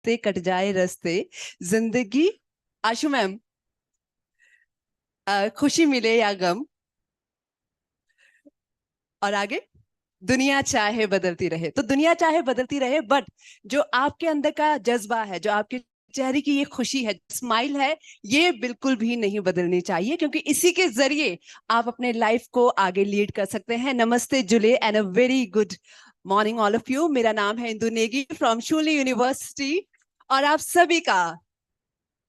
हंसते कट जाए रस्ते, जिंदगी। आशु मैम, खुशी मिले या गम, और आगे, दुनिया चाहे बदलती रहे। तो दुनिया चाहे बदलती रहे, बट जो आपके अंदर का जज्बा है, जो आपके चेहरे की ये खुशी है, स्माइल है, ये बिल्कुल भी नहीं बदलनी चाहिए, क्योंकि इसी के जरिए आप अपने लाइफ को आगे लीड कर सकते हैं। नमस्ते जुले and a very good morning all of you. मेरा नाम है इंदु नेगी फ्रॉम शूली यूनिवर्सिटी, और आप सभी का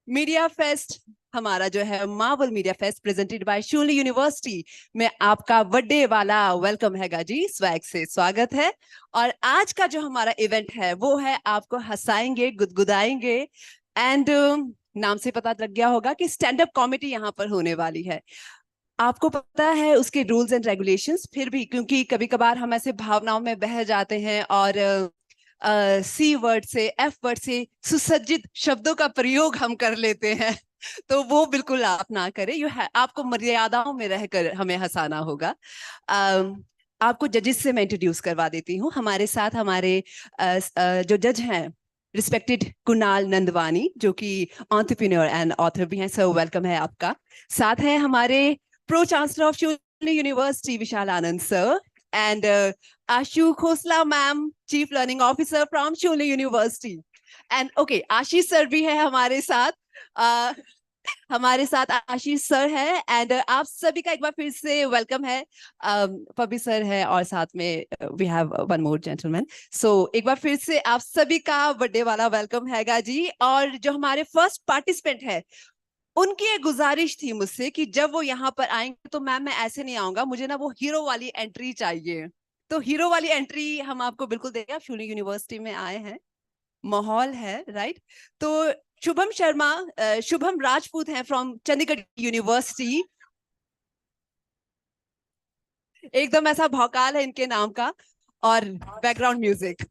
मीडिया फेस्ट, हमारा जो है Marvel media fest presented by Shoolini university में आपका बर्थडे वाला वेलकम हैगा जी, स्वैग से स्वागत है। और आज का जो हमारा इवेंट है वो है आपको हंसाएंगे, गुदगुदाएंगे, एंड नाम से पता लग गया होगा कि स्टैंड अप कॉमेडी यहाँ पर होने वाली है। आपको पता है उसके रूल्स एंड रेगुलेशंस, फिर भी क्योंकि कभी कभार हम ऐसे भावनाओं में बह जाते हैं और सी वर्ड से, एफ वर्ड से सुसज्जित शब्दों का प्रयोग हम कर लेते हैं, तो वो बिल्कुल आप ना करें। आपको मर्यादाओं में रहकर हमें हंसाना होगा। आपको जजेस से मैं इंट्रोड्यूस करवा देती हूँ। हमारे साथ हमारे जो जज हैं, रिस्पेक्टेड कुणाल नंदवानी, जो कि एंटरप्रेन्योर एंड ऑथर भी हैं, सर वेलकम है आपका। साथ है हमारे pro chancellor of Shoolini university Vishal Anand sir, and Ashu Khosla ma'am, chief learning officer from Shoolini university. And okay, Ashish sir भी है हमारे साथ। हमारे साथ आशीष सर है, एंड आप सभी का एक बार फिर से वेलकम है। पबी सर है, और साथ में we have one more gentleman. So एक बार फिर से आप सभी का बर्थडे वाला वेलकम हैगा जी। और जो हमारे फर्स्ट पार्टिसिपेंट है, उनकी एक गुजारिश थी मुझसे कि जब वो यहाँ पर आएंगे तो मैम मैं ऐसे नहीं आऊंगा, मुझे ना वो हीरो वाली एंट्री चाहिए। तो हीरो वाली एंट्री हम आपको बिल्कुल देंगे। आप शूली यूनिवर्सिटी में आए हैं, माहौल है राइट। तो शुभम शर्मा, शुभम राजपूत हैं फ्रॉम चंडीगढ़ यूनिवर्सिटी। एकदम ऐसा भौकाल है इनके नाम का। और बैकग्राउंड म्यूजिक।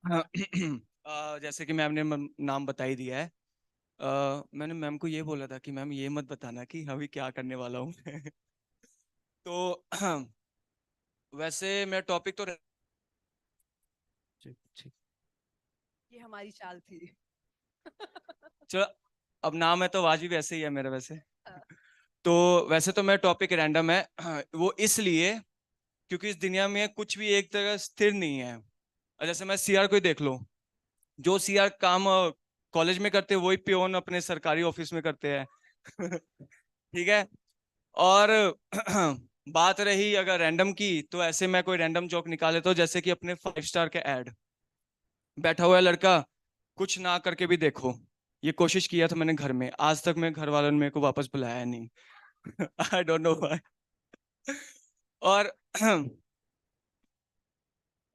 हाँ। जैसे कि मैम ने नाम बता ही दिया है। मैंने मैम को ये बोला था कि मैम ये मत बताना कि अभी क्या करने वाला हूँ। तो वैसे मेरा टॉपिक तो ठीक। ये हमारी चाल थी। चलो, अब नाम है तो आवाज भी वैसे ही है मेरा वैसे। तो वैसे तो मेरा टॉपिक रैंडम है। वो इसलिए क्योंकि इस दुनिया में कुछ भी एक जगह स्थिर नहीं है। जैसे मैं सीआर को ही देख लो, जो सीआर काम कॉलेज में करते हैं वही पियोन अपने सरकारी ऑफिस में करते हैं। ठीक है। और बात रही अगर रैंडम की, तो ऐसे मैं कोई रैंडम जोक निकाल लेता हूँ, जैसे कि अपने 5 स्टार के ऐड, बैठा हुआ है लड़का, कुछ ना करके भी देखो। ये कोशिश किया था मैंने घर में, आज तक मेरे घर वालों ने मेरे को वापस बुलाया नहीं। I don't know why. और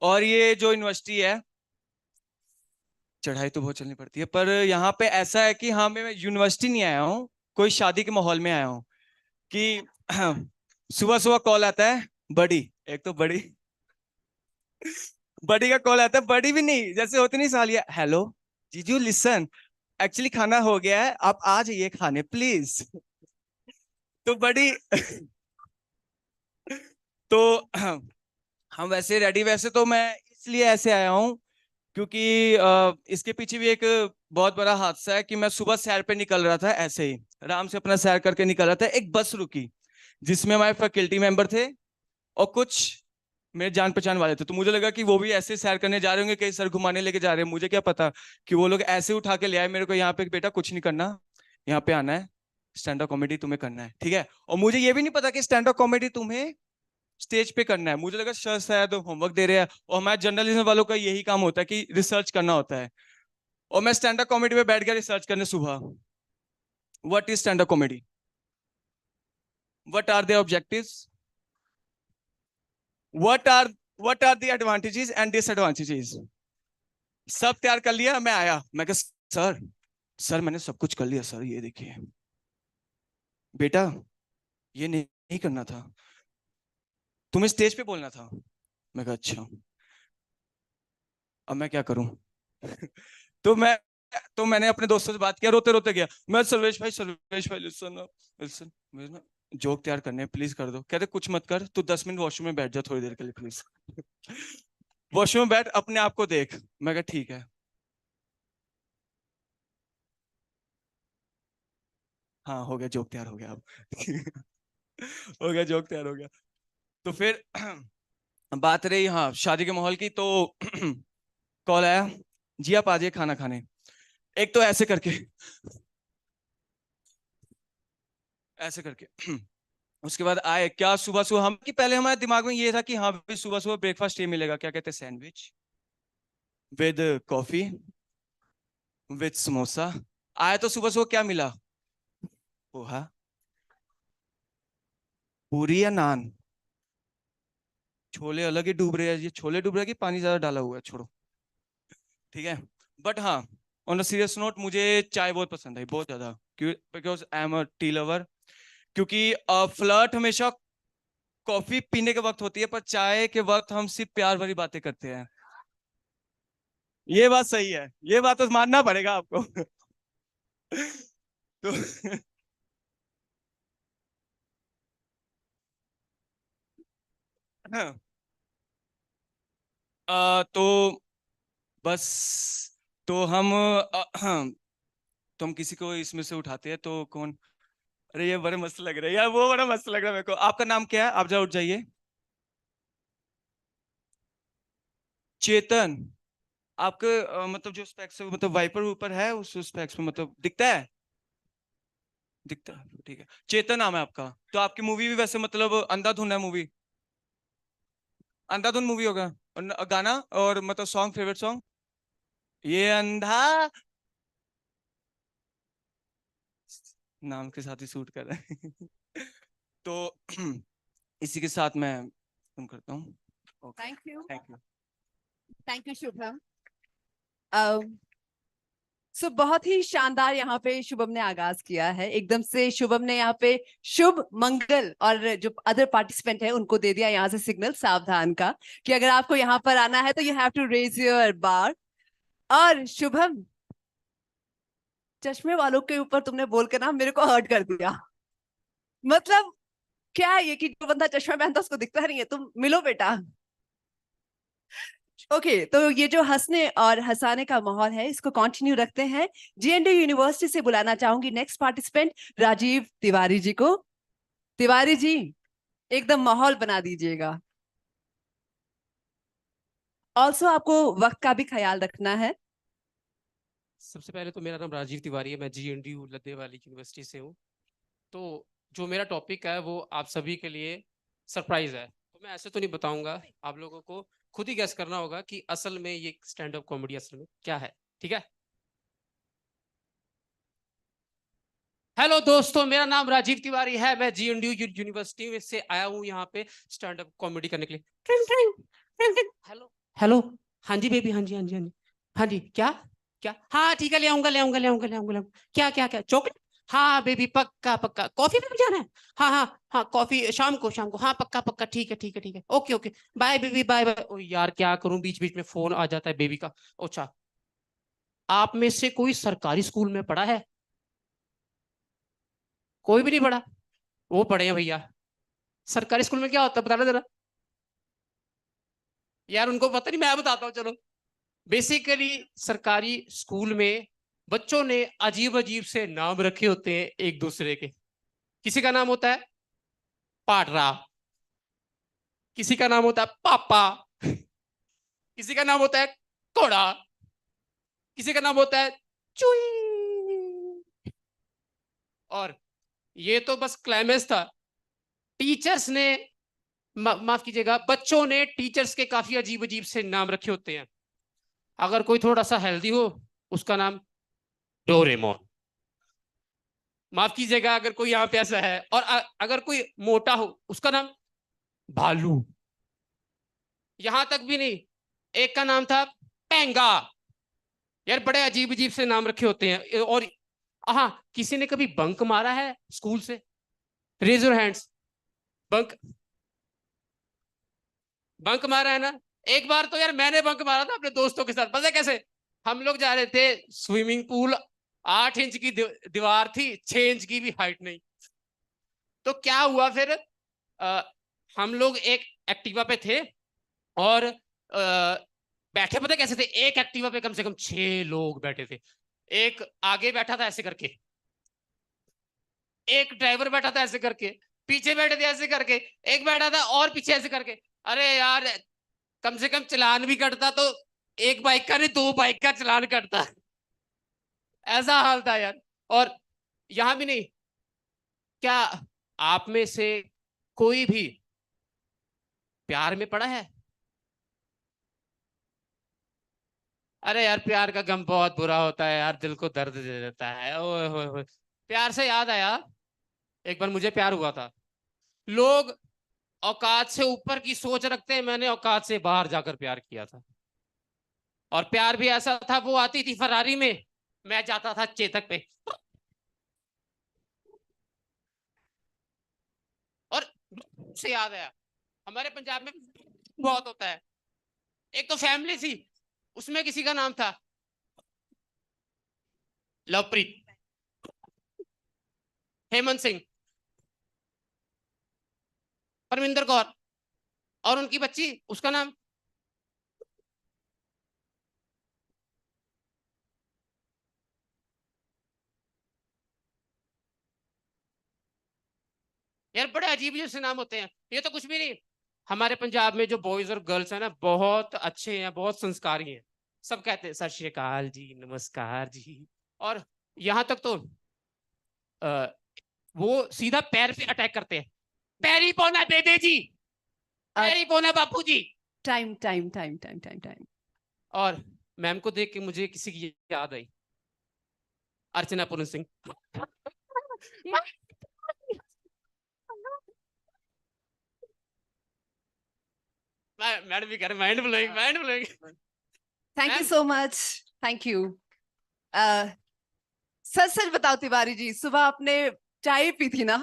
और ये जो यूनिवर्सिटी है, चढ़ाई तो बहुत चलनी पड़ती है, पर यहाँ पे ऐसा है कि हाँ, मैं यूनिवर्सिटी नहीं आया हूँ, कोई शादी के माहौल में आया हूँ। कि सुबह सुबह कॉल आता है, बड़ी, एक तो बड़ी, बड़ी का कॉल आता है, बड़ी भी नहीं, जैसे होती नहीं सालिया, हेलो जीजू लिसन, एक्चुअली खाना हो गया है, आप आ जाइए खाने प्लीज। तो बड़ी तो हम वैसे रेडी, वैसे तो मैं इसलिए ऐसे आया हूँ क्योंकि इसके पीछे भी एक बहुत बड़ा हादसा है कि मैं सुबह सैर पे निकल रहा था, ऐसे ही आराम से अपना सैर करके निकल रहा था, एक बस रुकी जिसमें हमारे फैकल्टी मेंबर थे और कुछ मेरे जान पहचान वाले थे। तो मुझे लगा कि वो भी ऐसे सैर करने जा रहे होंगे, कहीं सर घुमाने लेके जा रहे हैं, मुझे क्या पता कि वो लोग ऐसे उठा के ले आए मेरे को यहाँ पे, बेटा कुछ नहीं करना, यहाँ पे आना है, स्टैंड अप कॉमेडी तुम्हें करना है, ठीक है। और मुझे ये भी नहीं पता कि स्टैंड अप कॉमेडी तुम्हें स्टेज पे करना है। मुझे लगा सर शायद होमवर्क दे रहे हैं, और हमारे जर्नलिज्म वालों का यही काम होता है कि रिसर्च करना होता है। और मैं स्टैंड अप कॉमेडी में बैठ गया रिसर्च करने सुबह। What is stand up comedy, what are the objectives, what are what are the advantages and disadvantages, सब तैयार कर लिया। मैं आया, मैं कहा सर, सर मैंने सब कुछ कर लिया सर, ये देखिए बेटा, ये नहीं करना था, तुम्हें स्टेज पे बोलना था। मैं कहा अच्छा। अब मैं क्या करूं? तो मैंने अपने दोस्तों से बात किया, रोते रोते गया मैं, सर्वेश भाई लिसन लिसन, मुझे ना जोक तैयार करने हैं, प्लीज कर दो। कहते कुछ मत कर, तू 10 मिनट वॉशरूम में बैठ जा थोड़ी देर के लिए प्लीज। वॉशरूम में बैठ, अपने आप को देख। मैं कहा ठीक है। हाँ हो गया, जोक तैयार हो गया अब। हो गया, जोक तैयार हो गया। तो फिर बात रही हाँ शादी के माहौल की, तो कॉल आया, जी आप आ जाइए खाना खाने। एक तो ऐसे करके, ऐसे करके उसके बाद आए क्या, सुबह सुबह हम कि पहले हमारे दिमाग में ये था कि हाँ भाई सुबह सुबह ब्रेकफास्ट ये मिलेगा, क्या कहते हैं, sandwich with coffee with samosa. आए तो सुबह सुबह क्या मिला, पोहा, पूरी या नान। छोले अलग ही डूब रहे हैं, ये छोले डूब रहे हैं कि पानी ज्यादा डाला हुआ है, छोड़ो। ठीक है। बट हाँ, ऑन अ सीरियस नोट, मुझे चाय बहुत पसंद है, बहुत ज्यादा, because I am a tea lover. क्योंकि फ्लर्ट हमेशा कॉफी पीने के वक्त होती है, पर चाय के वक्त हम सिर्फ प्यार भरी बातें करते हैं। ये बात सही है, ये बात तो मानना पड़ेगा आपको। तो तो बस, तो हम तो हम किसी को इसमें से उठाते हैं, तो कौन, अरे ये बड़े मस्त लग रहे हैं यार, वो बड़ा मस्त लग रहा है मेरे को। आपका नाम क्या है, आप जरा उठ जाइए। चेतन। आपके मतलब जो स्पेक्स है, मतलब वाइपर ऊपर है, उस स्पेक्स में मतलब दिखता है, दिखता है, ठीक है। चेतन नाम है आपका। तो आपकी मूवी भी वैसे मतलब अंधाधुन है मूवी, अंधाधुन मूवी होगा। और गाना और मतलब सॉन्ग, फेवरेट सॉन्ग, ये अंधा, नाम के साथ ही सूट कर रहा है। तो इसी के साथ मैं खत्म करता हूँ। Thank you, thank you. Thank you Shubham. So बहुत ही शानदार यहाँ पे शुभम ने आगाज किया है, एकदम से शुभम ने यहाँ पे शुभ मंगल, और जो अदर पार्टिसिपेंट है उनको दे दिया यहाँ से सिग्नल सावधान का, कि अगर आपको यहाँ पर आना है तो you have to raise your bar. और शुभम, चश्मे वालों के ऊपर तुमने बोल के ना मेरे को हर्ट कर दिया। मतलब क्या है ये कि जो बंदा चश्मा पहनता है उसको दिखता नहीं है, तुम मिलो बेटा। ओके तो ये जो हंसने और हंसाने का माहौल है इसको कंटिन्यू रखते हैं। जेएनयू यूनिवर्सिटी से बुलाना चाहूंगी नेक्स्ट पार्टिसिपेंट राजीव तिवारी जी को। तिवारी जी, एकदम माहौल बना दीजिएगा। ऑल्सो आपको वक्त का भी ख्याल रखना है। सबसे पहले तो मेरा नाम राजीव तिवारी है, मैं जीएनडीयू लद्दे वाली यूनिवर्सिटी से हूँ। तो जो मेरा टॉपिक है वो आप सभी के लिए सरप्राइज है, तो मैं ऐसे तो नहीं बताऊंगा, आप लोगों को खुद ही गैस करना होगा कि असल में ये स्टैंड अप कॉमेडी असल में क्या है। ठीक है। हेलो दोस्तों, मेरा नाम राजीव तिवारी है, मैं जीएनडीयू यूनिवर्सिटी में से आया हूँ यहाँ पे स्टैंड अप कॉमेडी करने के लिए। ट्रिंग ट्रिंग ट्रिंग ट्रिंग। हेलो हेलो, हाँ जी बेबी, हाँ जी हाँ जी हाँ जी हाँ जी, क्या क्या, हाँ ठीक है, ले आऊंगा ले आऊंगा ले आऊंगा ले आऊंगा ले आऊंगा। क्या क्या क्या, चॉकलेट, हाँ बेबी पक्का पक्का। कॉफी पे भी जाना है, हाँ हाँ हाँ, कॉफी शाम को शाम को, हाँ पक्का पक्का, ठीक है ठीक है ठीक है, okay okay, bye baby bye bye. ओ यार क्या करूं, बीच बीच में फोन आ जाता है बेबी का। अच्छा, आप में से कोई सरकारी स्कूल में पढ़ा है? कोई भी नहीं पढ़ा? वो पढ़े हैं भैया। सरकारी स्कूल में क्या होता है बताना जरा। यार उनको पता नहीं, मैं बताता हूँ चलो। बेसिकली सरकारी स्कूल में बच्चों ने अजीब अजीब से नाम रखे होते हैं एक दूसरे के। किसी का नाम होता है पाटरा, किसी का नाम होता है पापा, किसी का नाम होता है कोड़ा, किसी का नाम होता है चुई। और ये तो बस क्लाइमेक्स था। टीचर्स ने माफ कीजिएगा, बच्चों ने टीचर्स के काफी अजीब अजीब से नाम रखे होते हैं। अगर कोई थोड़ा सा हेल्दी हो उसका नाम डोरेमोन। माफ कीजिएगा अगर कोई यहाँ पे ऐसा है। और अगर कोई मोटा हो उसका नाम भालू। यहां तक भी नहीं, एक का नाम था पेंगा। यार बड़े अजीब अजीब से नाम रखे होते हैं। और हाँ, किसी ने कभी बंक मारा है स्कूल से? Raise your hands. Bunk, bunk मारा है ना? एक बार तो यार मैंने बंक मारा था अपने दोस्तों के साथ, पता है कैसे? हम लोग जा रहे थे स्विमिंग पूल, 8 इंच की दीवार थी, 6 इंच की भी हाइट नहीं। तो क्या हुआ फिर, हम लोग एक एक्टिवा पे थे और बैठे, पता है कैसे थे? एक एक्टिवा पे कम से कम 6 लोग बैठे थे। एक आगे बैठा था ऐसे करके, एक ड्राइवर बैठा था ऐसे करके, पीछे बैठे थे ऐसे करके, एक बैठा था और पीछे ऐसे करके। अरे यार, कम से कम चालान भी कटता तो एक बाइक का नहीं, 2 बाइक का चालान कटता। ऐसा हाल था यार। और यहां भी नहीं, क्या आप में से कोई भी प्यार में पड़ा है? अरे यार, प्यार का गम बहुत बुरा होता है यार, दिल को दर्द दे देता है। ओए होए होए। प्यार से याद आया, एक बार मुझे प्यार हुआ था। लोग औकात से ऊपर की सोच रखते हैं, मैंने औकात से बाहर जाकर प्यार किया था। और प्यार भी ऐसा था, वो आती थी फरारी में, मैं जाता था चेतक पे। और से याद आया, हमारे पंजाब में बहुत होता है। एक तो फैमिली थी, उसमें किसी का नाम था लवप्रीत, हेमंत सिंह, परमिंदर कौर, और उनकी बच्ची, उसका नाम, यार बड़े अजीब अजीब से नाम होते हैं। ये तो कुछ भी नहीं। हमारे पंजाब में जो बॉयज और गर्ल्स हैं ना, बहुत अच्छे हैं, बहुत संस्कारी हैं। सब कहते हैं सत श्री अकाल जी, नमस्कार जी। और यहाँ तक तो आ, वो सीधा पैर पे अटैक करते हैं। पैरी पौना बेबे जी, पैरी पौना बापू जी। Time time time time time time. और मैम को देख के मुझे किसी की याद आई, अर्चना पूरन सिंह। मैडम भी कह रहे mind blowing, mind blowing. Thank you ma'am, so much, thank you. सच सच बताओ तिवारी जी, सुबह आपने चाय पी थी ना?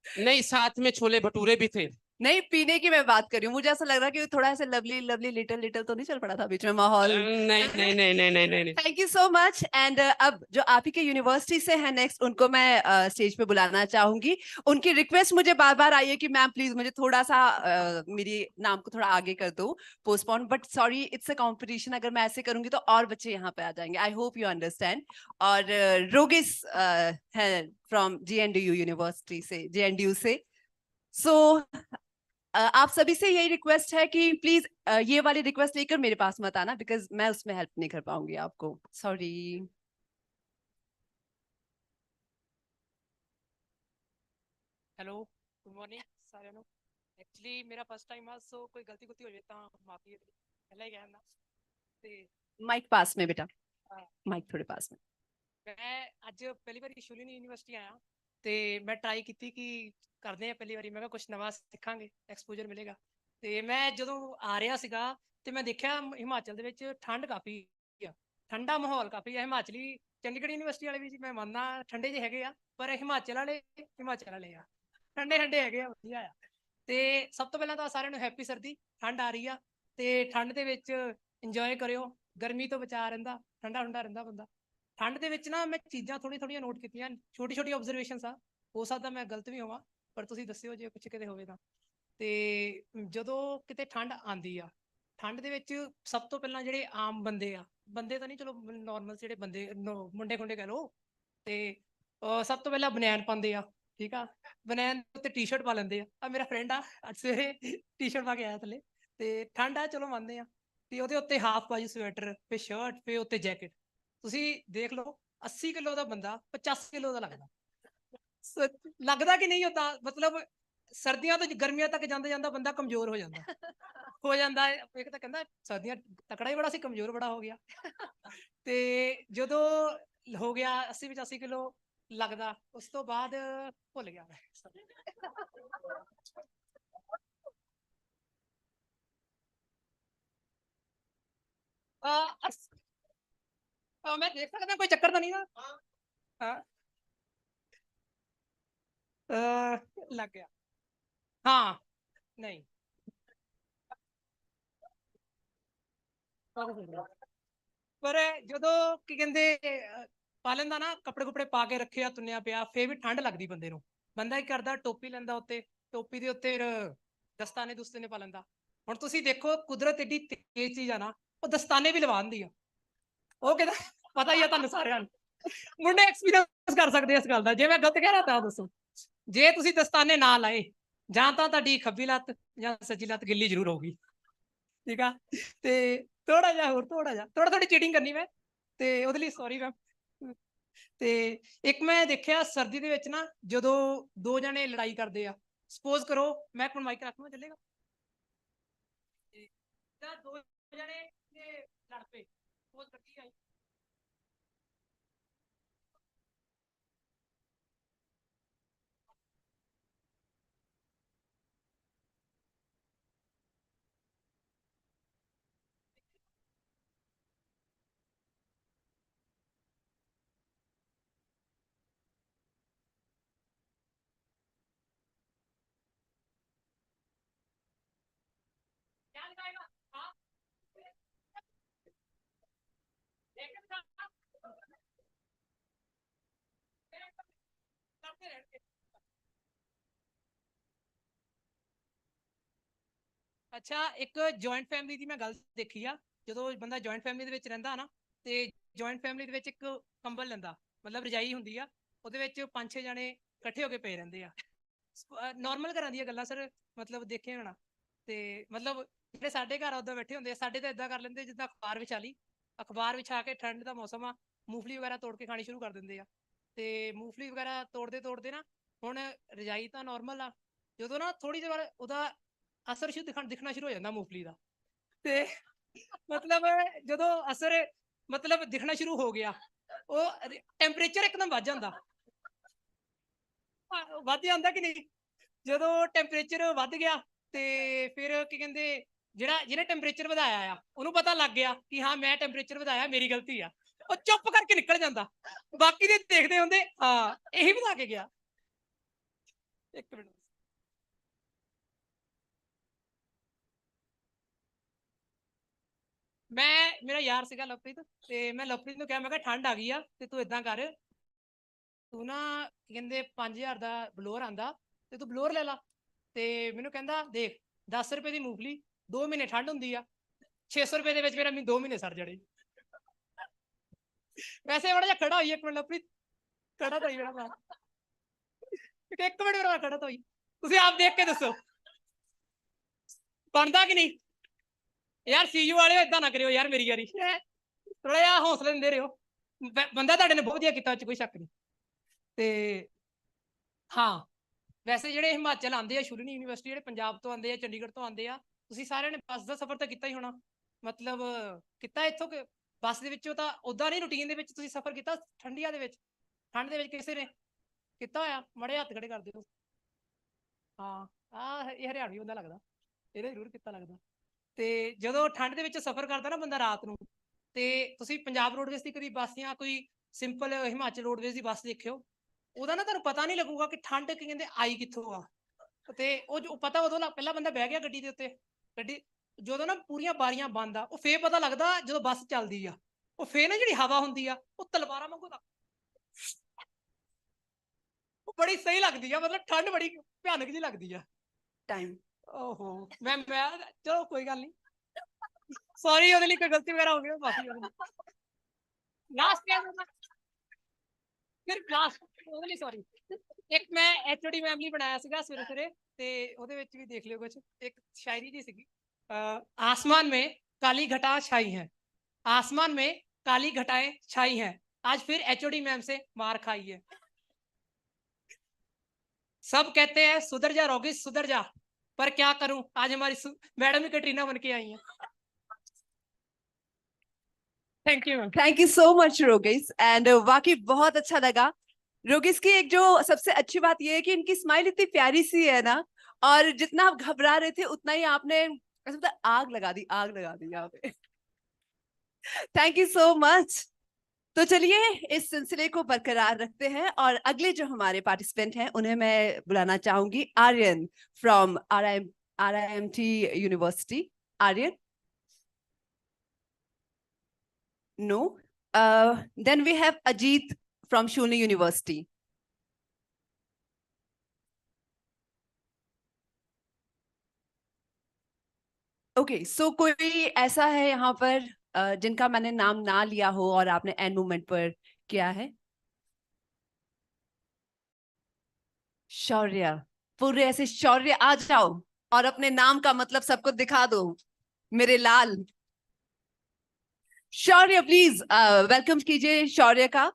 नहीं, साथ में छोले भटूरे भी थे। नहीं, पीने की मैं बात कर रही हूँ। मुझे ऐसा लग रहा है कि थोड़ा ऐसे लवली लवली लिटिल लिटिल तो नहीं चल पड़ा था बीच में माहौल? नहीं नहीं नहीं नहीं नहीं नहीं। Thank you so much. And अब जो आप ही के यूनिवर्सिटी से हैं नेक्स्ट, उनको मैं स्टेज पे बुलाना चाहूंगी। उनकी रिक्वेस्ट मुझे बार बार आई है कि मैम प्लीज मुझे थोड़ा सा मेरी नाम को थोड़ा आगे कर दो, postpone. But sorry, it's a competition, अगर मैं ऐसे करूंगी तो और बच्चे यहाँ पे आ जाएंगे। I hope you understand. और रोगिस है फ्रॉम JNDU यूनिवर्सिटी से, JNDU से। सो आप सभी से यही रिक्वेस्ट है कि प्लीज ये वाली रिक्वेस्ट लेकर मेरे पास मत आना, बिकॉज मैं उसमें हेल्प नहीं कर पाऊंगी आपको, सॉरी। ਹੈਲੋ, ਗੁੱਡ ਮਾਰਨਿੰਗ ਸਾਰਿਆਂ ਨੂੰ। ਐਕਚੁਅਲੀ ਮੇਰਾ ਫਸਟ ਟਾਈਮ ਆ, ਸੋ ਕੋਈ ਗਲਤੀ ਗੁਲਤੀ ਹੋ ਜਾਵੇ ਤਾਂ ਮਾਫੀ ਪਹਿਲਾਂ ਹੀ ਕਹਿ ਦਿੰਦਾ। ਤੇ माइक पास में बेटा, माइक थोड़े पास में। ਮੈਂ ਅੱਜ ਪਹਿਲੀ ਵਾਰੀ ਸ਼ੂਲਿਨ ਯੂਨੀਵਰਸਿਟੀ ਆਇਆ ਤੇ ਮੈਂ ਟਰਾਈ ਕੀਤੀ ਕਿ ਕਰਦੇ ਆ ਪਹਿਲੀ ਵਾਰੀ, ਮੈਂ ਕਿਹਾ ਕੁਝ ਨਵਾਂ ਸਿੱਖਾਂਗੇ, ਐਕਸਪੋਜ਼ਰ ਮਿਲੇਗਾ। ਤੇ ਮੈਂ ਜਦੋਂ ਆ ਰਿਹਾ ਸੀਗਾ ਤੇ ਮੈਂ ਦੇਖਿਆ ਹਿਮਾਚਲ ਦੇ ਵਿੱਚ ਠੰਡ ਕਾਫੀ ਆ, ਠੰਡਾ ਮਾਹੌਲ ਕਾਫੀ ਆ। ਹਿਮਾਚਲੀ ਚੰਡੀਗੜ੍ਹ ਯੂਨੀਵਰਸਿਟੀ ਵਾਲੇ ਵੀ ਜੀ ਮੈਂ ਮੰਨਦਾ ਠੰਡੇ ਜਿਹੇ ਹੈਗੇ ਆ, ਪਰ ਹਿਮਾਚਲ ਵਾਲੇ ਆ ਠੰਡੇ ਠੰਡੇ ਹੈਗੇ ਆ, ਵਧੀਆ ਆ। ਤੇ ਸਭ ਤੋਂ ਪਹਿਲਾਂ ਤਾਂ ਸਾਰਿਆਂ ਨੂੰ ਹੈਪੀ ਸਰਦੀ, ਠੰਡ ਆ ਰਹੀ ਆ ਤੇ ਠੰਡ ਦੇ ਵਿੱਚ ਇੰਜੋਏ ਕਰਿਓ, ਗਰਮੀ ਤੋਂ ਬਚਾ ਰਹਿੰਦਾ, ਠੰਡਾ ਠੰਡਾ ਰਹਿੰਦਾ ਬੰਦਾ। ਠੰਡ ਦੇ ਵਿੱਚ ਨਾ ਮੈਂ ਚੀਜ਼ਾਂ ਥੋੜ੍ਹੀਆਂ ਨੋਟ ਕੀਤੀਆਂ, ਛੋਟੀ ਛੋਟੀ ਆਬਜ਼ਰਵੇਸ਼ਨਸ ਆ, ਹੋ ਸਕਦਾ ਮੈਂ ਗਲਤ ਵੀ ਹੋਵਾਂ, ਪਰ ਤੁਸੀਂ ਦੱਸਿਓ ਜੇ ਕੁਛ ਕਿਤੇ ਹੋਵੇ ਤਾਂ। ਤੇ ਜਦੋਂ ਕਿਤੇ ਠੰਡ ਆਉਂਦੀ ਆ, ਠੰਡ ਦੇ ਵਿੱਚ ਸਭ ਤੋਂ ਪਹਿਲਾਂ ਜਿਹੜੇ ਆਮ ਬੰਦੇ ਆ, ਬੰਦੇ ਤਾਂ ਨਹੀਂ, ਚਲੋ ਨੋਰਮਲ ਜਿਹੜੇ ਬੰਦੇ ਮੁੰਡੇ ਖੁੰਡੇ ਕਹਿ ਲਓ, ਤੇ ਸਭ ਤੋਂ ਪਹਿਲਾਂ ਬਨੈਨ ਪਾਉਂਦੇ ਆ, ਠੀਕ ਆ। ਬਨੈਨ ਉੱਤੇ ਟੀ-ਸ਼ਰਟ ਪਾ ਲੈਂਦੇ ਆ। ਮੇਰਾ ਫਰੈਂਡ ਆ, ਅੱਜ ਸਵੇਰੇ ਟੀ-ਸ਼ਰਟ ਪਾ ਕੇ ਆਇਆ ਥੱਲੇ, ਤੇ ਠੰਡ ਆ ਚਲੋ ਮੰਨਦੇ ਆ, ਤੇ ਉਹਦੇ ਉੱਤੇ ਹਾਫ ਬਾਜੂ ਸਵੈਟਰ, ਫਿਰ ਸ਼ਰਟ, ਫਿਰ ਉੱਤੇ ਜੈਕਟ। ਤੁਸੀਂ ਦੇਖ ਲਓ 80 ਕਿਲੋ ਦਾ ਬੰਦਾ 85 ਕਿਲੋ ਦਾ ਲੱਗਦਾ। ਲੱਗਦਾ ਕਿ ਨਹੀਂ ਹੁੰਦਾ, ਮਤਲਬ ਸਰਦੀਆਂ ਤੋਂ ਗਰਮੀਆਂ ਤੱਕ ਜਾਂਦਾ ਜਾਂਦਾ ਬੰਦਾ ਕਮਜ਼ੋਰ ਹੋ ਜਾਂਦਾ ਇੱਕ ਤਾਂ ਕਹਿੰਦਾ ਸਰਦੀਆਂ ਤਕੜਾ ਹੀ ਬੜਾ ਸੀ, ਕਮਜ਼ੋਰ ਬੜਾ ਹੋ ਗਿਆ। ਤੇ ਜਦੋਂ ਹੋ ਗਿਆ 80-85 ਕਿਲੋ ਲੱਗਦਾ, ਉਸ ਤੋਂ ਬਾਅਦ ਭੁੱਲ ਗਿਆ ਮੈਂ। मैं देख सकता, कोई चक्कर तो नहीं ना? हाँ, लग गया। हाँ, नहीं ਪਰ ਜਦੋਂ ਕੀ ਕਹਿੰਦੇ ਪਾ ਲੈਂਦਾ ਨਾ ਕੱਪੜੇ ਕੁਪੜੇ ਪਾ ਕੇ ਰੱਖਿਆ ਤੁੰਨਿਆ ਪਿਆ, ਫੇਰ ਵੀ ਠੰਡ ਲੱਗਦੀ ਬੰਦੇ ਨੂੰ। ਬੰਦਾ ਕੀ ਕਰਦਾ, ਟੋਪੀ ਲੈਂਦਾ ਉੱਤੇ, ਟੋਪੀ ਦੇ ਉੱਤੇ ਦਸਤਾਨੇ ਦੁਸਤਾਨੇ ਪਾ ਲੈਂਦਾ। ਹੁਣ ਤੁਸੀਂ ਦੇਖੋ ਕੁਦਰਤ ਏਡੀ ਤੇਜ਼ ਚੀਜ਼ ਆ ਨਾ, ਉਹ ਦਸਤਾਨੇ ਵੀ ਲਵਾ ਦਿੰਦੀ ਆ। ਉਹ ਕਹਿੰਦਾ ਪਤਾ ਹੀ ਆ ਤੁਹਾਨੂੰ ਸਾਰਿਆਂ ਨੂੰ, ਮੁੰਡੇ ਐਕਸਪੀਰੀਅੰਸ ਕਰ ਸਕਦੇ ਇਸ ਗੱਲ ਦਾ। ਜੇ ਮੈਂ ਗਲਤ ਕਹਿ ਰਿਹਾ ਤਾਂ ਦੱਸੋ। ਜੇ ਤੁਸੀਂ ਦਸਤਾਨੇ ਨਾ ਲਾਏ, ਜਾਂ ਤਾਂ ਤੁਹਾਡੀ ਖੱਬੀ ਲੱਤ ਜਾਂ ਸੱਜੀ ਲੱਤ ਗਿੱਲੀ ਜ਼ਰੂਰ ਹੋਊਗੀ, ਠੀਕ ਆ। ਤੇ ਥੋੜਾ ਜਿਹਾ ਹੋਰ, ਥੋੜਾ ਥੋੜੀ ਚੀਟਿੰਗ ਕਰਨੀ ਮੈਂ, ਤੇ ਉਹਦੇ ਲਈ ਸੌਰੀ ਮੈਮ। ਤੇ ਇੱਕ ਮੈਂ ਦੇਖਿਆ ਸਰਦੀ ਦੇ ਵਿੱਚ ਨਾ, ਜਦੋਂ ਦੋ ਜਣੇ ਲੜਾਈ ਕਰਦੇ ਆ, ਸਪੋਜ਼ ਕਰੋ ਮੈਂ ਇੱਕ ਮਾਈਕ ਰੱਖ ਲਵਾਂ, ਚੱਲੇਗਾ? ਦੋ ਜਣੇ ਲੜ ਪਏ, ਸਪੋਜ਼ ਕੱਟੀ ਆਈ, क्या दिखाएगा? हाँ, ਅੱਛਾ ਇੱਕ ਜੁਆਇੰਟ ਫੈਮਿਲੀ ਦੀ ਮੈਂ ਗੱਲ ਦੇਖੀ ਆ। ਜਦੋਂ ਬੰਦਾ ਜੁਆਇੰਟ ਫੈਮਿਲੀ ਦੇ ਵਿੱਚ ਰਹਿੰਦਾ ਨਾ, ਤੇ ਜੁਆਇੰਟ ਫੈਮਿਲੀ ਦੇ ਵਿੱਚ ਇੱਕ ਕੰਬਲ ਲੈਂਦਾ, ਮਤਲਬ ਰਜਾਈ ਹੁੰਦੀ ਆ, ਉਹਦੇ ਵਿੱਚ 5-6 ਜਣੇ ਇਕੱਠੇ ਹੋ ਕੇ ਪਏ ਰਹਿੰਦੇ ਆ। ਨਾਰਮਲ ਘਰਾਂ ਦੀਆਂ ਗੱਲਾਂ ਸਰ, ਮਤਲਬ ਦੇਖੇ ਹੋਣਾ। ਤੇ ਮਤਲਬ ਜਿਹੜੇ ਸਾਡੇ ਘਰ ਉਦਾਂ ਬੈਠੇ ਹੁੰਦੇ ਆ, ਸਾਡੇ ਤਾਂ ਇਦਾਂ ਕਰ ਲੈਂਦੇ ਜਿੱਦਾਂ ਅਖਬਾਰ ਵਿਛਾ ਲਈ, ਅਖਬਾਰ ਵਿਛਾ ਕੇ ਠੰਡ ਦਾ ਮੌਸਮ ਆ, ਮੂੰਗਫਲੀ ਵਗੈਰਾ ਤੋੜ ਕੇ ਖਾਣੀ ਸ਼ੁਰੂ ਕਰ ਦਿੰਦੇ ਆ। ਤੇ ਮੂੰਗਫਲੀ ਵਗੈਰਾ ਤੋੜਦੇ ਨਾ, ਹੁਣ ਰਜਾਈ ਤਾਂ ਨਾਰਮਲ ਆ, ਜਦੋਂ ਨਾ ਥੋੜੀ ਜਿਹੀ ਵਾਰ ਉਹਦਾ ਅਸਰ ਦਿਖਣਾ ਸ਼ੁਰੂ ਹੋ ਜਾਂਦਾ ਮੂੰਗਫਲੀ ਦਾ। ਤੇ ਮਤਲਬ ਜਦੋਂ ਅਸਰ ਮਤਲਬ ਦਿਖਣਾ ਸ਼ੁਰੂ ਹੋ ਗਿਆ, ਉਹ ਟੈਂਪਰੇਚਰ ਇੱਕਦਮ ਵੱਧ ਜਾਂਦਾ, ਕਿ ਨਹੀਂ? ਜਦੋਂ ਟੈਂਪਰੇਚਰ ਵੱਧ ਗਿਆ, ਤੇ ਫਿਰ ਕੀ ਕਹਿੰਦੇ, ਜਿਹਨੇ ਟੈਂਪਰੇਚਰ ਵਧਾਇਆ ਆ, ਉਹਨੂੰ ਪਤਾ ਲੱਗ ਗਿਆ ਕਿ ਹਾਂ ਮੈਂ ਟੈਂਪਰੇਚਰ ਵਧਾਇਆ, ਮੇਰੀ ਗਲਤੀ ਆ, ਉਹ ਚੁੱਪ ਕਰਕੇ ਨਿਕਲ ਜਾਂਦਾ। ਬਾਕੀ ਦੇ ਦੇਖਦੇ ਹੁੰਦੇ, ਹਾਂ ਇਹੀ ਵਧਾ ਕੇ ਗਿਆ। ਇੱਕ ਮਿੰਟ, ਮੇਰਾ ਯਾਰ ਸੀਗਾ ਲਵਪ੍ਰੀਤ, ਤੇ ਮੈਂ ਲਵਪ੍ਰੀਤ ਨੂੰ ਕਿਹਾ, ਮੈਂ ਕਿਹਾ ਠੰਡ ਆ ਗਈ ਆ, ਤੇ ਤੂੰ ਏਦਾਂ ਕਰ, ਤੂੰ ਨਾ ਕੀ ਕਹਿੰਦੇ 5000 ਦਾ ਬਲੋਰ ਆਂਦਾ, ਤੇ ਤੂੰ ਬਲੋਰ ਲੈ ਲਾ। ਤੇ ਮੈਨੂੰ ਕਹਿੰਦਾ ਦੇਖ 10 ਰੁਪਏ ਦੀ ਮੂੰਗਫਲੀ, 2 ਮਹੀਨੇ ਠੰਡ ਹੁੰਦੀ ਆ, 600 ਰੁਪਏ ਦੇ ਵਿੱਚ ਮੇਰਾ 2 ਮਹੀਨੇ ਸਰ ਜੜੇ। ਵੈਸੇ ਬੜਾ ਜਿਹਾ ਖੜਾ ਹੋਈ, ਇੱਕ ਮਿੰਟ ਲਵਪ੍ਰੀਤ, ਖੜਾ ਤਾਂ ਹੋਈ ਮੇਰਾ ਭਰਾ, ਇੱਕ ਮਿੰਟ ਮੇਰਾ ਖੜਾ ਤਾਂ ਹੋਈ, ਤੁਸੀਂ ਆਪ ਦੇਖ ਕੇ ਦੱਸੋ ਬਣਦਾ ਕਿ ਨਹੀਂ? ਯਾਰ ਸੀਯੂ ਵਾਲਿਓ ਏਦਾਂ ਨਾ ਕਰਿਓ ਯਾਰ, ਮੇਰੀ ਯਾਰੀ ਥੋੜਾ ਜਿਹਾ ਹੌਸਲਾ ਦਿੰਦੇ ਰਹੋ। ਬੰਦਾ ਤੁਹਾਡੇ ਨੇ ਬਹੁਤ ਵਧੀਆ ਕੀਤਾ, ਕੋਈ ਸ਼ੱਕ ਨਹੀਂ। ਤੇ ਹਾਂ, ਵੈਸੇ ਜਿਹੜੇ ਹਿਮਾਚਲ ਆਉਂਦੇ ਆ, ਸ਼ੁਲਿਨੀ ਯੂਨੀਵਰਸਿਟੀ, ਜਿਹੜੇ ਪੰਜਾਬ ਤੋਂ ਆਉਂਦੇ ਆ, ਚੰਡੀਗੜ੍ਹ ਤੋਂ ਆਉਂਦੇ ਆ, ਤੁਸੀਂ ਸਾਰਿਆਂ ਨੇ ਬੱਸ ਦਾ ਸਫ਼ਰ ਤਾਂ ਕੀਤਾ ਹੀ ਹੋਣਾ, ਮਤਲਬ ਕੀਤਾ ਇੱਥੋਂ ਕਿ ਬੱਸ ਦੇ ਵਿੱਚੋਂ ਤਾਂ ਉਦਾਂ ਨਹੀਂ, ਰੂਟੀਨ ਦੇ ਵਿੱਚ ਤੁਸੀਂ ਸਫ਼ਰ ਕੀਤਾ ਠੰਡੀਆਂ ਦੇ ਵਿੱਚ, ਠੰਡ ਦੇ ਵਿੱਚ ਕਿਸੇ ਨੇ ਕੀਤਾ ਹੋਇਆ? ਮੜੇ ਹੱਥ ਖੜੇ ਕਰ ਦਿਓ। ਹਾਂ ਇਹ ਹਰਿਆਣਵੀ ਬੰਦਾ ਲੱਗਦਾ, ਇਹਦਾ ਜ਼ਰੂਰ ਕੀਤਾ ਲੱਗਦਾ। ਤੇ ਜਦੋਂ ਠੰਡ ਦੇ ਵਿੱਚ ਸਫ਼ਰ ਕਰਦਾ ਨਾ ਬੰਦਾ ਰਾਤ ਨੂੰ, ਤੇ ਤੁਸੀਂ ਪੰਜਾਬ ਰੋਡਵੇਜ਼ ਦੀ ਕਦੀ ਬੱਸ ਜਾਂ ਕੋਈ ਸਿੰਪਲ ਹਿਮਾਚਲ ਰੋਡਵੇਜ਼ ਦੀ ਬੱਸ ਦੇਖਿਓ, ਉਹਦਾ ਨਾ ਤੁਹਾਨੂੰ ਪਤਾ ਨਹੀਂ ਲੱਗੂਗਾ ਕਿ ਠੰਡ ਕੀ ਕਹਿੰਦੇ ਆਈ ਕਿੱਥੋਂ ਆ। ਤੇ ਉਹ ਜੋ ਪਤਾ ਉਦੋਂ ਪਹਿਲਾਂ ਬੰਦਾ ਬਹਿ ਗਿਆ ਗੱਡੀ ਦੇ ਉੱਤੇ, ਗੱਡੀ ਜਦੋਂ ਨਾ ਪੂਰੀਆਂ ਬਾਰੀਆਂ ਬੰਦ ਆ, ਉਹ ਫੇਰ ਪਤਾ ਲੱਗਦਾ ਜਦੋਂ ਬੱਸ ਚੱਲਦੀ ਆ, ਉਹ ਫੇਰ ਨਾ ਜਿਹੜੀ ਹਵਾ ਹੁੰਦੀ ਆ, ਉਹ ਤਲਵਾਰਾਂ ਵਾਂਗੂ ਉਹ ਬੜੀ ਸਹੀ ਲੱਗਦੀ ਆ, ਮਤਲਬ ਠੰਡ ਬੜੀ ਭਿਆਨਕ ਜਿਹੀ ਲੱਗਦੀ ਆ। टाइम ਓਹੋ ਮੈਂ ਚਲੋ ਕੋਈ ਗੱਲ ਨਹੀਂ, ਸੌਰੀ ਉਹਦੇ ਲਈ ਕੋਈ ਗਲਤੀ ਵਗੈਰਾ ਹੋ ਗਈ, ਮਾਫੀ। ਲਾਸਟ ਫਿਰ ਲਾਸਟ ਉਹਦੇ ਲਈ ਸੌਰੀ। ਇੱਕ ਮੈਂ ਐਚਓਡੀ ਮੈਮ ਲਈ ਬਣਾਇਆ ਸੀਗਾ ਸਵੇਰੇ ਸਵੇਰੇ, ਤੇ ਉਹਦੇ ਵਿੱਚ ਵੀ ਦੇਖ ਲਿਓ ਕੁਝ, ਇੱਕ ਸ਼ਾਇਰੀ ਜੀ ਸੀਗੀ, आसमान में काली घटा छाई है, आसमान में काली घटाएं छाई है, आज फिर एचओडी मैम से मार खाई है। सब कहते हैं सुधर जा रोगी सुधर जा, पर क्या करूं आज हमारी मैडम ही कैटरीना बन के आई हैं। Thank you ma'am. Thank you so much रोगिस, एंड वाकई बहुत अच्छा लगा। रोगिस की एक जो सबसे अच्छी बात ये है कि इनकी स्माइल इतनी प्यारी सी है ना, और जितना आप घबरा रहे थे उतना ही आपने ऐसा आग लगा दी यहाँ पे। Thank you so much. तो चलिए इस सिलसिले को बरकरार रखते हैं, और अगले जो हमारे पार्टिसिपेंट हैं उन्हें मैं बुलाना चाहूंगी, Aryan from RIMT university. Aryan. No. Then we have Ajit from Shulini University. Okay, so कोई ऐसा है यहाँ पर जिनका मैंने नाम ना लिया हो और आपने एंड मोमेंट पर किया है? शौर्य, पूरे ऐसे शौर्य आ जाओ और अपने नाम का मतलब सबको दिखा दो मेरे लाल। शौर्य प्लीज वेलकम कीजिए शौर्य का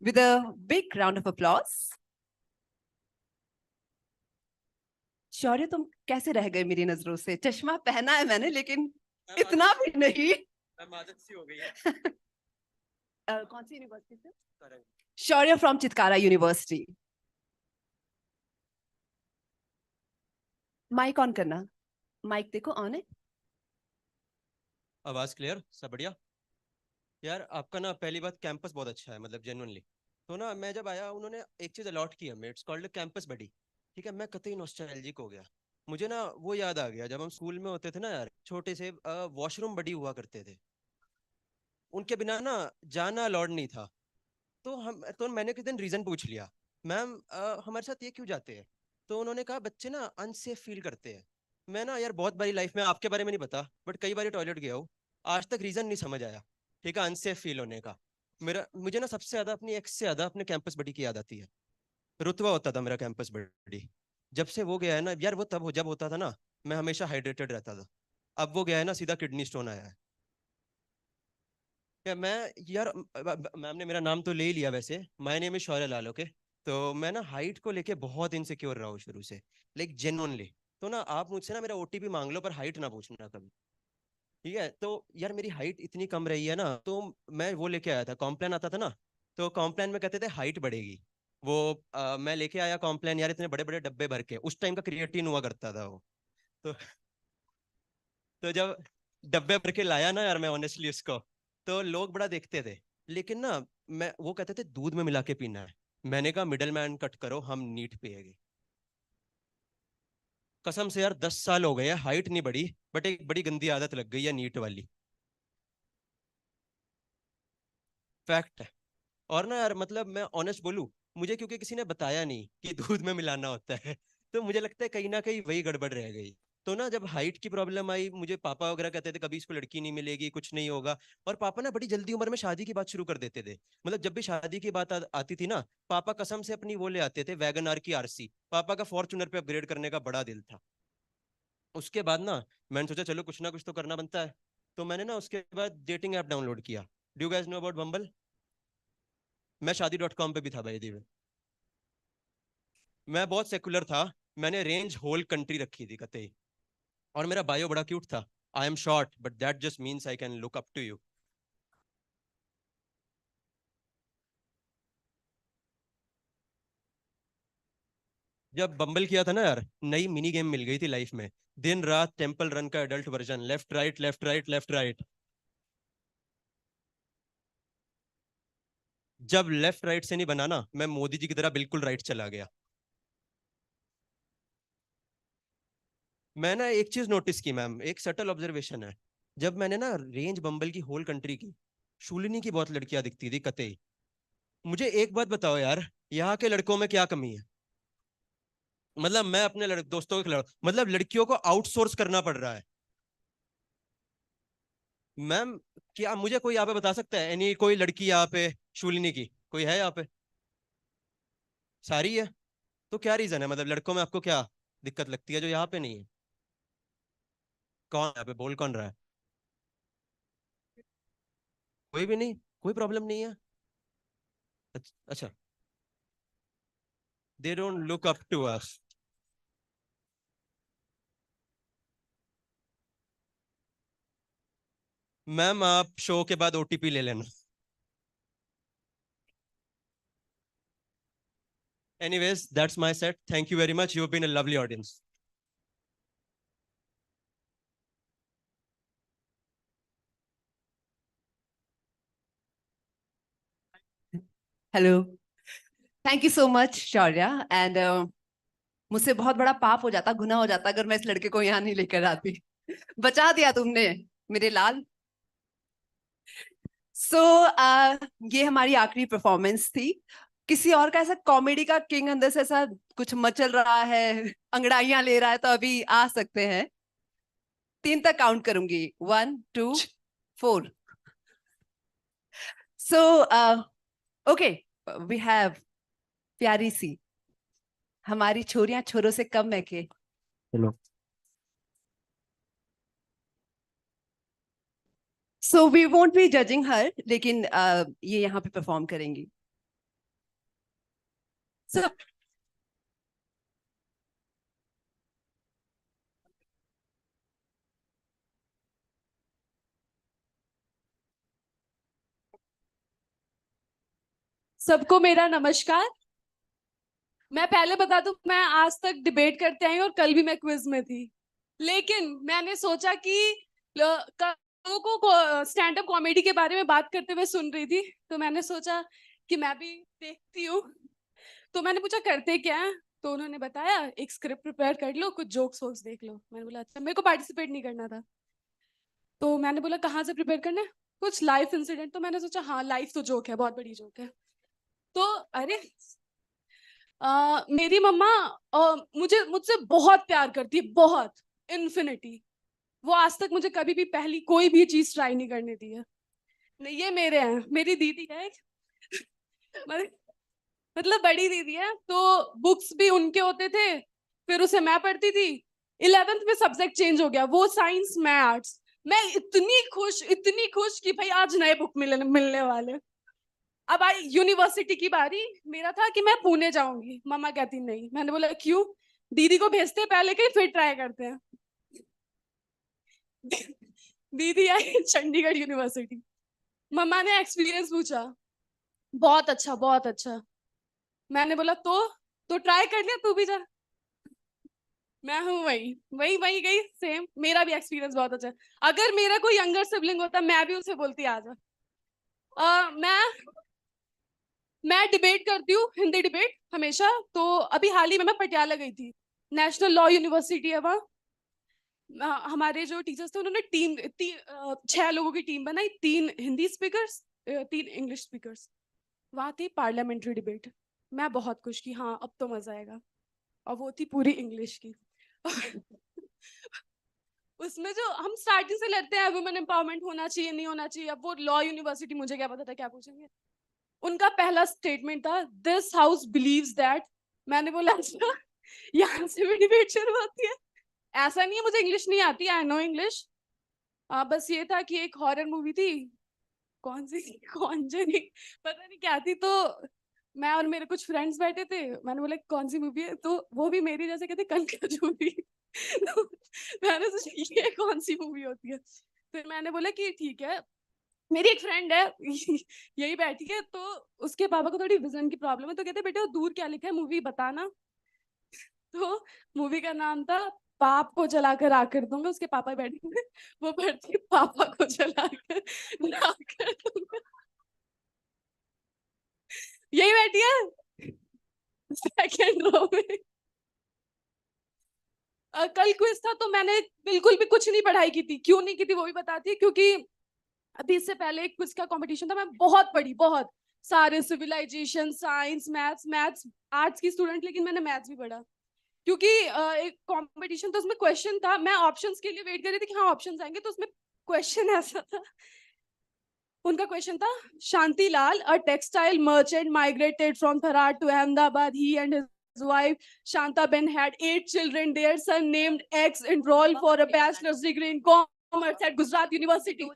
with a big round of applause. Shaurya तुम कैसे रह गए मेरी नजरों से? चश्मा पहना है मैंने लेकिन इतना भी नहीं। आदत सी हो गई है। कौन सी यूनिवर्सिटी से? Shaurya from Chitkara university. Mic on करना, माइक देखो ऑन है। आवाज क्लियर, सब बढ़िया। यार आपका ना पहली बात कैंपस बहुत अच्छा है, मतलब जेन्युइनली। तो ना मैं जब आया उन्होंने एक चीज अलॉट की हमें, इट्स कॉल्ड कैंपस बडी। ठीक है, मैं कतई नॉस्टैल्जिक हो गया। मुझे ना वो याद आ गया जब हम स्कूल में होते थे ना यार, छोटे से वॉशरूम बडी हुआ करते थे। उनके बिना ना जाना अलाउड नहीं था। तो मैंने किसी दिन रीजन पूछ लिया, मैम हमारे साथ ये क्यों जाते हैं? तो उन्होंने कहा बच्चे ना अनसेफ फील करते हैं। मैं ना यार बहुत बारी लाइफ में, आपके बारे में नहीं पता बट कई बारी टॉयलेट गया हूँ, आज तक रीजन नहीं समझ आया। ठीक है, अनसेफ फील होने का। मुझे ना सबसे ज्यादा अपनी एक्स से ज्यादा अपने कैंपस बडी की याद आती है। रुतबा होता था मेरा कैंपस बडी। जब से वो गया है ना यार, वो जब होता था ना मैं हमेशा हाइड्रेटेड रहता था। अब वो गया है ना, सीधा किडनी स्टोन आया है। क्या मैं यार मैम ने मेरा नाम तो ले ही लिया वैसे, my name is Shaurya Lal, okay. तो मैं ना हाइट को लेके बहुत इनसिक्योर रहा हूँ शुरू से, लाइक जेन्युइनली। तो ना आप मुझसे ना मेरा ओटीपी मांग लो पर हाइट ना पूछना कभी। ठीक है, तो यार मेरी हाइट इतनी कम रही है ना, तो मैं वो लेके आया था, कॉम्प्लान आता था ना। तो कॉम्प्लान में कहते थे हाइट बढ़ेगी। वो मैं लेके आया कॉम्प्लान यार, इतने बड़े बड़े डब्बे भर के, उस टाइम का क्रिएटिन हुआ करता था वो। तो तो जब डब्बे भर के लाया ना यार मैं ऑनेस्टली उसको, तो लोग बड़ा देखते थे। लेकिन ना मैं वो कहते थे दूध में मिला के पीना है। मैंने कहा मिडल मैन कट करो, हम नीट पिएंगे। कसम से यार 10 साल हो गए हैं, हाइट नहीं बढ़ी बट एक बड़ी गंदी आदत लग गई है नीट वाली। फैक्ट है। और ना यार मतलब मैं ऑनेस्ट बोलूं, मुझे क्योंकि किसी ने बताया नहीं कि दूध में मिलाना होता है, तो मुझे लगता है कहीं ना कहीं वही गड़बड़ रह गई। तो ना जब हाइट की प्रॉब्लम आई, मुझे पापा वगैरह कहते थे कभी इसको लड़की नहीं मिलेगी, कुछ नहीं होगा। और पापा ना बड़ी जल्दी उम्र में शादी की बात शुरू कर देते थे। मतलब जब भी शादी की बात आती थी ना, पापा कसम से अपनी वो ले आते थे, वैगन आर की आरसी। पापा का फॉर्चुनर पे अपग्रेड करने का बड़ा दिल था। उसके बाद ना मैंने सोचा चलो कुछ ना कुछ तो करना बनता है। तो मैंने ना उसके बाद डेटिंग ऐप डाउनलोड किया। Do you guys know about Bumble? मैं शादी.com पे भी था भाई दी। मैं बहुत सेकुलर था। मैंने रेंज होल कंट्री रखी थी कतई। और मेरा बायो बड़ा क्यूट था, I am short but that just means I can look up to you. जब बम्बल किया था ना यार, नई मिनी गेम मिल गई थी लाइफ में। दिन रात टेंपल रन का adult version, left right left right left right. जब लेफ्ट राइट से नहीं बनाना, मैं मोदी जी की तरह बिल्कुल राइट चला गया। मैं ना एक चीज नोटिस की मैम, एक सटल ऑब्जर्वेशन है। जब मैंने ना रेंज बम्बल की होल कंट्री की, शूलिनी की बहुत लड़कियां दिखती थी कतई। मुझे एक बात बताओ यार, यहाँ के लड़कों में क्या कमी है? मतलब मैं अपने दोस्तों के खिलाफ, मतलब लड़कियों को आउटसोर्स करना पड़ रहा है। मैम क्या मुझे कोई यहाँ पे बता सकता है एनी कोई लड़की यहाँ पे शूलिनी की कोई है यहाँ पे? सारी है। तो क्या रीजन है, मतलब लड़कों में आपको क्या दिक्कत लगती है जो यहाँ पे नहीं है? कौन यहाँ पे बोल कौन रहा है? कोई भी नहीं, कोई प्रॉब्लम नहीं है। अच्छा, they don't look up to us. Ma'am आप शो के बाद ओटीपी ले लेना। Anyways that's my set, thank you very much, you have been a lovely audience. Hello, thank you so much Shaurya. And मुझसे बहुत बड़ा पाप हो जाता, गुनाह हो जाता अगर मैं इस लड़के को यहाँ नहीं लेकर आती। बचा दिया तुमने मेरे लाल। सो ये हमारी आखिरी परफॉर्मेंस थी। किसी और का ऐसा कॉमेडी का किंग अंदर से ऐसा कुछ मचल रहा है, अंगड़ाइयां ले रहा है, तो अभी आ सकते हैं। 3 तक काउंट करूंगी, 1 2 4। सो ओके, वी हैव प्यारी सी, हमारी छोरियां छोरों से कम है के। Hello. So we won't be judging her, लेकिन ये यहाँ पे परफॉर्म करेंगी। सो सबको मेरा नमस्कार। मैं पहले बता दूं, मैं आज तक डिबेट करते आई और कल भी मैं क्विज में थी, लेकिन मैंने सोचा कि लोगों को स्टैंड अप कॉमेडी के बारे में बात करते हुए सुन रही थी, तो मैंने सोचा कि मैं भी देखती हूँ। तो मैंने पूछा करते क्या है, तो उन्होंने बताया एक स्क्रिप्ट प्रिपेयर कर लो, कुछ जोक्स वोक्स देख लो। मैंने बोला अच्छा, मेरे को पार्टिसिपेट नहीं करना था, तो मैंने बोला कहाँ से प्रिपेयर करना है, कुछ लाइफ इंसिडेंट। तो मैंने सोचा हाँ, लाइफ तो जोक है, बहुत बड़ी जोक है। तो अरे मेरी मम्मा मुझसे बहुत प्यार करती है, बहुत, इन्फिनिटी। वो आज तक मुझे कभी भी पहली कोई भी चीज ट्राई नहीं करने दी है। नहीं, ये मेरे हैं, मेरी दीदी है मतलब बड़ी दीदी है, तो बुक्स भी उनके होते थे, फिर उसे मैं पढ़ती थी। 11th में सब्जेक्ट चेंज हो गया, वो साइंस मैं आर्ट्स। मैं इतनी खुश कि भाई आज नए बुक मिलने वाले। अब आई यूनिवर्सिटी की बारी, मेरा था कि मैं पुणे जाऊंगी। मम्मा कहती नहीं। मैंने बोला क्यों, दीदी को भेजते हैं पहले कहीं, फिर ट्राई करते हैं। दीदी आई चंडीगढ़ यूनिवर्सिटी। मम्मा ने एक्सपीरियंस पूछा, बहुत अच्छा बहुत अच्छा। मैंने बोला तो ट्राई कर लिया, तू भी जा। मैं हूँ वही वही वही गई, सेम। मेरा भी एक्सपीरियंस बहुत अच्छा है। अगर मेरा कोई यंगर सिबलिंग होता, मैं भी उसे बोलती आ जा। मैं डिबेट करती हूँ, हिंदी डिबेट हमेशा। तो अभी हाल ही में मैं पटियाला गई थी, नेशनल लॉ यूनिवर्सिटी है वहाँ। हमारे जो टीचर्स थे, उन्होंने 6 लोगों की टीम बनाई, 3 हिंदी स्पीकर्स, 3 इंग्लिश स्पीकर्स। वहाँ थी पार्लियामेंट्री डिबेट। मैं बहुत खुश की, हाँ अब तो मजा आएगा। और वो थी पूरी इंग्लिश की। उसमें जो हम स्टार्टिंग से लड़ते हैं, वुमेन एम्पावरमेंट होना चाहिए नहीं होना चाहिए, अब वो लॉ यूनिवर्सिटी, मुझे क्या पता था क्या पूछेंगे। उनका पहला स्टेटमेंट था, दिस हाउस बिलीव्स दैट। मैंने बोला अच्छा, यहाँ से भी डिबेट शुरू होती है। ऐसा नहीं है मुझे इंग्लिश नहीं आती, आई नो इंग्लिश। बस ये था कि एक हॉरर मूवी थी, कौन सी, कॉन्जरिंग, पता नहीं क्या थी। तो मैं और मेरे कुछ फ्रेंड्स बैठे थे, मैंने बोला कौन सी मूवी है, तो वो भी मेरी जैसे कहते कनखजूरी। तो मैंने सोचा ये कौन सी मूवी होती है। फिर मैंने बोला कि ठीक है, मेरी एक फ्रेंड है यही बैठी है, तो उसके पापा को थोड़ी विजन की प्रॉब्लम है, तो कहते बेटे वो दूर क्या लिखा है मूवी बताना। तो मूवी का नाम था पाप को जलाकर आकर दूंगा। उसके पापा बैठे थे, वो पढ़ती पापा को जलाकर आकर दूंगा। यही बैठी है सेकंड रो में। कल क्विज था, तो मैंने बिल्कुल भी कुछ नहीं पढ़ाई की थी। क्यों नहीं की थी वो भी बताती है, क्योंकि अभी इससे पहले एक क्विज का कंपटीशन था, मैं बहुत पढ़ी, बहुत सारे सिविलाइजेशन, साइंस, मैथ्स आर्ट्स की स्टूडेंट, लेकिन मैंने मैथ्स भी पढ़ा। क्योंकि एक कंपटीशन था, उसमें क्वेश्चन था, मैं ऑप्शंस के लिए वेट कर रही थी कि हाँ ऑप्शंस आएंगे, तो उसमें क्वेश्चन ऐसा था, उनका क्वेश्चन था, Shantilal, a textile merchant migrated from Tharad to Ahmedabad, he and his wife Shantaben had 8 children. Their son named X enrolled for a bachelor's degree in commerce at Gujarat University.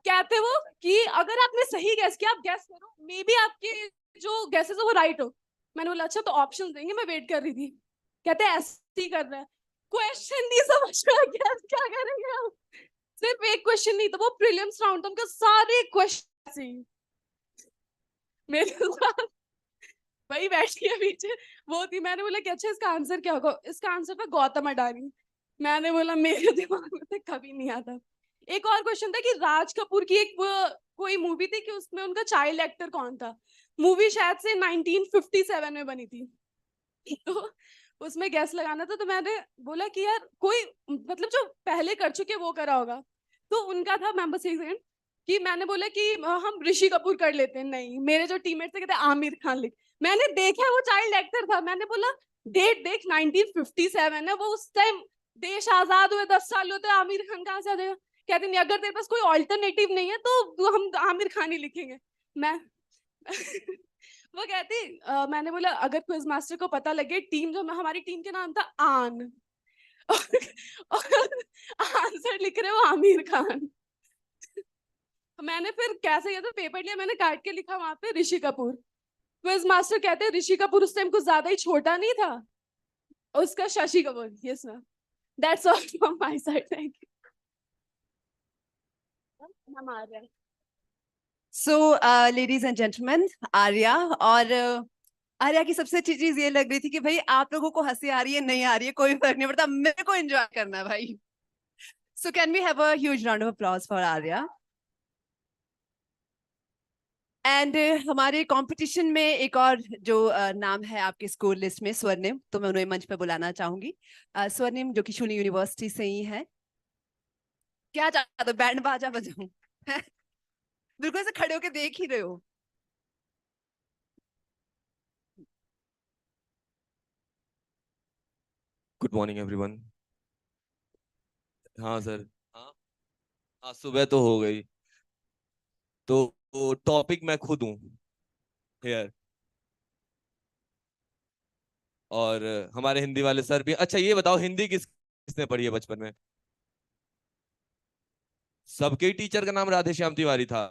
कहते वो कि अगर आपने सही गैस किया, आप गैस करो, मे बी आपके जो गैसेस है वो राइट हो। मैंने बोला अच्छा, तो ऑप्शन देंगे, मैं वेट कर रही थी। कहते ऐसे ही कर रहा है, क्वेश्चन नहीं समझ में गया, क्या करेंगे हम। सिर्फ एक क्वेश्चन नहीं था, वो प्रीलिम्स राउंड था, उनका सारे क्वेश्चन मेरे साथ वही बैठी है पीछे, वो थी। मैंने बोला कि अच्छा इसका आंसर क्या होगा, इसका आंसर था गौतम अडानी। मैंने बोला मेरे दिमाग में तो कभी नहीं आता। एक और क्वेश्चन था कि राज कपूर की एक कोई मूवी थी कि उसमें उनका चाइल्ड एक्टर कौन था। मूवी शायद से 1957 में बनी थी, तो उसमें गैस लगाना था। तो मैंने बोला कि यार कोई मतलब जो पहले कर चुके वो करा होगा, तो उनका था, मैं बस एक सेकंड, कि मैंने बोला कि हम ऋषि कपूर कर लेते हैं। नहीं, मेरे जो टीममेट थे कहते आमिर खान लिख। मैंने देखा वो चाइल्ड एक्टर था, मैंने बोला डेट देख 1957 है वो, उस टाइम देश आजाद हुए 10 साल होते, आमिर खान कहाँ से आ जाएगा। कहते नहीं, अगर तेरे पास कोई ऑल्टरनेटिव नहीं है तो हम आमिर खान ही लिखेंगे। मैं वो कहती मैंने बोला अगर क्विज मास्टर को पता लगे टीम, जो हमारी टीम के नाम था आन, और आंसर लिख रहे हो आमिर खान। मैंने फिर कैसे किया, तो पेपर लिया, मैंने काट के लिखा वहां पे ऋषि कपूर। क्विज मास्टर कहते हैं ऋषि कपूर उस टाइम कुछ ज्यादा ही छोटा नहीं था, उसका Shashi Kapoor. Yes ma'am, that's all from my side, thank you. हम आ रहे हैं। So ladies and gentleman, Arya, और आर्या की सबसे अच्छी चीज ये लग रही थी कि भाई आप लोगों को हंसी आ रही है नहीं आ रही है कोई फर्क नहीं पड़ता, मेरे को एंजॉय करना है भाई। So can we have a huge round of applause for Arya. And हमारे कंपटीशन में एक और जो नाम है आपके स्कोर लिस्ट में, स्वर्णिम, तो मैं उन्हें मंच पे बुलाना चाहूंगी। स्वर्णिम जो कि शून्य यूनिवर्सिटी से ही है। क्या चाहते हो, बैंड बाजा बजाऊं? बिल्कुल ऐसे खड़े होके देख ही रहे हो। Good morning everyone. हाँ सर। हाँ हाँ, सुबह तो हो गई। तो टॉपिक मैं खुद हूँ, हेयर। और हमारे हिंदी वाले सर भी। अच्छा ये बताओ, हिंदी किसने पढ़ी है बचपन में? सबके ही टीचर का नाम राधे श्याम तिवारी था।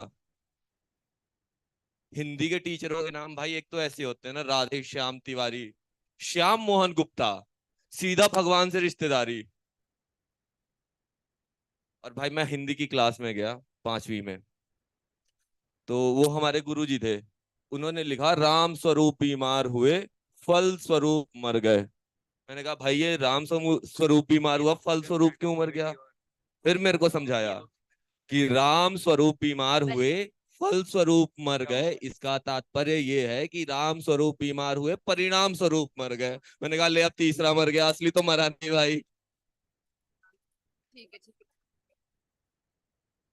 हिंदी के टीचरों के नाम भाई एक तो ऐसे होते हैं ना, राधे श्याम तिवारी, श्याम मोहन गुप्ता, सीधा भगवान से रिश्तेदारी। और भाई मैं हिंदी की क्लास में गया 5वीं में, तो वो हमारे गुरुजी थे। उन्होंने लिखा राम स्वरूप बीमार हुए, फल स्वरूप मर गए। मैंने कहा भाई ये स्वरूप बीमार हुआ, फल स्वरूप क्यों मर गया? फिर मेरे को समझाया कि राम स्वरूप बीमार हुए, फल स्वरूप मर गए, इसका तात्पर्य ये है कि राम स्वरूप बीमार हुए, परिणाम स्वरूप मर गए। मैंने कहा ले अब तीसरा मर गया, असली तो मरा नहीं भाई। ठीक है ठीक है।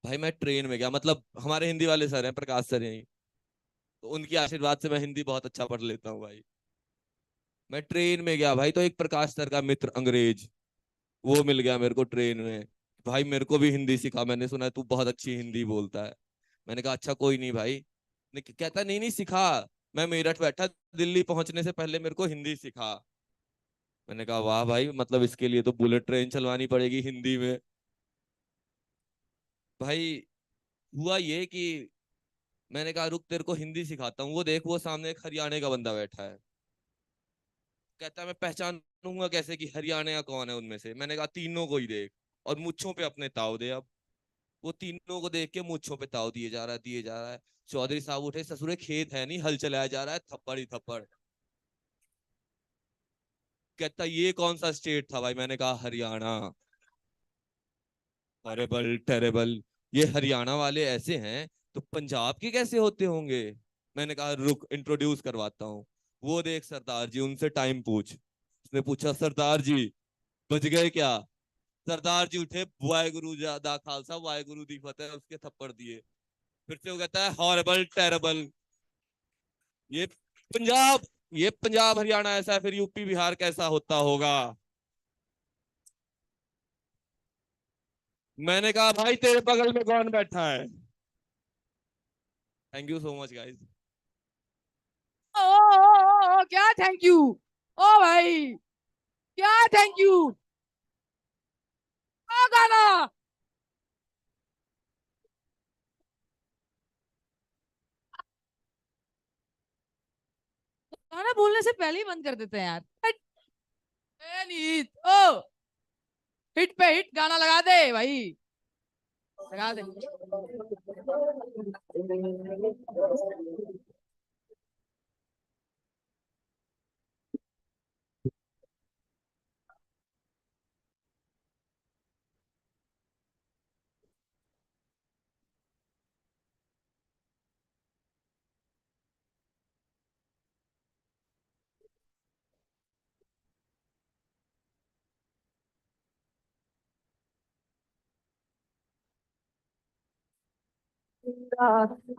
भाई मैं ट्रेन में गया, मतलब हमारे हिंदी वाले सर हैं, प्रकाश सर यहीं, तो उनकी आशीर्वाद से मैं हिंदी बहुत अच्छा पढ़ लेता हूँ भाई। मैं ट्रेन में गया भाई, तो एक प्रकाश सर का मित्र अंग्रेज, वो मिल गया मेरे को ट्रेन में। भाई मेरे को भी हिंदी सिखा, मैंने सुना है तू बहुत अच्छी हिंदी बोलता है। मैंने कहा अच्छा कोई नहीं भाई। कहता नहीं नहीं सिखा। मैं मेरठ बैठा, दिल्ली पहुंचने से पहले मेरे को हिंदी सिखा। मैंने कहा वाह भाई, मतलब इसके लिए तो बुलेट ट्रेन चलवानी पड़ेगी हिंदी में। भाई हुआ ये कि मैंने कहा रुक तेरे को हिंदी सिखाता हूँ। वो देख, वो सामने एक हरियाणा का बंदा बैठा है। कहता मैं पहचानूंगा कैसे कि हरियाणा का कौन है उनमें से? मैंने कहा तीनों को ही देख और मुच्छों पे अपने ताव दे। अब वो तीनों को देख के मुच्छों पे ताव दिए जा रहा है, दिए जा रहा है। चौधरी साहब उठे, ससुरे खेत है नहीं, हल चलाया जा रहा है, थप्पड़ ही थप्पड़। कहता ये कौन सा स्टेट था भाई? मैंने कहा हरियाणा। हॉरेबल टेरेबल, ये हरियाणा वाले ऐसे हैं तो पंजाब के कैसे होते होंगे? मैंने कहा रुक इंट्रोड्यूस करवाता हूँ। वो देख सरदार जी, उनसे टाइम पूछ। उसने पूछा सरदार जी बच गए क्या? सरदार जी उठे, वाहेगुरु दा खालसा वाहेगुरु दी फतेह, उसके थप्पड़ दिए। फिर से वो कहता है हॉरेबल टेरेबल। ये पंजाब, ये पंजाब हरियाणा ऐसा है, फिर यूपी बिहार कैसा होता होगा? मैंने कहा भाई तेरे बगल में कौन बैठा है? Thank you so much guys. क्या थैंक यू? ओ भाई, क्या थैंक यू? गाना गाना बोलने से पहले ही बंद कर देते हैं यार। नीत ओ, हिट पे हिट गाना लगा दे भाई, लगा दे।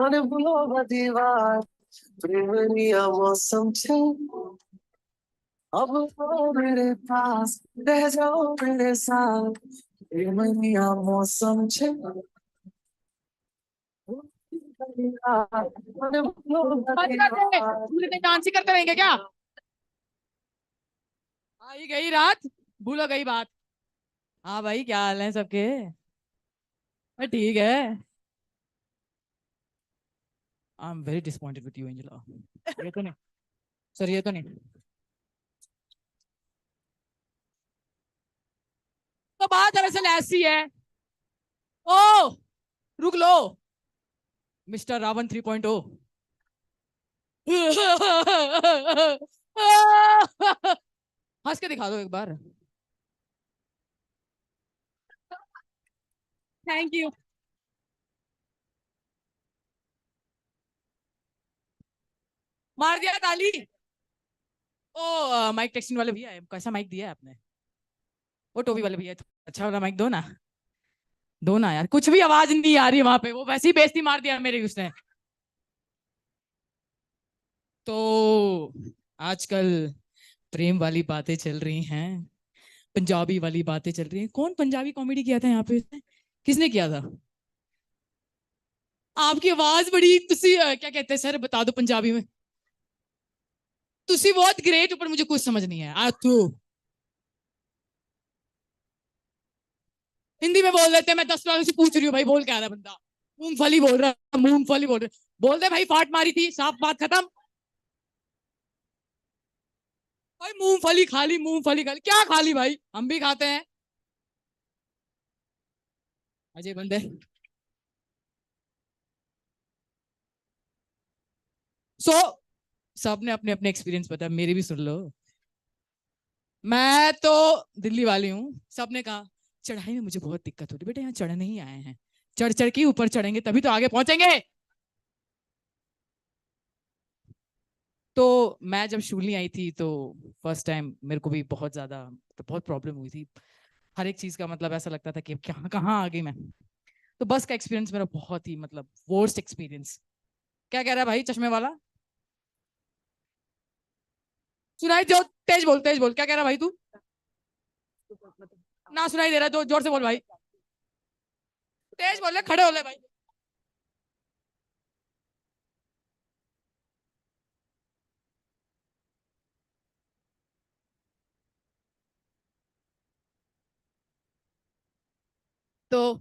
અને ભૂલો બધી વાત પ્રેમની આ મૌસમ છે अब तो मेरे पास रह जाओ मेरे साथ प्रेमनी आ मौसम છે અને ભૂલો બધી વાત पूरे दिन डांस ही करते रहेंगे क्या? आई गई रात, भूलो गई बात। हाँ भाई, क्या हाल है सबके? ठीक है। I am very disappointed with you Angela. ये तो नहीं सर, ये तो नहीं। तो बात दरअसल ऐसी है। ओ रुक लो मिस्टर रावण 3.0। हंस के दिखा दो एक बार। Thank you. मार दिया ताली। ओ माइक टेक्सटिंग वाले भैया, कैसा माइक दिया है आपने? वो टोपी वाले भैया, अच्छा वाला माइक दो ना, दो ना यार, कुछ भी आवाज नहीं आ रही वहां पे, वो वैसे ही बेइज्जती मार दिया मेरी उसने। तो आजकल प्रेम वाली बातें चल रही हैं, पंजाबी वाली बातें चल रही हैं। कौन पंजाबी कॉमेडी किया था यहाँ पे? किसने किया था? आपकी आवाज बड़ी क्या कहते हैं सर, बता दो पंजाबी में। तुसी बहुत ग्रेट, ऊपर मुझे कुछ समझ नहीं है। हिंदी में बोल देते हैं, मैं 10 बार से पूछ रही हूँ भाई बोल क्या रहा है बंदा। मूंगफली बोल रहा है, मूंगफली बोल रहा है। बोल दे भाई फाट मारी थी, साफ बात खत्म। भाई मूंगफली खाली, मूंगफली खाली क्या खाली भाई, हम भी खाते हैं अजय बंदे। सबने अपने अपने एक्सपीरियंस बताया, मेरी भी सुन लो। मैं तो दिल्ली वाली हूँ। सबने कहा चढ़ाई में मुझे बहुत दिक्कत होती, बेटा यहाँ चढ़ने ही आए हैं, चढ़ चढ़ के ऊपर चढ़ेंगे तभी तो आगे पहुंचेंगे। तो मैं जब शूलिनी आई थी तो फर्स्ट टाइम मेरे को भी बहुत ज्यादा, तो बहुत प्रॉब्लम हुई थी। हर एक चीज का मतलब ऐसा लगता था कि क्या कहाँ आ गई मैं। तो बस का एक्सपीरियंस मेरा बहुत ही मतलब वर्स्ट एक्सपीरियंस। क्या कह रहा है भाई चश्मे वाला? सुनाई जो, तेज बोल, क्या कह रहा भाई तू? ना सुनाई दे रहा, तो जोर से बोल भाई, तेज बोल, खड़े हो ले भाई। तो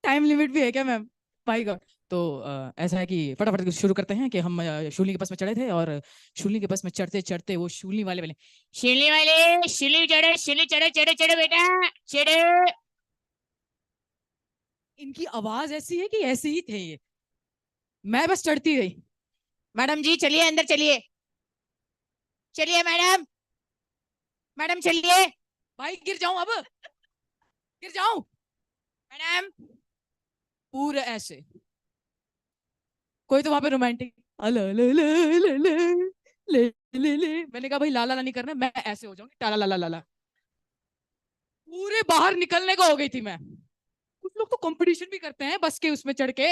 टाइम लिमिट भी है क्या मैम? भाई गॉड। तो ऐसा है कि फटाफट शुरू करते हैं कि हम शूलिनी के बस में चढ़े थे, और शूलिनी के बस में चढ़ते चढ़ते वो शूलिनी वाले बोले, शूलिनी चढ़े, शूलिनी चढ़े, चढ़े चढ़े बेटा चढ़े। इनकी आवाज ऐसी है कि ऐसे ही थे ये। मैं बस चढ़ती रही। मैडम जी चलिए अंदर चलिए, चलिए मैडम, मैडम चलिए। भाई गिर जाऊं अब, गिर जाऊं मैडम। पूरे ऐसे। कोई तो वहां पे रोमांटिक ले। मैंने कहा भाई लाला नहीं करना, मैं ऐसे हो जाऊंगी टाला लाला लाला। पूरे बाहर निकलने को हो गई थी मैं। कुछ लोग तो कंपटीशन भी करते हैं बस के उसमें चढ़ के।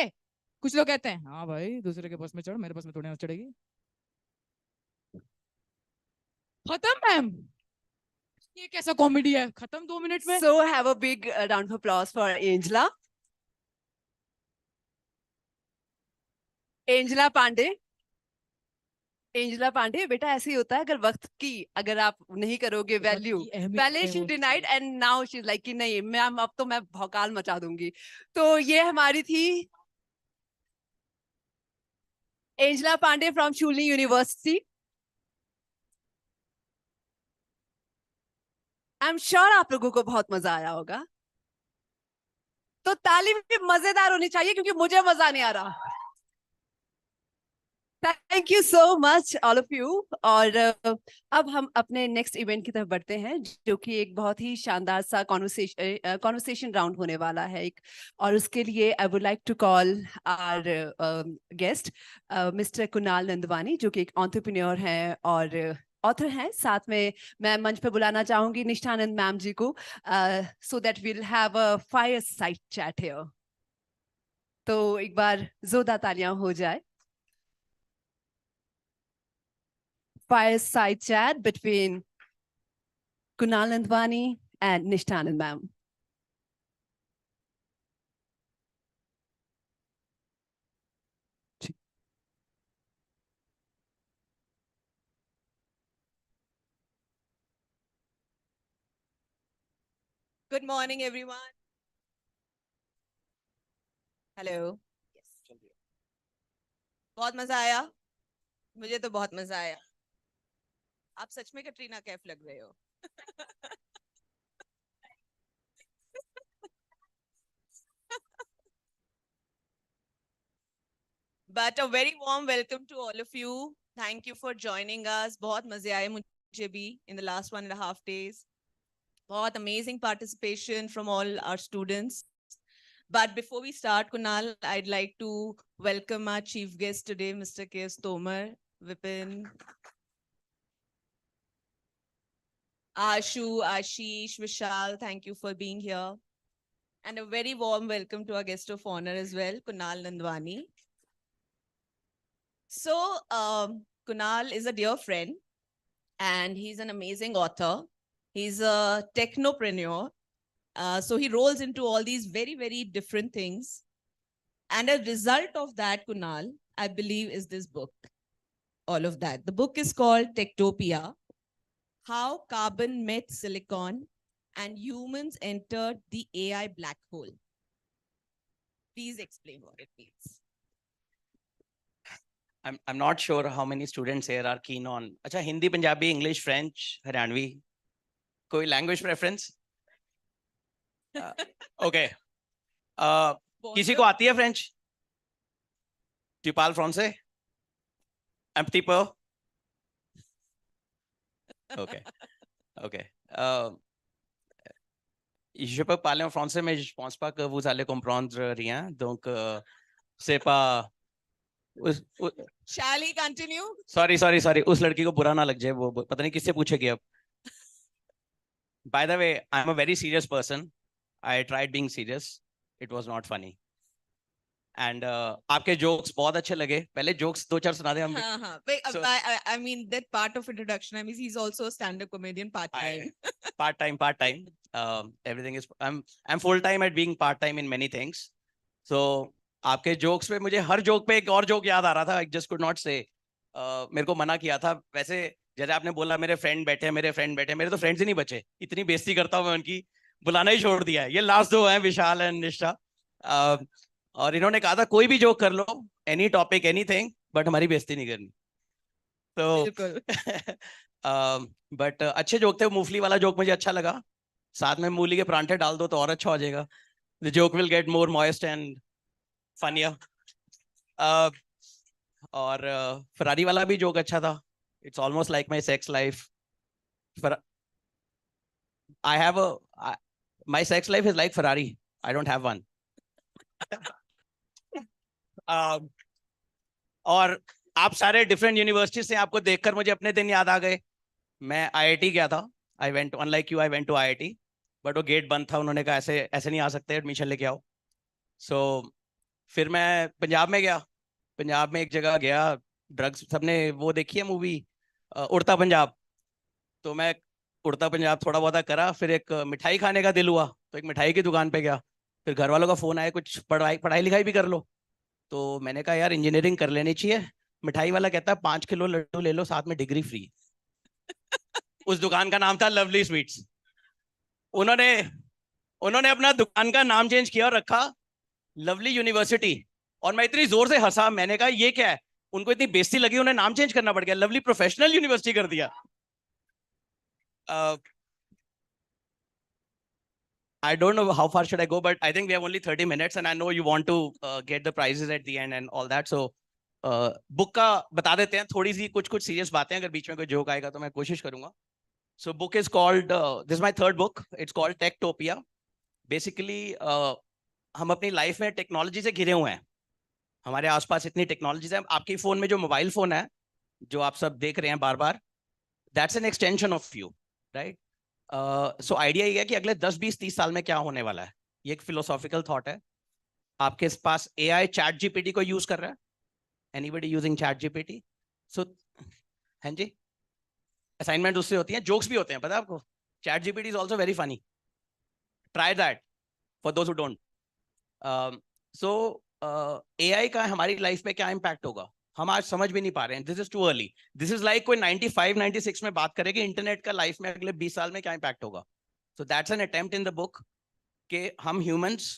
कुछ लोग कहते हैं हाँ भाई दूसरे के बस में चढ़, मेरे बस में थोड़ी ना चढ़ेगी। खत्म मैम, ये कैसा कॉमेडी है, खत्म 2 मिनट में। So have a big round of applause for Angela. Angela Pandey. Angela Pandey, बेटा ऐसे ही होता है अगर वक्त की अगर आप नहीं करोगे वैल्यू। पहले she denied and now she is like कि नहीं मैम अब तो मैं भौकाल मचा दूंगी। तो ये हमारी थी Angela Pandey from Shoolini university. I am sure आप लोगों को बहुत मजा आया होगा। तो तालीम भी मजेदार होनी चाहिए क्योंकि मुझे मजा नहीं आ रहा। Thank you so much all of you. और अब हम अपने नेक्स्ट इवेंट की तरफ बढ़ते हैं जो कि एक बहुत ही शानदार सा कॉन्वर्सेशन राउंड होने वाला है एक। और उसके लिए I would like to call our guest mister Kunal Nandwani जो कि एक एंटरप्रेन्योर हैं और ऑथर हैं। साथ में मैं मंच पे बुलाना चाहूंगी निष्ठानंद मैम जी को so that we'll have a fireside chat here. तो एक बार जोरदार तालियां हो जाए. Fireside chat between Kunal Nandwani and Nishtanand ma'am. Good morning, everyone. Hello. Yes. बहुत मजा आया. मुझे तो बहुत मजा आया. आप सच में कटरीना कैफ लग रहे हो. But a very warm welcome to all of you. Thank you for joining us. बहुत मजे आए मुझे भी in the last 1.5 days. बहुत amazing participation from all our students. But before we start, Kunal, I'd like to welcome our chief guest today, Mr. K.S. Tomar, Vipin, Ashu, Ashish, Vishal, thank you for being here. And a very warm welcome to our guest of honor as well, Kunal Nandwani. So, Kunal is a dear friend and he's an amazing author. He's a technopreneur. So he rolls into all these very, very different things. And a result of that, Kunal, I believe, is this book. All of that. The book is called Techtopia: How Carbon Met Silicon and Humans Entered the AI Black Hole. Please explain what it means. I'm not sure how many students here are keen on. Acha, Hindi, Punjabi, English, French, Haryanvi. Koi language preference? Okay. किसी को आती है French? Tu parles français? Un petit peu? Ok. Ok. Je peux parler en français, mais je pense pas que vous allez comprendre rien. Donc, c'est pas. Shall he continue? Sorry. उस लड़की को बुरा ना लग जाए. वो पता नहीं किससे पूछेगी अब. By the way, I'm a very serious person. I tried being serious. It was not funny. And आपके jokes बहुत अच्छे लगे. पहले jokes 2-4 सुना दे हम. Wait, so, I mean that part of introduction. I mean he's also a stand-up comedian part-time. Part-time. Everything is. I'm full-time at being part-time in many things. So आपके jokes पे मुझे हर joke पे एक और joke याद आ रहा था. I just could not say. मेरे को मना किया था. वैसे जैसे आपने बोला मेरे friend बैठे, मेरे तो friends ही नहीं बचे. इतनी बेइज्जती करता हूँ मैं उनकी. बुलाना ही छोड़ दिया है. ये last दो हैं, विशाल and निष्ठा. और इन्होंने कहा था कोई भी जोक कर लो, एनी टॉपिक एनीथिंग, बट हमारी बेइज्जती नहीं करनी. तो बट अच्छे जोक थे. मूंगफली वाला जोक मुझे अच्छा लगा. साथ में मूली के परांठे डाल दो तो और अच्छा हो जाएगा. The joke will get more moist and funnier. और फरारी वाला भी जोक अच्छा था. It's almost like my sex life. I have my sex life is like Ferrari. I don't have one. और आप सारे डिफरेंट यूनिवर्सिटी से आपको देखकर मुझे अपने दिन याद आ गए. मैं आईआईटी गया था. I went unlike you, I went to IIT, but वो गेट बंद था. उन्होंने कहा ऐसे नहीं आ सकते, एडमिशन लेके आओ. सो फिर मैं पंजाब में गया. पंजाब में एक जगह गया, ड्रग्स. सबने वो देखी है मूवी उड़ता पंजाब? तो मैं उड़ता पंजाब थोड़ा बहुत करा. फिर एक मिठाई खाने का दिल हुआ तो एक मिठाई की दुकान पे गया. फिर घर वालों का फोन आया कुछ पढ़ाई लिखाई भी कर लो. तो मैंने कहा यार इंजीनियरिंग कर लेनी चाहिए. मिठाई वाला कहता है 5 किलो लड्डू ले लो, साथ में डिग्री फ्री. उस दुकान का नाम था लवली स्वीट्स. उन्होंने अपना दुकान का नाम चेंज किया और रखा लवली यूनिवर्सिटी. और मैं इतनी जोर से हंसा. मैंने कहा ये क्या है? उनको इतनी बेइज्जती लगी, उन्हें नाम चेंज करना पड़ गया. लवली प्रोफेशनल यूनिवर्सिटी कर दिया. I don't know how far should I go, but I think we have only 30 minutes and I know you want to get the prizes at the end and all that. So book का बता देते हैं थोड़ी सी. कुछ serious बातें, अगर बीच में कोई joke आएगा तो मैं कोशिश करूंगा. So book is called, this is my third book. It's called Techtopia. Basically हम अपनी life में technology से घिरे हुए हैं. हमारे आसपास इतनी technologies हैं. आपके phone में जो mobile phone है, जो आप सब देख रहे हैं बार बार, that's an extension of you, right? So idea ये है कि अगले 10, 20, 30 साल में क्या होने वाला है. ये एक फिलोसॉफिकल थॉट है. आपके पास AI चैट जीपीटी को यूज कर रहा है? Anybody using chat GPT? So हाँ जी, असाइनमेंट उससे होती है, जोक्स भी होते हैं, पता है आपको? Chat GPT is also very funny, try that for those who don't. So AI का हमारी लाइफ में क्या इम्पैक्ट होगा हम आज समझ भी नहीं पा रहे हैं। This is too early. This is like कोई 95 96 में बात करें कि इंटरनेट का लाइफ में अगले 20 साल में क्या इम्पैक्ट होगा। So that's an attempt in the book कि हम humans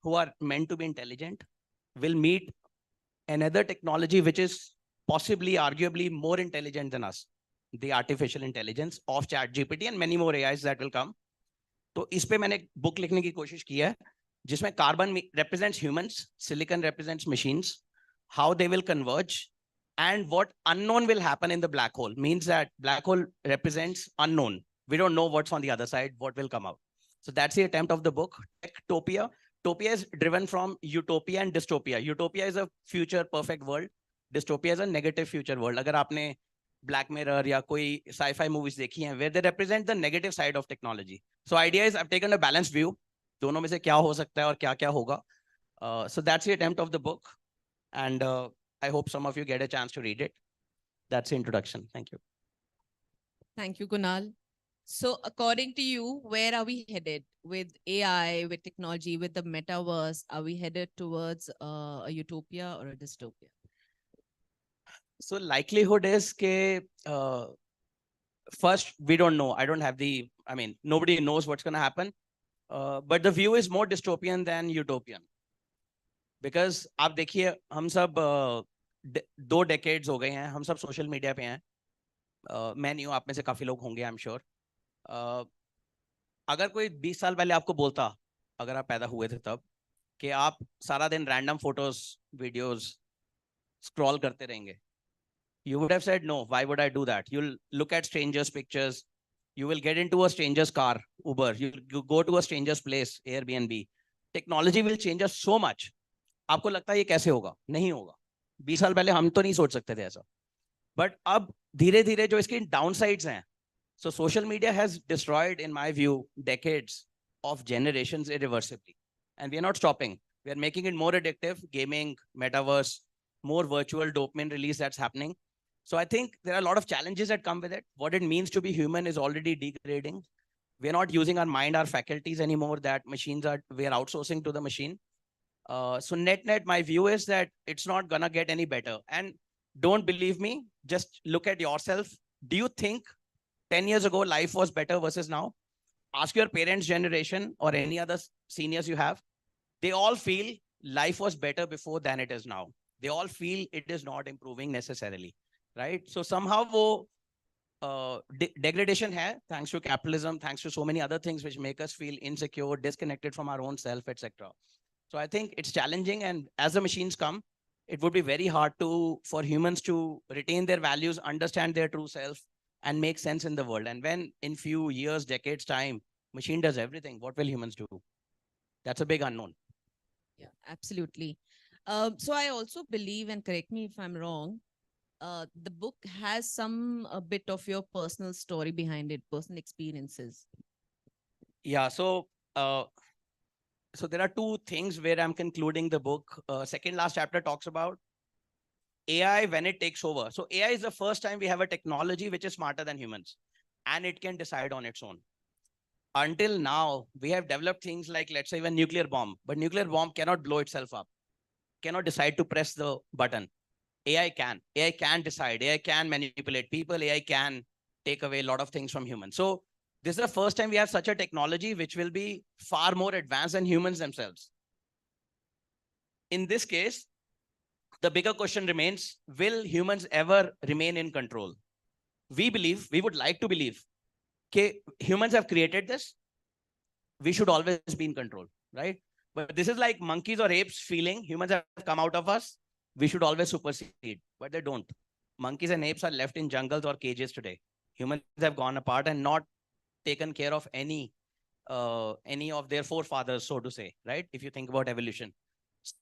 who are meant to be intelligent will meet another technology which is possibly arguably more intelligent than us, the artificial intelligence of ChatGPT and many more AIs that will come. तो इस पे मैंने book लिखने की कोशिश की है जिसमें carbon represents humans, silicon represents machines, how they will converge and what unknown will happen in the black hole. Means that black hole represents unknown. We don't know what's on the other side, what will come out. So that's the attempt of the book. Techtopia. Topia is driven from utopia and dystopia. Utopia is a future perfect world. Dystopia is a negative future world. अगर आपने Black Mirror या कोई sci-fi movies देखी हैं, where they represent the negative side of technology. So idea is I've taken a balanced view. दोनों में से क्या हो सकता है और क्या क्या होगा. So that's the attempt of the book, and I hope some of you get a chance to read it. That's the introduction. Thank you. Thank you, Kunal. So according to you, where are we headed with AI, with technology, with the metaverse? Are we headed towards a utopia or a dystopia? So likelihood is that first, we don't know. I don't have nobody knows what's going to happen. But the view is more dystopian than utopian. Because आप देखिए हम सब 2 decades हो गए हैं, हम सब social media पे हैं. मैं नहीं हूँ, आप में से काफी लोग होंगे, I'm sure. अगर कोई 20 साल पहले आपको बोलता, अगर आप पैदा हुए थे तब, कि आप सारा दिन रैंडम फोटोज वीडियोस स्क्रॉल करते रहेंगे, you would have said no, why would I do that? You'll look at strangers pictures, you will get into a stranger's car, Uber, you go to a stranger's place, Airbnb. Technology will change us so much. आपको लगता है ये कैसे होगा? नहीं होगा. 20 साल पहले हम तो नहीं सोच सकते थे ऐसा. बट अब धीरे धीरे जो इसकी डाउनसाइड्स हैं, so social media has destroyed, in my view, decades of generations irreversibly. And we are not stopping. We are making it more addictive, gaming, metaverse, more virtual dopamine release that's happening. So I think there are a lot of challenges that come with it. What it means to be human is already degrading. We are not using our mind, our faculties anymore that we are outsourcing to the machine. So net, my view is that it's not gonna get any better. And don't believe me, just look at yourself. Do you think 10 years ago, life was better versus now? Ask your parents' generation or any other seniors you have. They all feel life was better before than it is now. They all feel it is not improving necessarily, right? So somehow degradation hai, thanks to capitalism, thanks to so many other things which make us feel insecure, disconnected from our own self, etc. So I think it's challenging, and as the machines come, it would be very hard for humans to retain their values, understand their true self, and make sense in the world. And when in few years, decades time, machine does everything, what will humans do? That's a big unknown. Yeah, absolutely. So I also believe, and correct me if I'm wrong, the book has a bit of your personal story behind it, personal experiences. Yeah, so there are 2 things where I'm concluding the book. Second last chapter talks about AI when it takes over. So AI is the first time we have a technology which is smarter than humans, and it can decide on its own. Until now, we have developed things like, let's say, even nuclear bomb, but nuclear bomb cannot blow itself up, cannot decide to press the button. AI can decide, AI can manipulate people, AI can take away a lot of things from humans. So this is the first time we have such a technology which will be far more advanced than humans themselves. In this case, the bigger question remains, will humans ever remain in control? We would like to believe that humans have created this. We should always be in control, right? But this is like monkeys or apes feeling humans have come out of us. We should always supersede, but they don't. Monkeys and apes are left in jungles or cages today. Humans have gone apart and not taken care of any of their forefathers, so to say, right? If you think about evolution.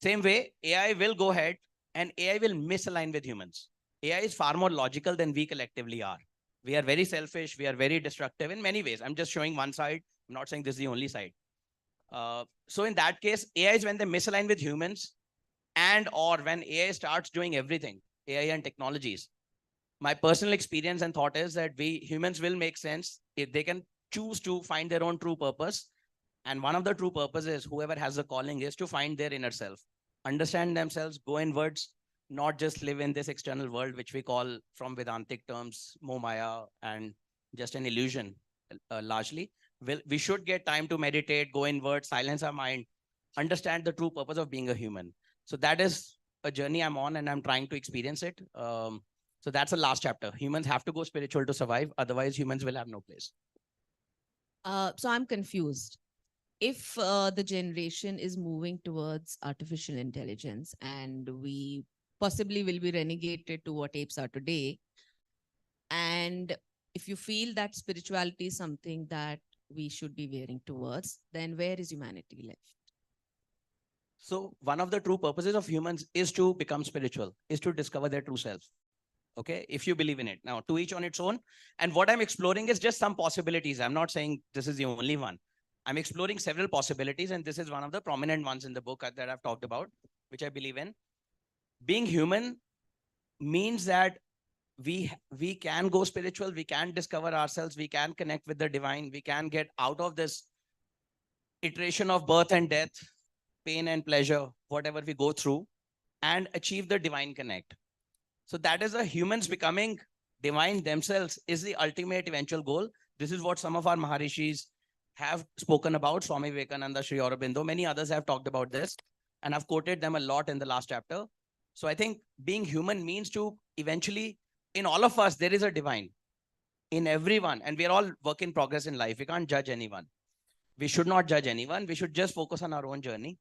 Same way, AI will go ahead and AI will misalign with humans. AI is far more logical than we collectively are. We are very selfish. We are very destructive in many ways. I'm just showing one side. I'm not saying this is the only side. So in that case, AI is when they misalign with humans, and or when AI starts doing everything, AI and technologies. My personal experience and thought is that we humans will make sense if they can choose to find their own true purpose. And one of the true purposes, whoever has the calling, is to find their inner self, understand themselves, go inwards, not just live in this external world, which we call from Vedantic terms, Momaya, and just an illusion, largely. We should get time to meditate, go inward, silence our mind, understand the true purpose of being a human. So that is a journey I'm on, and I'm trying to experience it. So that's the last chapter. Humans have to go spiritual to survive. Otherwise, humans will have no place. So I'm confused. If the generation is moving towards artificial intelligence and we possibly will be renegated to what apes are today, and if you feel that spirituality is something that we should be veering towards, then where is humanity left? So one of the true purposes of humans is to become spiritual, is to discover their true self. Okay, if you believe in it. Now, to each on its own. And what I'm exploring is just some possibilities. I'm not saying this is the only one. I'm exploring several possibilities, and this is one of the prominent ones in the book that I've talked about, which I believe in. Being human means that we can go spiritual, we can discover ourselves, we can connect with the divine, we can get out of this iteration of birth and death, pain and pleasure, whatever we go through, and achieve the divine connect. So that is a humans becoming divine themselves is the ultimate eventual goal. This is what some of our Maharishis have spoken about, Swami Vivekananda, Sri Aurobindo, many others have talked about this, and I've quoted them a lot in the last chapter. So I think being human means to eventually, in all of us, there is a divine in everyone, and we're all work in progress in life. We can't judge anyone. We should not judge anyone. We should just focus on our own journey.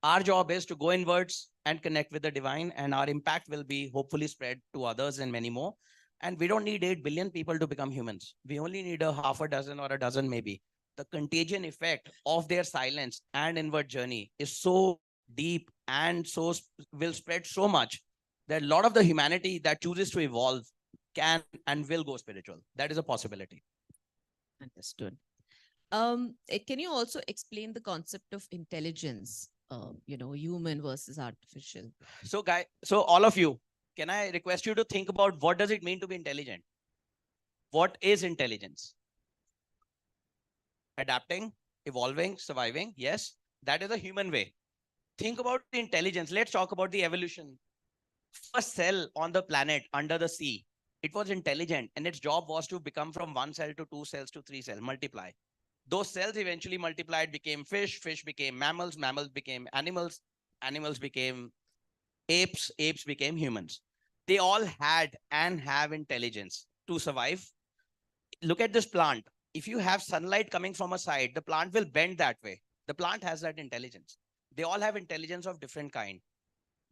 Our job is to go inwards and connect with the divine, and our impact will be hopefully spread to others and many more. And we don't need 8 billion people to become humans. We only need a half a dozen or a dozen maybe. The contagion effect of their silence and inward journey is so deep and so will spread so much that a lot of the humanity that chooses to evolve can and will go spiritual. That is a possibility. Understood. Can you also explain the concept of intelligence? Human versus artificial. So all of you, can I request you to think about what does it mean to be intelligent? What is intelligence? Adapting, evolving, surviving. Yes, that is a human way. Think about the intelligence. Let's talk about the evolution. First cell on the planet under the sea, it was intelligent, and its job was to become from 1 cell to 2 cells to 3 cells, multiply. Those cells eventually multiplied, became fish, fish became mammals, mammals became animals, animals became apes, apes became humans. They all had and have intelligence to survive. Look at this plant. If you have sunlight coming from a side, the plant will bend that way. The plant has that intelligence. They all have intelligence of different kind.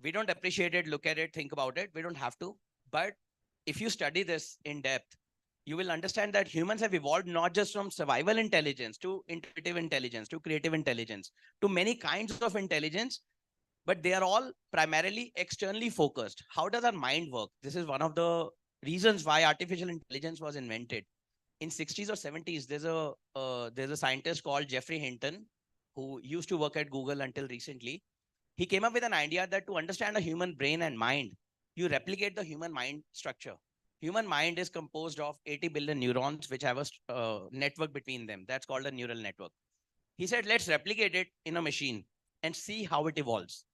We don't appreciate it, look at it, think about it. We don't have to. But if you study this in depth, you will understand that humans have evolved not just from survival intelligence to intuitive intelligence, to creative intelligence, to many kinds of intelligence, but they are all primarily externally focused. How does our mind work? This is one of the reasons why artificial intelligence was invented. In 60s or 70s, there's a scientist called Geoffrey Hinton, who used to work at Google until recently. He came up with an idea that to understand a human brain and mind, you replicate the human mind structure. Human mind is composed of 80 billion neurons, which have a network between them. That's called a neural network. He said, let's replicate it in a machine and see how it evolves.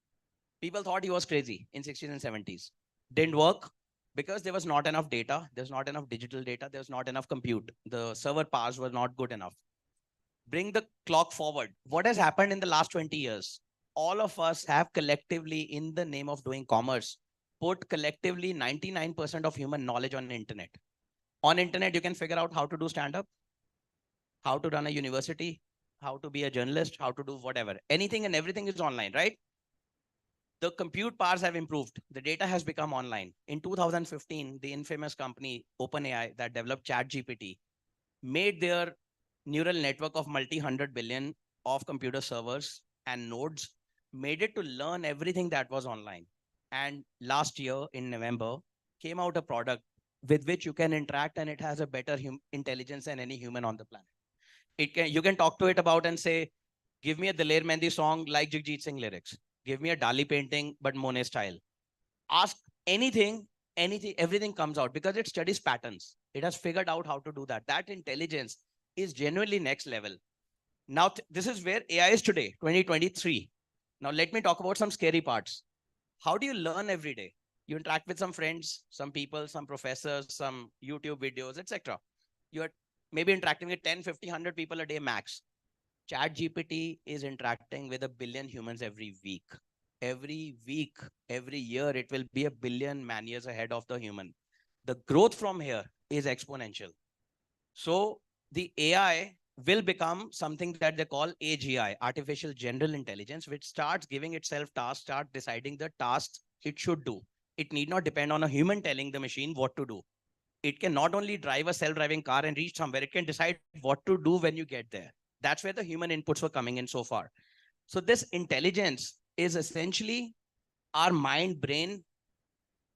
People thought he was crazy in 60s and 70s. Didn't work because there was not enough data. There's not enough digital data. There's not enough compute. The server powers were not good enough. Bring the clock forward. What has happened in the last 20 years? All of us have collectively, in the name of doing commerce, put collectively 99% of human knowledge on the internet. On internet, you can figure out how to do stand-up, how to run a university, how to be a journalist, how to do whatever. Anything and everything is online, right? The compute powers have improved. The data has become online. In 2015, the infamous company OpenAI that developed ChatGPT made their neural network of multi-100 billion of computer servers and nodes, made it to learn everything that was online. And last year in November, came out a product with which you can interact, and it has a better intelligence than any human on the planet. You can talk to it about and say, Give me a Daler Mehndi song like Jagjit Singh lyrics. Give me a Dali painting, but Monet style. Ask anything, everything comes out because it studies patterns. It has figured out how to do that. That intelligence is genuinely next level. Now, this is where AI is today, 2023. Now, let me talk about some scary parts. How do you learn every day? You interact with some friends, some people, some professors, some YouTube videos, etc. You're maybe interacting with 10, 50, 100 people a day max. ChatGPT is interacting with 1 billion humans every week. Every week, every year, it will be 1 billion man years ahead of the human. The growth from here is exponential. So the AI will become something that they call AGI, artificial general intelligence, which starts giving itself tasks, start deciding the tasks it should do. It need not depend on a human telling the machine what to do. It can not only drive a self-driving car and reach somewhere, it can decide what to do when you get there. That's where the human inputs were coming in so far. So this intelligence is essentially our mind, brain,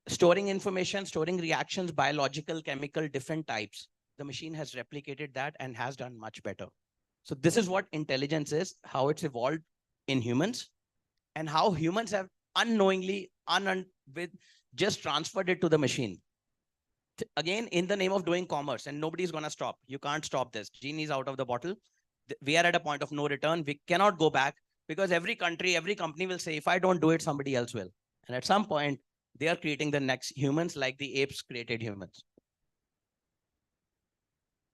storing information, storing reactions, biological, chemical, different types. The machine has replicated that and has done much better. So this is what intelligence is, how it's evolved in humans, and how humans have unknowingly, just transferred it to the machine. Again, in the name of doing commerce, and nobody's going to stop. You can't stop this. Genie's out of the bottle. We are at a point of no return. We cannot go back because every country, every company will say, if I don't do it, somebody else will. And at some point, they are creating the next humans like the apes created humans.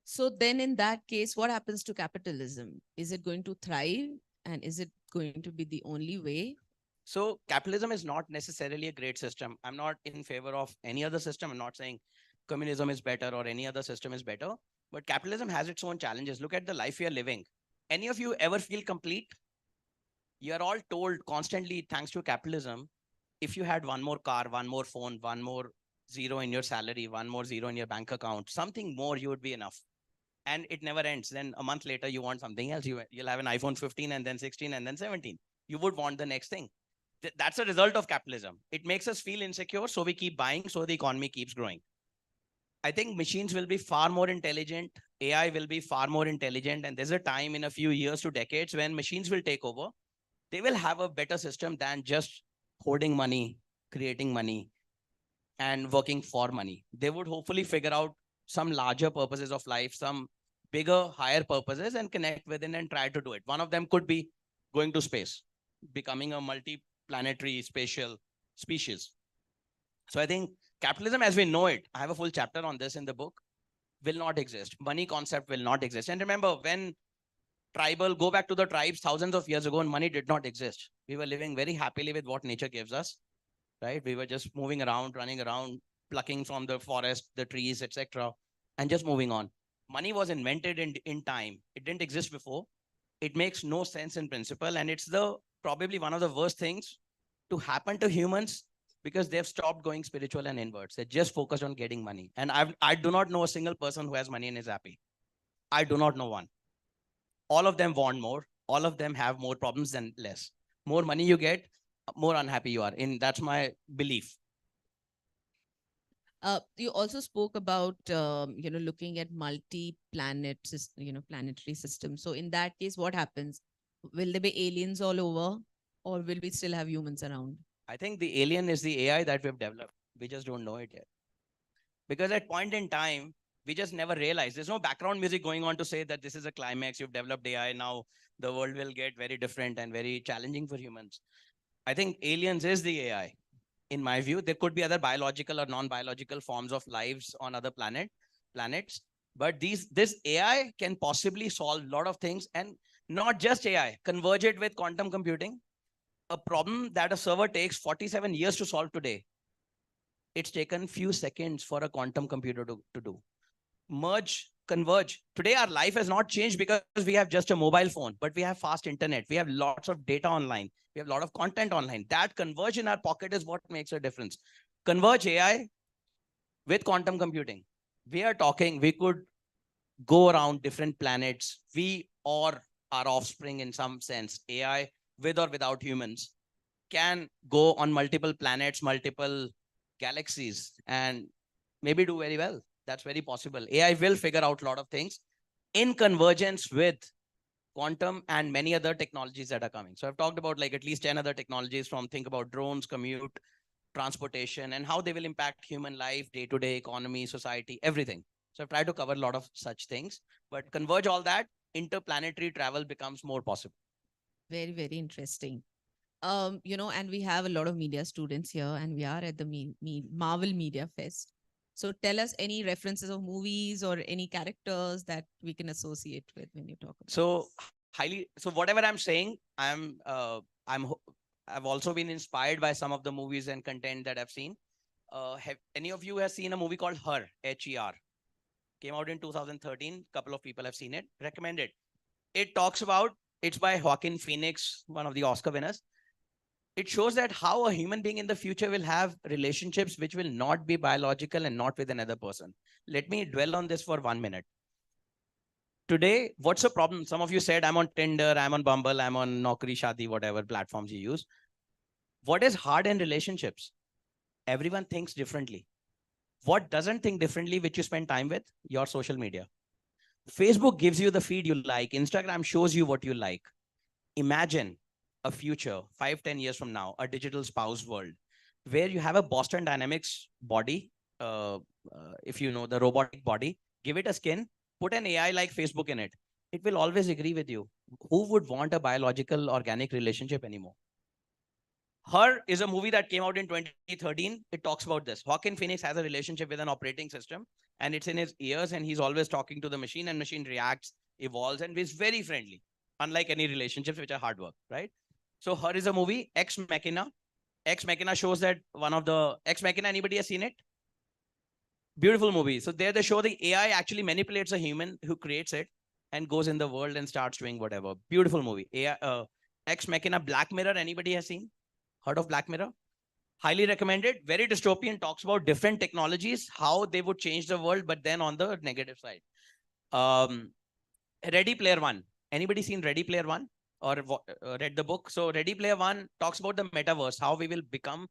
So then in that case, what happens to capitalism? Is it going to thrive? And is it going to be the only way? So capitalism is not necessarily a great system. I'm not in favor of any other system. I'm not saying communism is better or any other system is better, but capitalism has its own challenges. Look at the life we are living. Any of you ever feel complete? You are all told constantly, thanks to capitalism, if you had one more car, one more phone, one more zero in your salary, one more zero in your bank account, something more, you would be enough. And it never ends. Then a month later, you want something else. You'll have an iPhone 15 and then 16 and then 17. You would want the next thing. That's a result of capitalism. It makes us feel insecure, so we keep buying, so the economy keeps growing. I think machines will be far more intelligent. AI will be far more intelligent. And there's a time in a few years to decades when machines will take over. They will have a better system than just hoarding money, creating money, and working for money. They would hopefully figure out some larger purposes of life, some bigger, higher purposes, and connect within and try to do it. One of them could be going to space, becoming a multi-planetary spatial species. So I think capitalism as we know it, I have a full chapter on this in the book, will not exist. Money concept will not exist. And remember, when go back to the tribes thousands of years ago, and money did not exist. We were living very happily with what nature gives us, right? We were just moving around, running around, plucking from the forest, the trees, etc., and just moving on. Money was invented in time. It didn't exist before. It makes no sense in principle, and it's probably one of the worst things to happen to humans because they've stopped going spiritual and inwards. They're just focused on getting money. And I do not know a single person who has money and is happy. I do not know one. All of them want more. All of them have more problems than less. More money you get, more unhappy you are. That's my belief. You also spoke about looking at multi-planet planetary systems. So in that case, what happens? Will there be aliens all over, or will we still have humans around? I think the alien is the AI that we've developed. We just don't know it yet. Because at point in time, we just never realized. There's no background music going on to say that this is a climax. You've developed AI. Now the world will get very different and very challenging for humans. I think aliens is the AI. In my view, there could be other biological or non-biological forms of lives on other planets. But this AI can possibly solve a lot of things, and not just AI, converge it with quantum computing. A problem that a server takes 47 years to solve today, it's taken few seconds for a quantum computer to do. Merge, converge. Today, our life has not changed because we have just a mobile phone, but we have fast internet. We have lots of data online. We have a lot of content online. That converge in our pocket is what makes a difference. Converge AI with quantum computing. We are talking, we could go around different planets. We or our offspring in some sense, AI with or without humans, can go on multiple planets, multiple galaxies, and maybe do very well. That's very possible. AI will figure out a lot of things in convergence with quantum, and many other technologies that are coming. So I've talked about like at least 10 other technologies, from think about drones, commute, transportation, and how they will impact human life, day-to-day economy, society, everything. So I've tried to cover a lot of such things, but converge all that, interplanetary travel becomes more possible. Very, very interesting. You know, and we have a lot of media students here, and we are at the Marvel Media Fest. So tell us any references of movies or any characters that we can associate with when you talk about So this. so whatever I'm saying, I've also been inspired by some of the movies and content that I've seen. Have any of you have seen a movie called Her, H-E-R? Came out in 2013. Couple of people have seen it. Recommend it. It talks about, it's by Joaquin Phoenix, one of the Oscar winners. It shows that how a human being in the future will have relationships which will not be biological and not with another person. Let me dwell on this for 1 minute. Today, what's the problem? Some of you said, I'm on Tinder, I'm on Bumble, I'm on Naukri, Shadi, whatever platforms you use. What is hard in relationships? Everyone thinks differently. What doesn't think differently, which you spend time with? Your social media. Facebook gives you the feed you like. Instagram shows you what you like. Imagine a future 5-10 years from now, a digital spouse world where you have a Boston Dynamics body. If you know the robotic body, give it a skin, put an AI like Facebook in it. It will always agree with you. Who would want a biological organic relationship anymore? Her is a movie that came out in 2013. It talks about this. Joaquin Phoenix has a relationship with an operating system, and it's in his ears, and he's always talking to the machine, and machine reacts, evolves, and is very friendly, unlike any relationships which are hard work, right? So Her is a movie. Ex Machina. Ex Machina shows that one of the Ex Machina, anybody has seen it? Beautiful movie. So there they show the AI actually manipulates a human who creates it and goes in the world and starts doing whatever. Beautiful movie. AI, Ex Machina. Black Mirror, anybody has seen? Heard of Black Mirror? Highly recommended. Very dystopian. Talks about different technologies, how they would change the world, but then on the negative side. Ready Player One. Anybody seen Ready Player One or read the book? So Ready Player One talks about the metaverse, how we will become.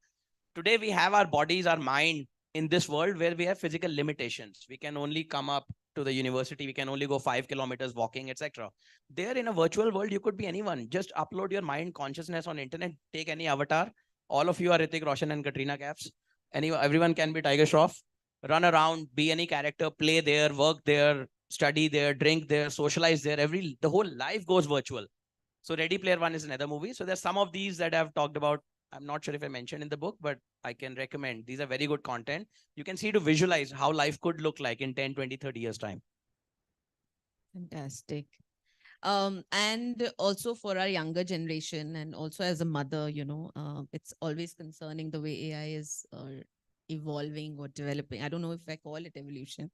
Today we have our bodies, our mind in this world where we have physical limitations. We can only come up to the university. We can only go 5 kilometers walking, etc. There in a virtual world, you could be anyone. Just upload your mind consciousness on internet. Take any avatar. All of you are Hrithik Roshan and Katrina Kaifs. Everyone can be Tiger Shroff. Run around, be any character, play there, work there, study there, drink there, socialize there. The whole life goes virtual. So Ready Player One is another movie. So there's some of these that I've talked about. I'm not sure if I mentioned in the book, but I can recommend. These are very good content. You can see to visualize how life could look like in 10, 20, 30 years time. Fantastic. And also for our younger generation, and also as a mother, you know, it's always concerning the way AI is evolving or developing. I don't know if I call it evolution,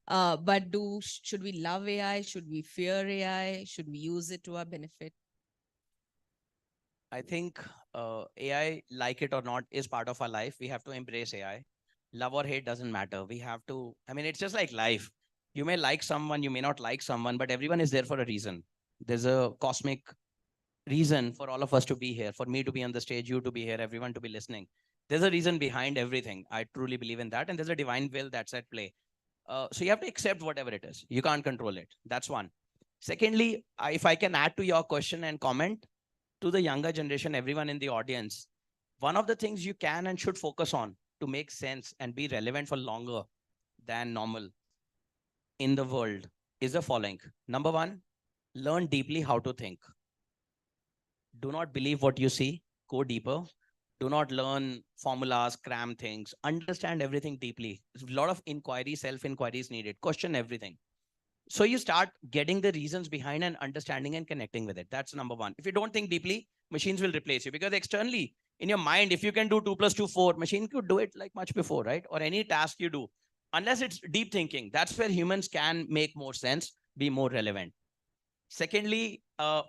but should we love AI? Should we fear AI? Should we use it to our benefit? I think AI, like it or not, is part of our life. We have to embrace AI. Love or hate doesn't matter. We have to, I mean, it's just like life. You may like someone, you may not like someone, but everyone is there for a reason. There's a cosmic reason for all of us to be here, for me to be on the stage, you to be here, everyone to be listening. There's a reason behind everything. I truly believe in that. And there's a divine will that's at play. So you have to accept whatever it is. You can't control it. That's one. Secondly, if I can add to your question and comment, to the younger generation, everyone in the audience, one of the things you can and should focus on to make sense and be relevant for longer than normal in the world is the following. Number one, learn deeply how to think. Do not believe what you see. Go deeper. Do not learn formulas, cram things. Understand everything deeply. There's a lot of inquiry, self-inquiry is needed. Question everything. So you start getting the reasons behind and understanding and connecting with it. That's number one. If you don't think deeply, machines will replace you, because externally in your mind, if you can do 2 + 2 = 4, machine could do it like much before, right? Or any task you do, unless it's deep thinking, that's where humans can make more sense, be more relevant. Secondly,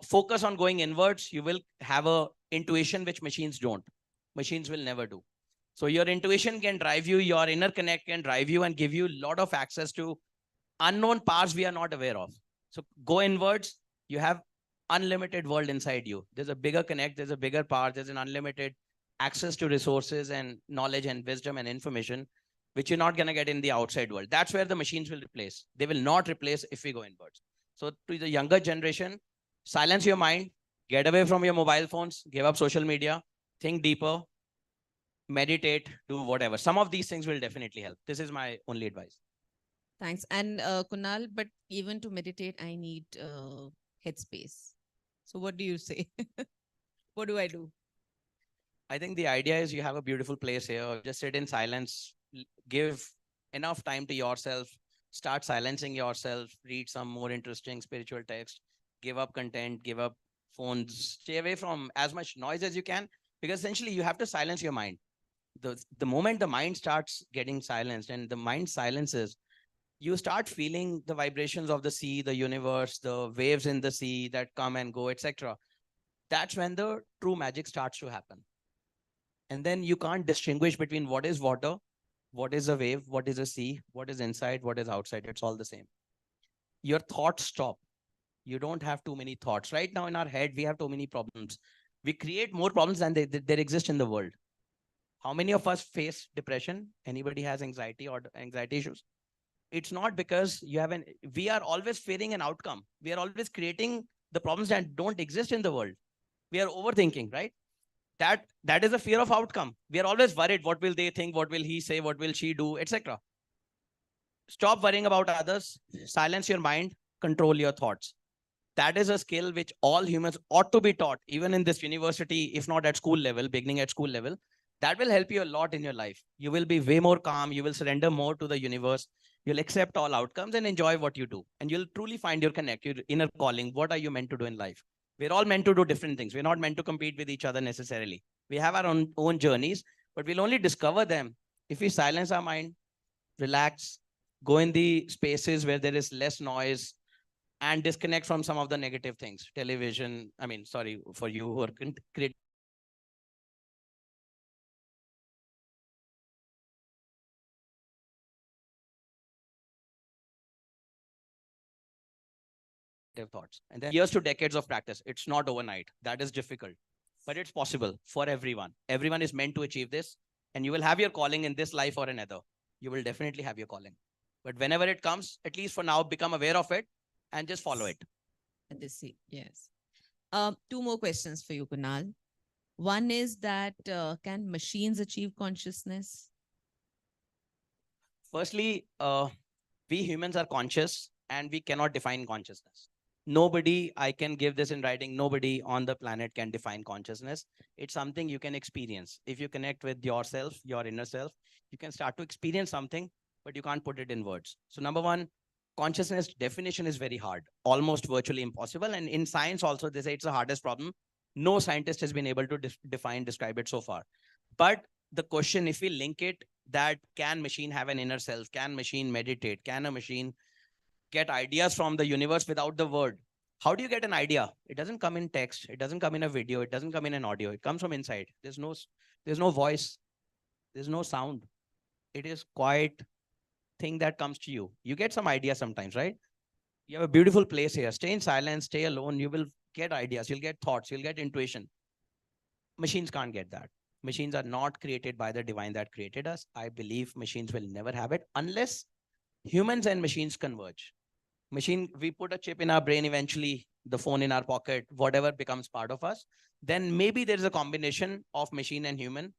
focus on going inwards. You will have a intuition which machines don't. Machines will never do. So your intuition can drive you, your inner connect can drive you and give you a lot of access to unknown parts we are not aware of. So go inwards. You have unlimited world inside you. There's a bigger connect. There's a bigger part. There's an unlimited access to resources and knowledge and wisdom and information, which you're not going to get in the outside world. That's where the machines will replace. They will not replace if we go inwards. So to the younger generation, silence your mind, get away from your mobile phones, give up social media, think deeper, meditate, do whatever. Some of these things will definitely help. This is my only advice. Thanks. And Kunal, but even to meditate, I need headspace. So what do you say? What do I do? I think the idea is you have a beautiful place here. Just sit in silence, give enough time to yourself, start silencing yourself, read some more interesting spiritual text, give up content, give up phones, stay away from as much noise as you can, because essentially you have to silence your mind. The moment the mind starts getting silenced and the mind silences, you start feeling the vibrations of the sea, the universe, the waves in the sea that come and go, etc. That's when the true magic starts to happen. And then you can't distinguish between what is water, what is a wave, what is a sea, what is inside, what is outside. It's all the same. Your thoughts stop. You don't have too many thoughts. Right now in our head, we have too many problems. We create more problems than there exist in the world. How many of us face depression? Anybody has anxiety or anxiety issues? It's not because we are always fearing an outcome. We are always creating the problems that don't exist in the world. We are overthinking, right? That is a fear of outcome. We are always worried. What will they think? What will he say? What will she do? Etc. Stop worrying about others. Silence your mind. Control your thoughts. That is a skill which all humans ought to be taught, even in this university, if not at school level, beginning at school level. That will help you a lot in your life. You will be way more calm. You will surrender more to the universe. You'll accept all outcomes and enjoy what you do. And you'll truly find your connect, your inner calling. What are you meant to do in life? We're all meant to do different things. We're not meant to compete with each other necessarily. We have our own journeys, but we'll only discover them if we silence our mind, relax, go in the spaces where there is less noise, and disconnect from some of the negative things. Television, I mean, sorry for you who are creating thoughts. And then years to decades of practice. It's not overnight. That is difficult, but it's possible for everyone. Everyone is meant to achieve this, and you will have your calling in this life or another. You will definitely have your calling. But whenever it comes, at least for now, become aware of it and just follow it. Yes. Two more questions for you, Kunal. One is that can machines achieve consciousness? Firstly, we humans are conscious and we cannot define consciousness. Nobody, I can give this in writing, nobody on the planet can define consciousness. It's something you can experience. If you connect with yourself, your inner self, you can start to experience something, but you can't put it in words. So number one, consciousness definition is very hard, almost virtually impossible. And in science also, they say it's the hardest problem. No scientist has been able to describe it so far. But the question, if we link it, that can machine have an inner self? Can machine meditate? Can a machine get ideas from the universe without the word? How do you get an idea? It doesn't come in text. It doesn't come in a video. It doesn't come in an audio. It comes from inside. There's no voice. There's no sound. It is quiet thing that comes to you. You get some idea sometimes, right? You have a beautiful place here. Stay in silence, stay alone. You will get ideas. You'll get thoughts. You'll get intuition. Machines can't get that. Machines are not created by the divine that created us. I believe machines will never have it unless humans and machines converge. We put a chip in our brain, eventually the phone in our pocket, whatever becomes part of us. Then maybe there's a combination of machine and human,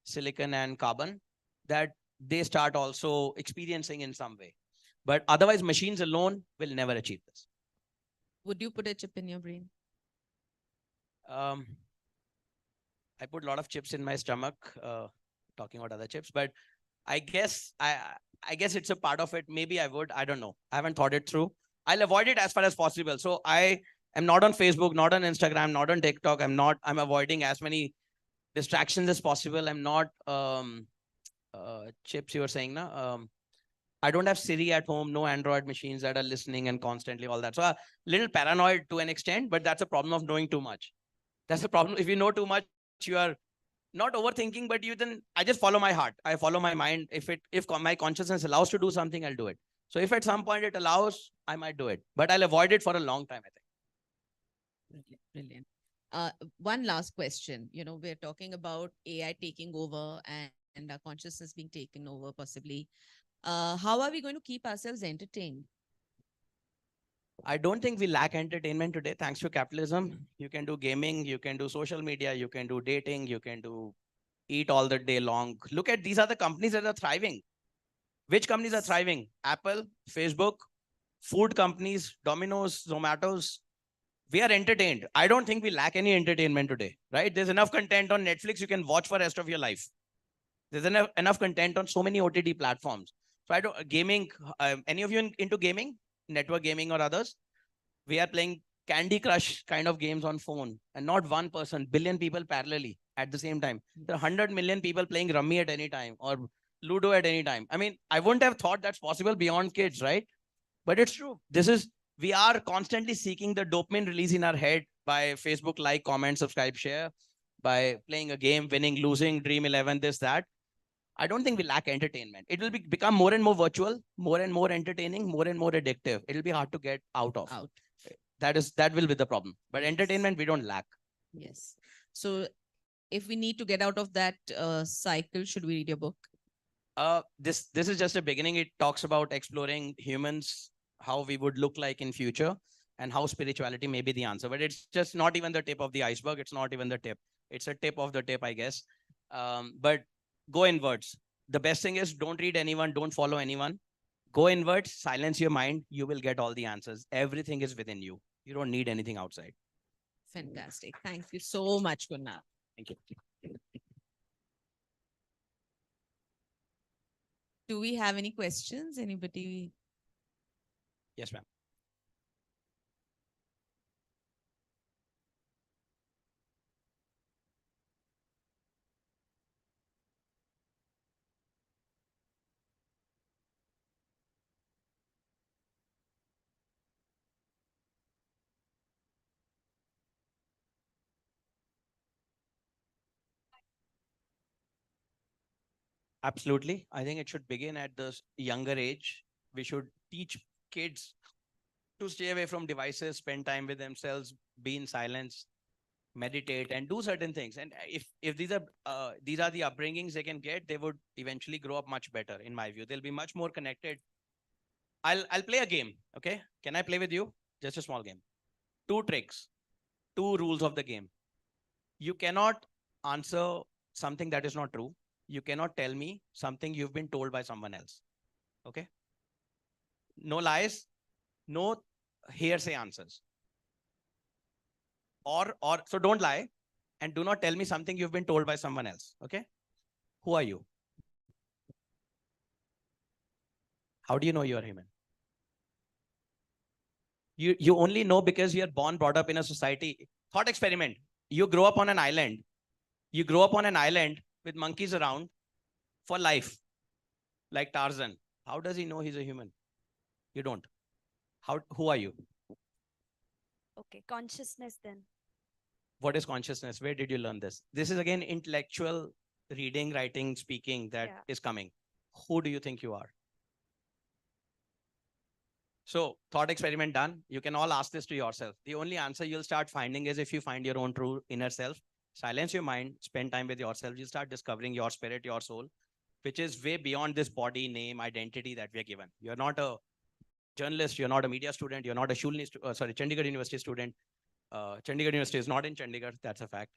silicon and carbon, that they start also experiencing in some way. But otherwise, machines alone will never achieve this. Would you put a chip in your brain? I put a lot of chips in my stomach, talking about other chips, but I guess it's a part of it. Maybe I would. I don't know. I haven't thought it through. I'll avoid it as far as possible. So I am not on Facebook, not on Instagram, not on TikTok. I'm avoiding as many distractions as possible. I'm not chips you were saying now. I don't have Siri at home, no Android machines that are listening and constantly all that. So a little paranoid to an extent, but that's a problem of knowing too much. That's the problem. If you know too much, you are not overthinking, but I just follow my heart. I follow my mind. If my consciousness allows to do something, I'll do it. So if at some point it allows, I might do it, but I'll avoid it for a long time, I think. Brilliant. One last question. We're talking about AI taking over and our consciousness being taken over possibly. How are we going to keep ourselves entertained? I don't think we lack entertainment today. Thanks to capitalism, you can do gaming, you can do social media, you can do dating, you can do eat all the day long. Look at, these are the companies that are thriving. Which companies are thriving? Apple, Facebook, food companies, Domino's, Zomato's. We are entertained. I don't think we lack any entertainment today, right? There's enough content on Netflix you can watch for the rest of your life. There's enough content on so many OTT platforms. So I don't, gaming, any of you into gaming, network gaming or others? We are playing Candy Crush kind of games on phone, and not one person, billion people parallelly at the same time. There are 100 million people playing Rummy at any time or Ludo at any time. I mean, I wouldn't have thought that's possible beyond kids, right? But it's true. We are constantly seeking the dopamine release in our head by Facebook like, comment, subscribe, share, by playing a game, winning, losing, Dream 11, this, that. I don't think we lack entertainment. It will become more and more virtual, more and more entertaining, more and more addictive. It'll be hard to get out of. That will be the problem. But entertainment, we don't lack. Yes. So if we need to get out of that cycle, should we read your book? This is just a beginning. It talks about exploring humans, how we would look like in future, and how spirituality may be the answer. But it's just not even the tip of the iceberg. It's not even the tip. It's a tip of the tip, I guess. But go inwards. The best thing is, don't read anyone, don't follow anyone. Go inwards, silence your mind. You will get all the answers. Everything is within you. You don't need anything outside. Fantastic. Thank you so much, Kunal. Thank you. Do we have any questions? Anybody? Yes, ma'am. Absolutely. I think it should begin at this younger age. We should teach kids to stay away from devices, spend time with themselves, be in silence, meditate, and do certain things. And if these are the upbringings they can get, they would eventually grow up much better, in my view. They'll be much more connected. I'll play a game. Okay, can I play with you? Just a small game. 2 tricks, 2 rules of the game. You cannot answer something that is not true. You cannot tell me something you've been told by someone else. Okay? No lies, no hearsay answers. So don't lie, and do not tell me something you've been told by someone else. Okay? Who are you? How do you know you're human? You only know because you're born, brought up in a society. Thought experiment. You grow up on an island. You grow up on an island with monkeys around for life, like Tarzan. How does he know he's a human? You don't. Who are you? Okay, consciousness then. What is consciousness? Where did you learn this? This is again intellectual reading, writing, speaking that is coming. Who do you think you are? So thought experiment done. You can all ask this to yourself. The only answer you'll start finding is if you find your own true inner self. Silence your mind, spend time with yourself. You start discovering your spirit, your soul, which is way beyond this body, name, identity that we are given. You're not a journalist, you're not a media student, you're not a Chandigarh University student. Chandigarh University is not in Chandigarh, that's a fact.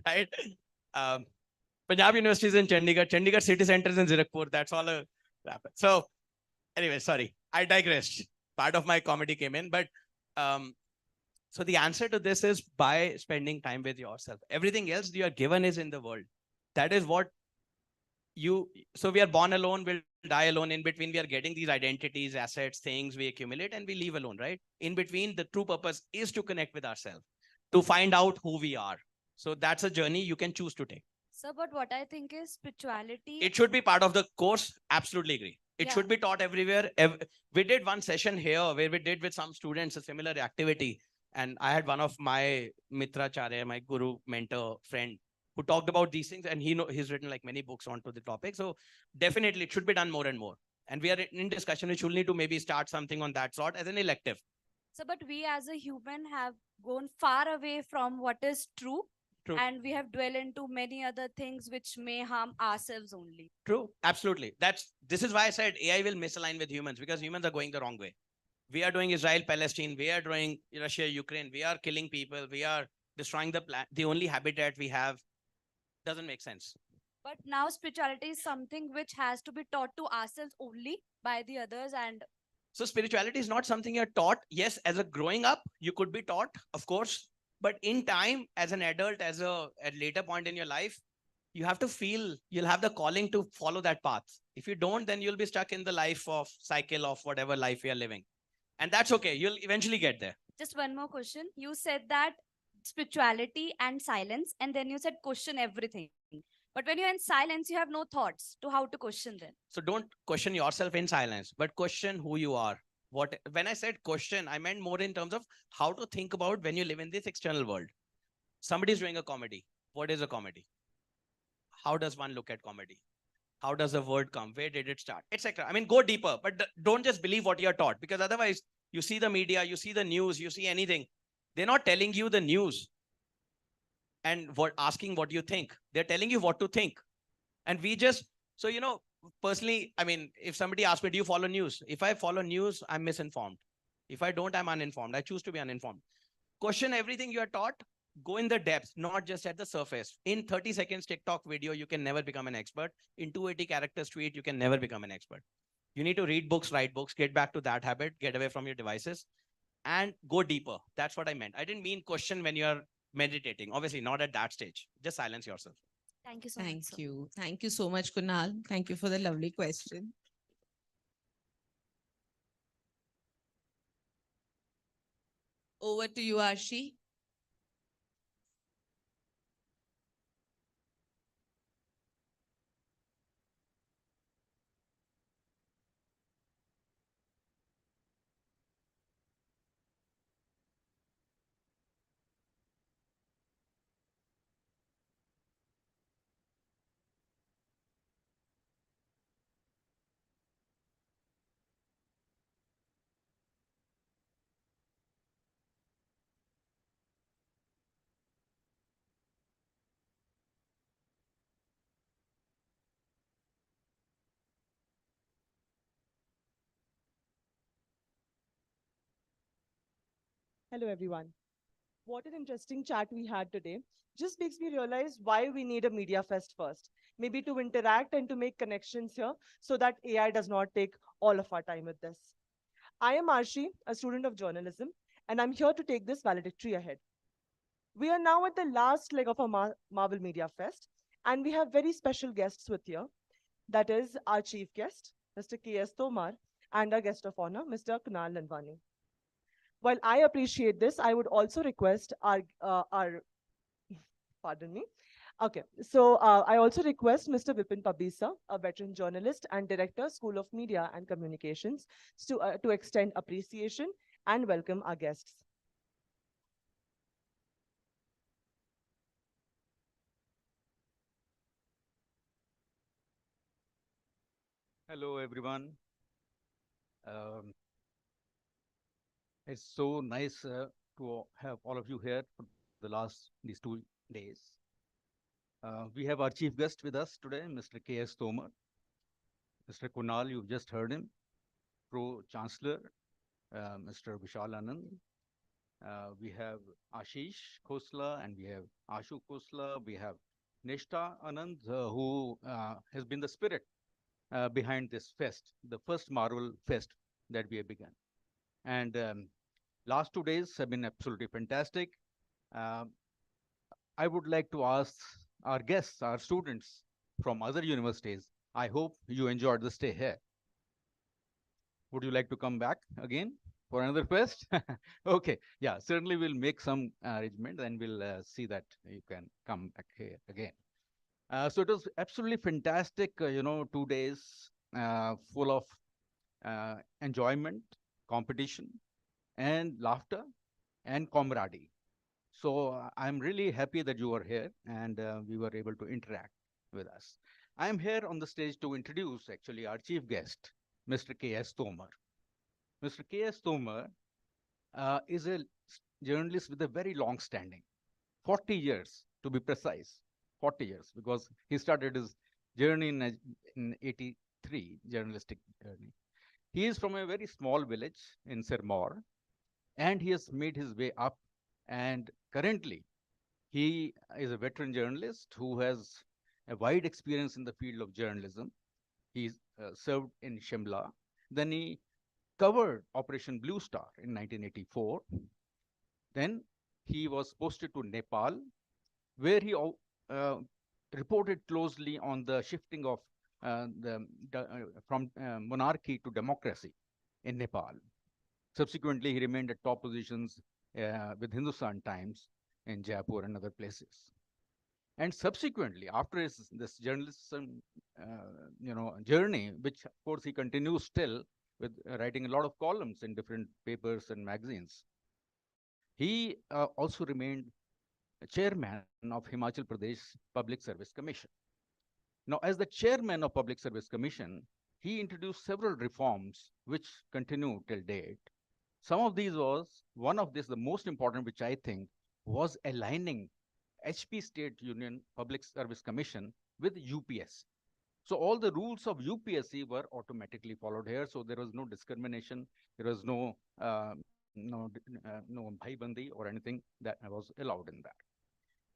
Right? Punjab University is in Chandigarh. Chandigarh City Center is in Zirakpur. That's all a wrap. So anyway, sorry, I digressed. Part of my comedy came in, but so the answer to this is by spending time with yourself. Everything else you are given is in the world. That is what so we are born alone, we'll die alone. In between, we are getting these identities, assets, things we accumulate, and we leave alone, right? In between, the true purpose is to connect with ourselves, to find out who we are. So that's a journey you can choose to take. Sir, but what I think is spirituality. It should be part of the course. Absolutely agree. It should be taught everywhere. We did one session here where we did with some students a similar activity. And I had one of my Mitracharya, my guru, mentor, friend, who talked about these things. And he's written like many books onto the topic. So definitely it should be done more and more. And we are in discussion. We should need to maybe start something on that sort as an elective. So, but we as a human have gone far away from what is true. True. And we have dwelled into many other things which may harm ourselves only. True. Absolutely. This is why I said AI will misalign with humans, because humans are going the wrong way. We are doing Israel, Palestine. We are doing Russia, Ukraine. We are killing people. We are destroying the planet. The only habitat we have doesn't make sense. But now spirituality is something which has to be taught to ourselves only by the others. And So spirituality is not something you're taught. Yes, as a growing up, you could be taught, of course. But in time, as an adult, at later point in your life, you have to feel you'll have the calling to follow that path. If you don't, then you'll be stuck in the life of cycle of whatever life you're living. And that's okay. You'll eventually get there. just one more question. You said that spirituality and silence, and then you said question everything. But when you're in silence, you have no thoughts to how to question them. So don't question yourself in silence, but question who you are. When I said question, I meant more in terms of how to think about when you live in this external world. Somebody's doing a comedy. What is a comedy? How does one look at comedy? How does the word come? Where did it start? Etc. I mean, go deeper, but don't just believe what you're taught, because otherwise you see the media, you see the news, you see anything. They're not telling you the news and asking what you think. They're telling you what to think. And we just, so, personally, I mean, if somebody asks me, do you follow news? If I follow news, I'm misinformed. If I don't, I'm uninformed. I choose to be uninformed. Question everything you are taught. Go in the depth, not just at the surface. In 30 seconds TikTok video, you can never become an expert. In 280 characters tweet, you can never become an expert. You need to read books, write books, get back to that habit, get away from your devices, and go deeper. That's what I meant. I didn't mean question when you're meditating. Obviously, not at that stage. Just silence yourself. Thank you so much. Thank you. Thank you so much, Kunal. Thank you for the lovely question. Over to you, Arshi. Hello, everyone. What an interesting chat we had today. Just makes me realize why we need a Media Fest first. Maybe to interact and to make connections here so that AI does not take all of our time with this. I am Arshi, a student of journalism, and I'm here to take this valedictory ahead. We are now at the last leg of our Marvel Media Fest, and we have very special guests with here. That is our chief guest, Mr. K.S. Tomar, and our guest of honor, Mr. Kunal Nanvani. While I appreciate this, I would also request pardon me. Okay, so I also request Mr. Vipin Pabisa, a veteran journalist and director, School of Media and Communications, to extend appreciation and welcome our guests. Hello, everyone. It's so nice to have all of you here for these 2 days. We have our chief guest with us today, Mr. K.S. Tomar. Mr. Kunal, you've just heard him. Pro-Chancellor, Mr. Vishal Anand. We have Ashish Khosla and we have Ashu Khosla. We have Nishta Anand, who has been the spirit behind this fest, the first Marvel Fest that we have begun. And last 2 days have been absolutely fantastic. I would like to ask our guests, our students from other universities, I hope you enjoyed the stay here. Would you like to come back again for another fest? Okay, yeah, certainly we'll make some arrangement and we'll see that you can come back here again. So it was absolutely fantastic, 2 days full of enjoyment, competition, and laughter and camaraderie. So I'm really happy that you are here and we were able to interact with us. I'm here on the stage to introduce actually our chief guest, Mr. K.S. Tomar. Mr. K.S. Tomar is a journalist with a very long standing, 40 years to be precise, 40 years, because he started his journey in 83, journalistic journey. He is from a very small village in Sirmaur, and he has made his way up. And currently, he is a veteran journalist who has a wide experience in the field of journalism. He served in Shimla. Then he covered Operation Blue Star in 1984. Then he was posted to Nepal, where he reported closely on the shifting of from monarchy to democracy in Nepal. Subsequently, he remained at top positions with Hindustan Times in Jaipur and other places. And subsequently, after this journalism, journey, which of course he continues still with writing a lot of columns in different papers and magazines, he also remained chairman of Himachal Pradesh Public Service Commission. Now, as the chairman of Public Service Commission, he introduced several reforms which continue till date. Some of these one of this, the most important, which I think was aligning HP State Union Public Service Commission with UPSC. So all the rules of UPSC were automatically followed here. So there was no discrimination. There was no bhai bandi or anything that was allowed in that.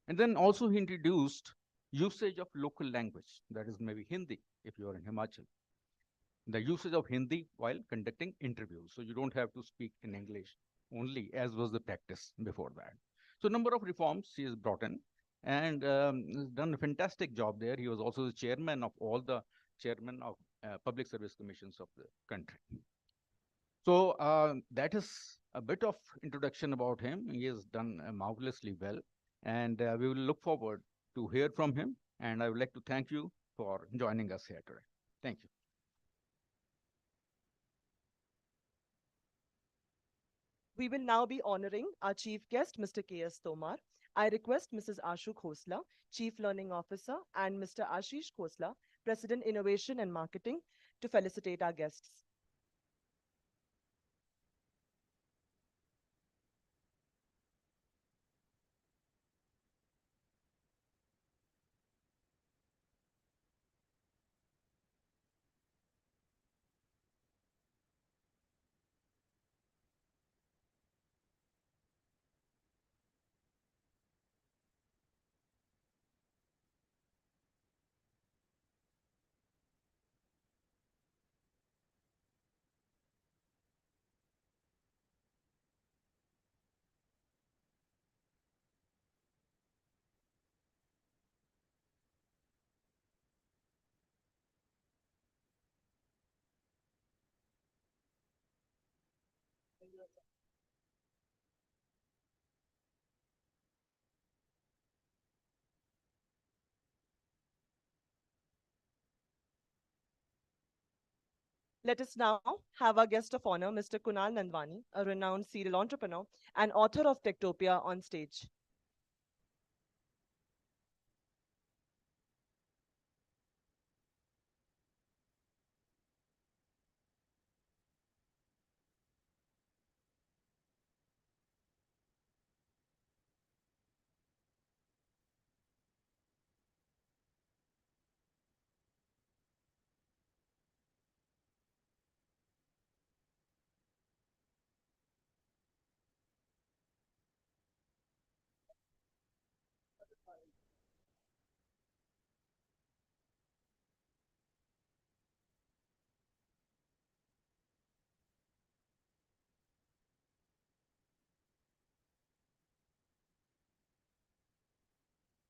And then also he introduced usage of local language, that is maybe Hindi if you are in Himachal. The usage of Hindi while conducting interviews. So you don't have to speak in English only, as was the practice before that. So number of reforms he has brought in and done a fantastic job there. He was also the chairman of all the chairmen of public service commissions of the country. So that is a bit of introduction about him. He has done marvelously well. And we will look forward to hear from him. And I would like to thank you for joining us here today. Thank you. We will now be honoring our chief guest, Mr. K.S. Tomar. I request Mrs. Ashu Khosla, Chief Learning Officer, and Mr. Ashish Khosla, President Innovation and Marketing, to felicitate our guests. Let us now have our guest of honor, Mr. Kunal Nandwani, a renowned serial entrepreneur and author of Techtopia, on stage.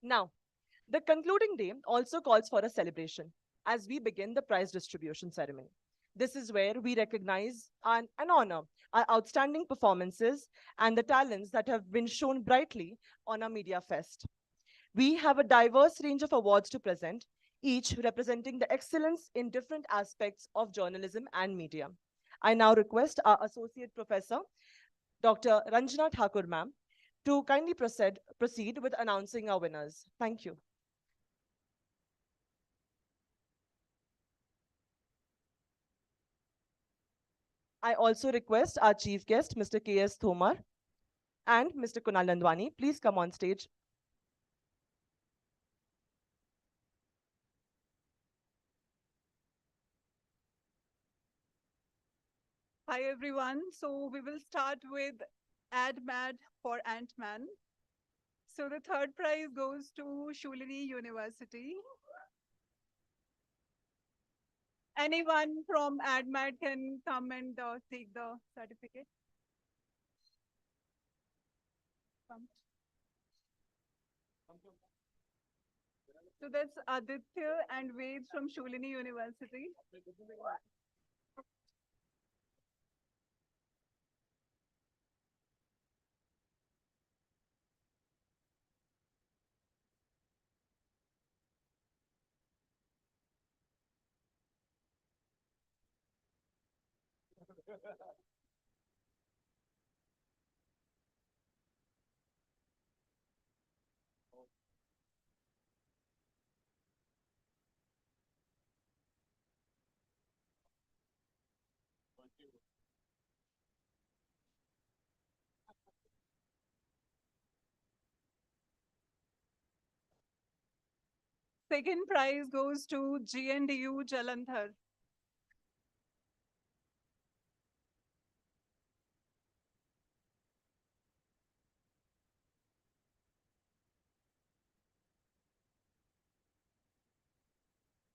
Now, the concluding day also calls for a celebration as we begin the prize distribution ceremony. This is where we recognize and honor our outstanding performances and the talents that have been shown brightly on our Media Fest. We have a diverse range of awards to present, each representing the excellence in different aspects of journalism and media. I now request our Associate Professor, Dr. Ranjana Thakur ma'am, to kindly proceed with announcing our winners. Thank you. I also request our chief guest, Mr. K.S. Tomar and Mr. Kunal Nandwani, please come on stage. Hi everyone. So we will start with AdMad for Ant-Man. So the third prize goes to Shulini University. Anyone from AdMad can come and take the certificate. Come. So that's Aditya and Ved from Shulini University. Second prize goes to GNDU Jalandhar.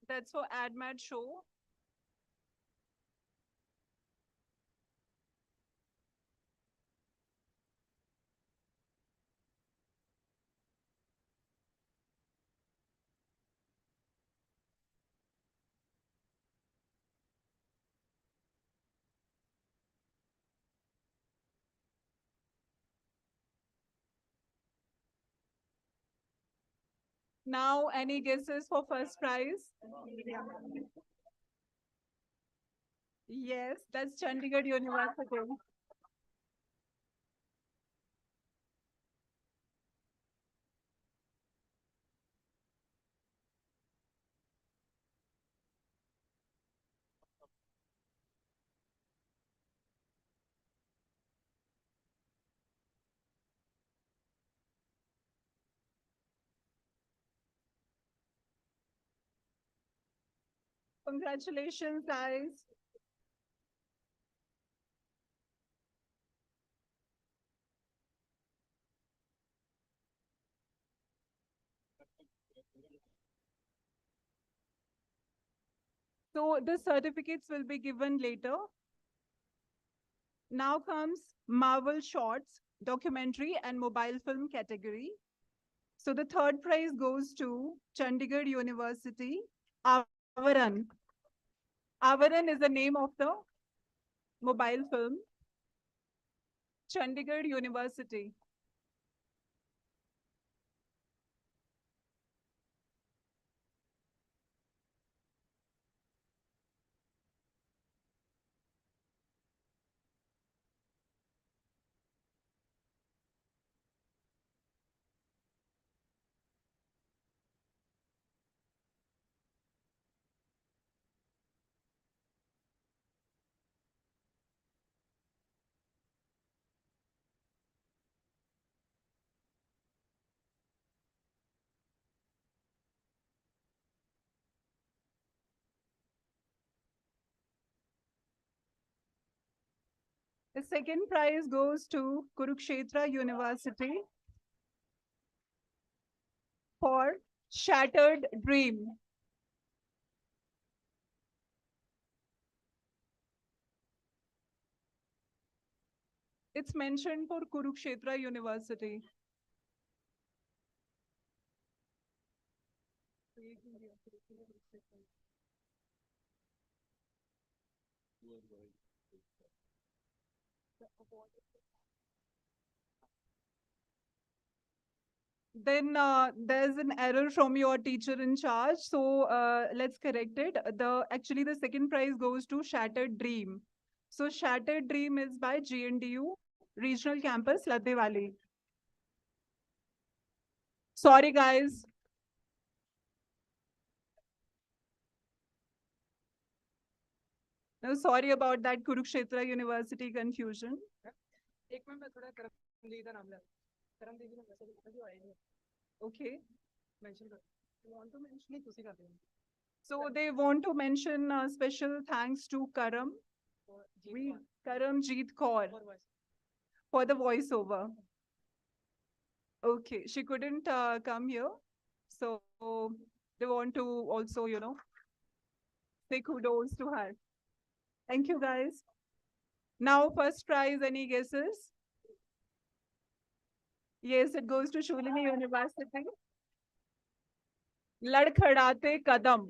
That's for AdMad show. Now, any guesses for first prize? Yes, that's Chandigarh University. Congratulations, guys. So the certificates will be given later. Now comes Marvel Shorts, documentary and mobile film category. So the third prize goes to Chandigarh University, Avaran. Avaran is the name of the mobile film. Chandigarh University. The second prize goes to Kurukshetra University for Shattered Dream. It's mentioned for Kurukshetra University. Then there's an error from your teacher in charge. So let's correct it. Actually, the second prize goes to Shattered Dream. So Shattered Dream is by GNDU Regional Campus, Ladewali. Sorry, guys. No, sorry about that Kurukshetra University confusion. Okay. So they want to mention special thanks to Karam We Karamjeet Kaur for the voiceover. Okay, she couldn't come here, so they want to also, say kudos to her. Thank you, guys. Now, first prize, any guesses? Yes, it goes to Shulini University. Ladkhadate Kadam.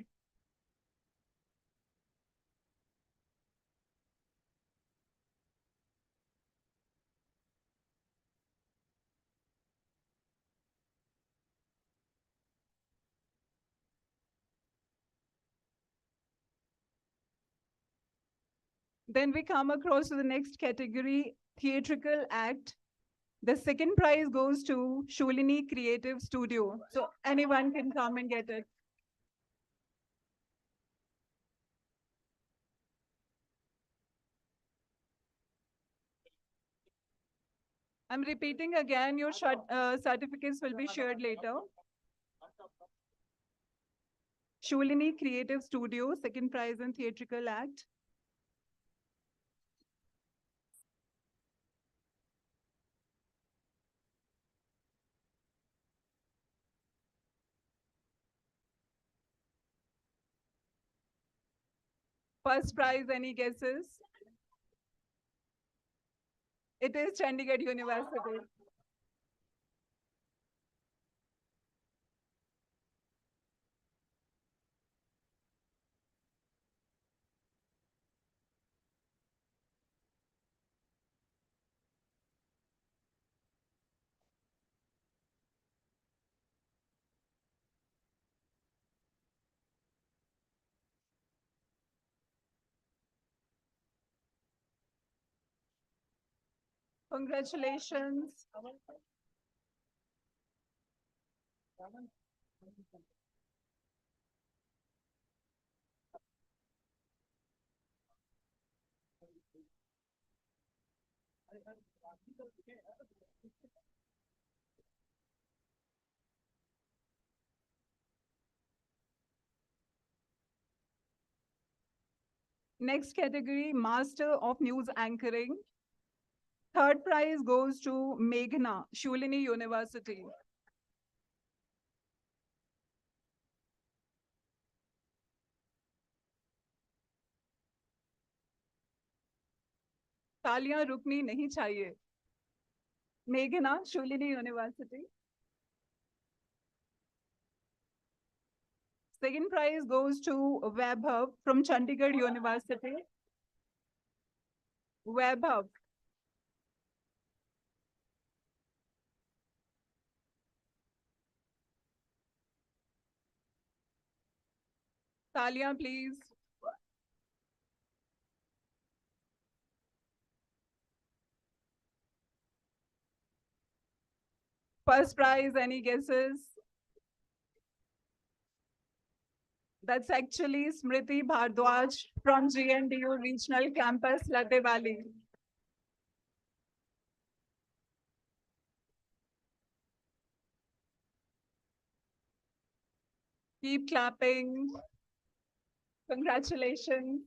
Then we come across to the next category, theatrical act. The second prize goes to Shulini Creative Studio. So anyone can come and get it. I'm repeating again, your certificates will be shared later. Shulini Creative Studio, second prize in theatrical act. First prize, any guesses? It is Chandigarh University. Congratulations. Next category, Master of News Anchoring. Third prize goes to Meghna, Shulini University. तालियां रुकनी नहीं चाहिए. Meghna, Shulini University. Second prize goes to Vaibhav from Chandigarh University. Vaibhav. Talia, please. First prize, any guesses? That's actually Smriti Bhardwaj from GNDU Regional Campus, Latewali. Keep clapping. Congratulations.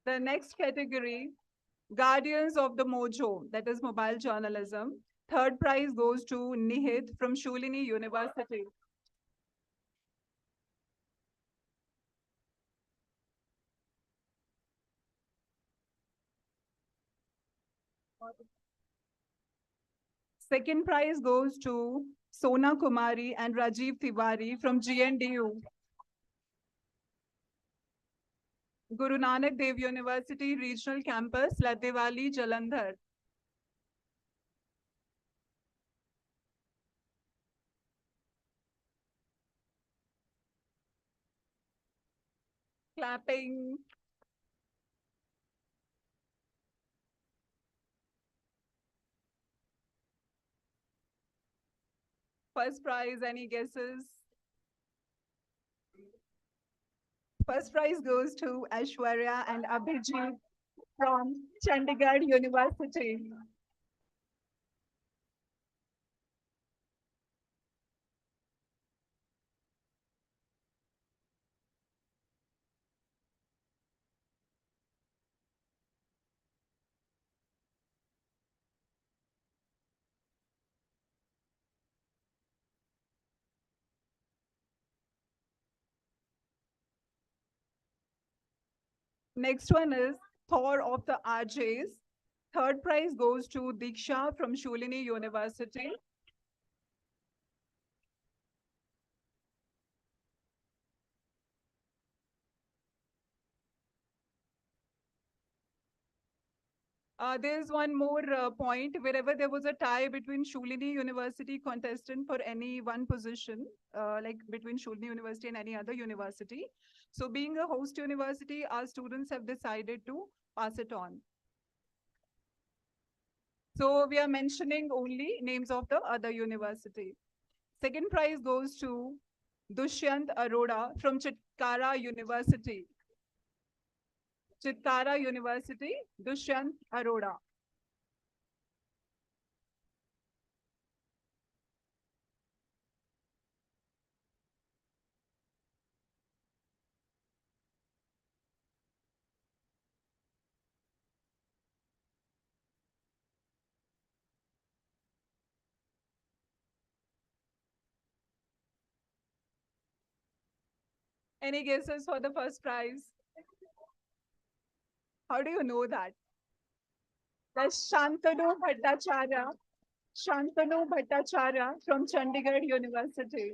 The next category, Guardians of the Mojo, that is mobile journalism. Third prize goes to Nihit from Shulini University. Second prize goes to Sona Kumari and Rajiv Tiwari from GNDU. Guru Nanak Dev University Regional Campus, Latewali, Jalandhar. Clapping. First prize, any guesses? First prize goes to Aishwarya and Abhijit from Chandigarh University. Next one is Thor of the RJs. Third prize goes to Diksha from Shulini University. There's one more point. Wherever there was a tie between Shulini University contestant for any one position, like between Shulini University and any other university. So being a host university, our students have decided to pass it on. So we are mentioning only names of the other university. Second prize goes to Dushyant Arora from Chitkara University. Chitkara University, Dushyant Arora. Any guesses for the first prize? How do you know that? That's Shantanu Bhattacharya. Shantanu Bhattacharya from Chandigarh University.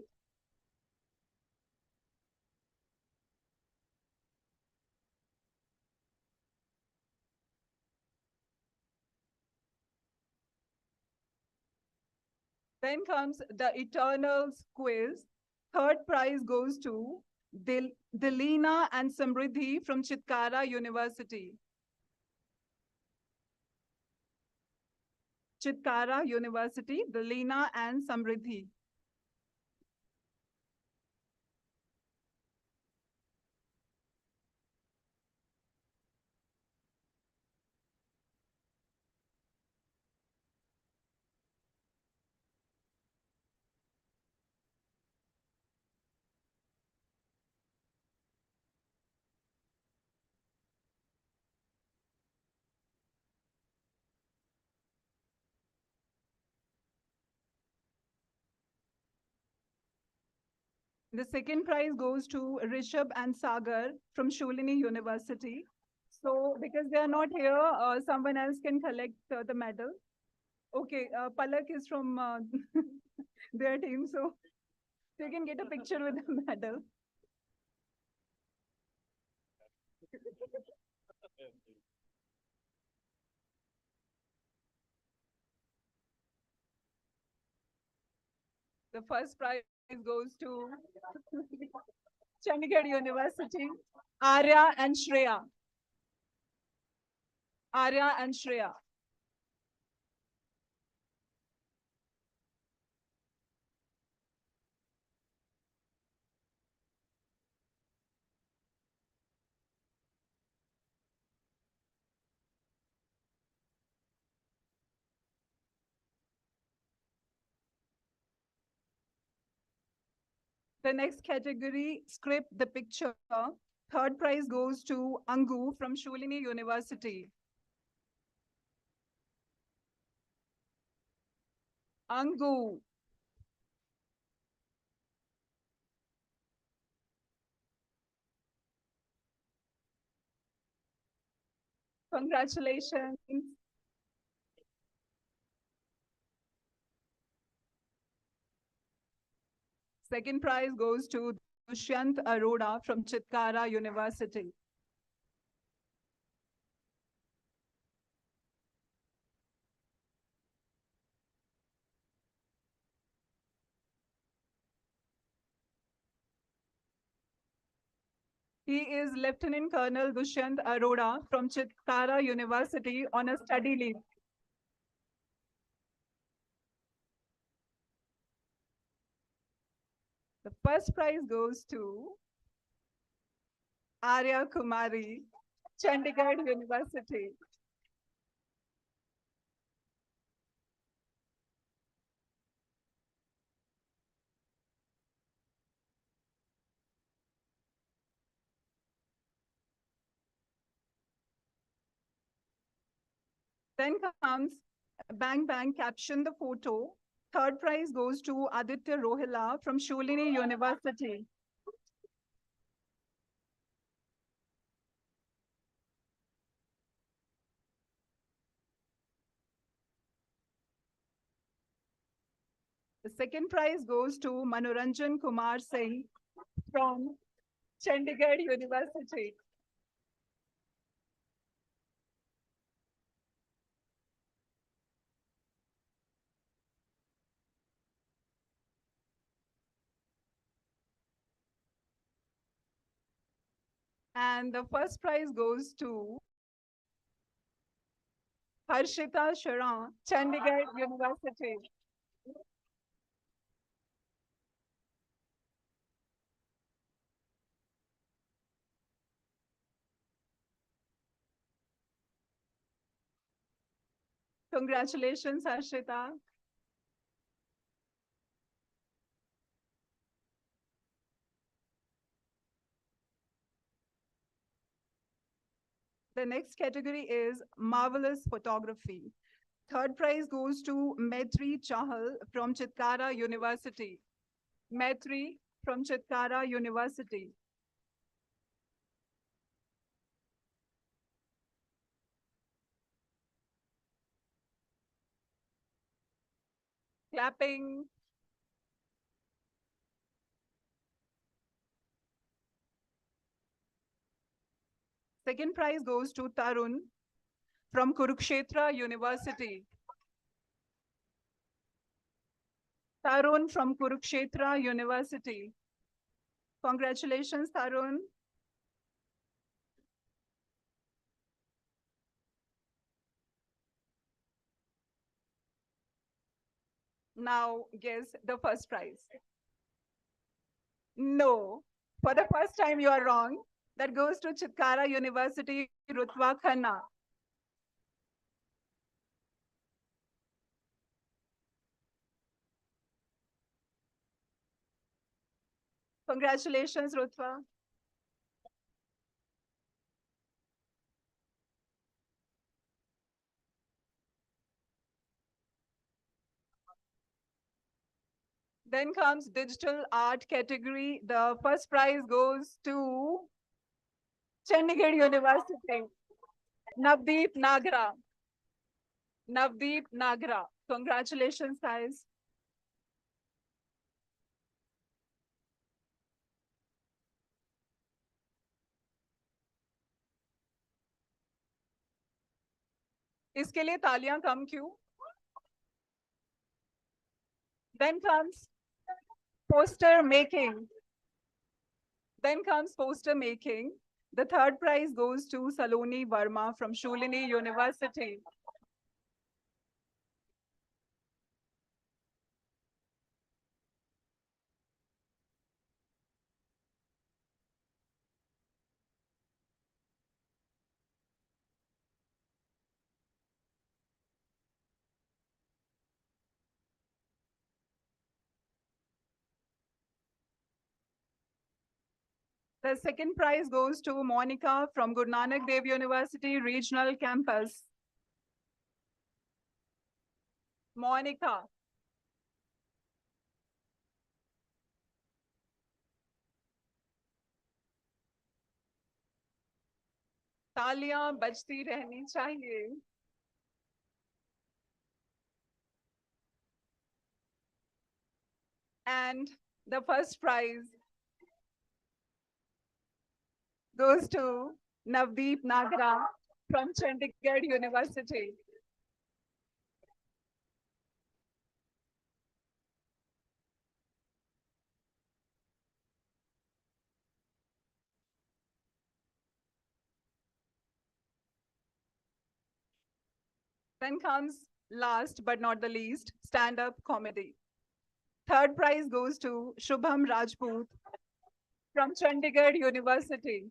Then comes the Eternals quiz. Third prize goes to Dilina and Samriddhi from Chitkara University. Chitkara University, Dilina and Samriddhi. The second prize goes to Rishabh and Sagar from Shulini University. So because they are not here, someone else can collect the medal. Okay, Palak is from their team, so you can get a picture with the medal. The first prize goes to Chandigarh University, Arya and Shreya. Arya and Shreya. The next category, script the picture. Third prize goes to Angu from Shulini University. Angu. Congratulations. Second prize goes to Dushyant Arora from Chitkara University. He is Lieutenant Colonel Dushyant Arora from Chitkara University on a study leave. The first prize goes to Arya Kumari, Chandigarh University. Then comes Bang Bang, caption the photo. Third prize goes to Aditya Rohila from Shulini University. The second prize goes to Manoranjan Kumar Singh from Chandigarh University. And the first prize goes to Harshita Sharan, Chandigarh University. Congratulations, Harshita. The next category is marvelous photography. Third prize goes to Maitri Chahal from Chitkara University. Maitri from Chitkara University. Clapping. Second prize goes to Tarun from Kurukshetra University. Tarun from Kurukshetra University. Congratulations, Tarun. Now guess the first prize. No, for the first time you are wrong. That goes to Chitkara University, Rutva Khanna. Congratulations, Rutva. Then comes digital art category. The first prize goes to Chandigarh University. Navdeep Nagra. Navdeep Nagra. Congratulations, guys. इसके लिए तालियां कम क्यों? Then comes poster making. Then comes poster making. The third prize goes to Saloni Verma from Shulini University. The second prize goes to Monica from Guru Nanak Dev University Regional Campus. Monica. तालियां बजती रहनी चाहिए. And the first prize goes to Navdeep Nagra from Chandigarh University. Then comes last but not the least, stand-up comedy. Third prize goes to Shubham Rajput from Chandigarh University.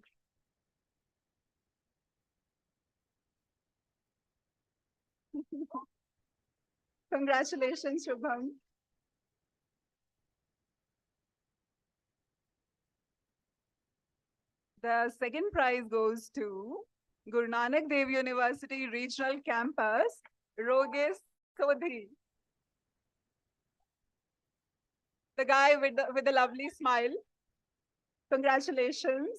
Congratulations, Shubham. The second prize goes to Guru Nanak Dev University Regional Campus, Rogesh Sodhi. The guy with the lovely smile. Congratulations.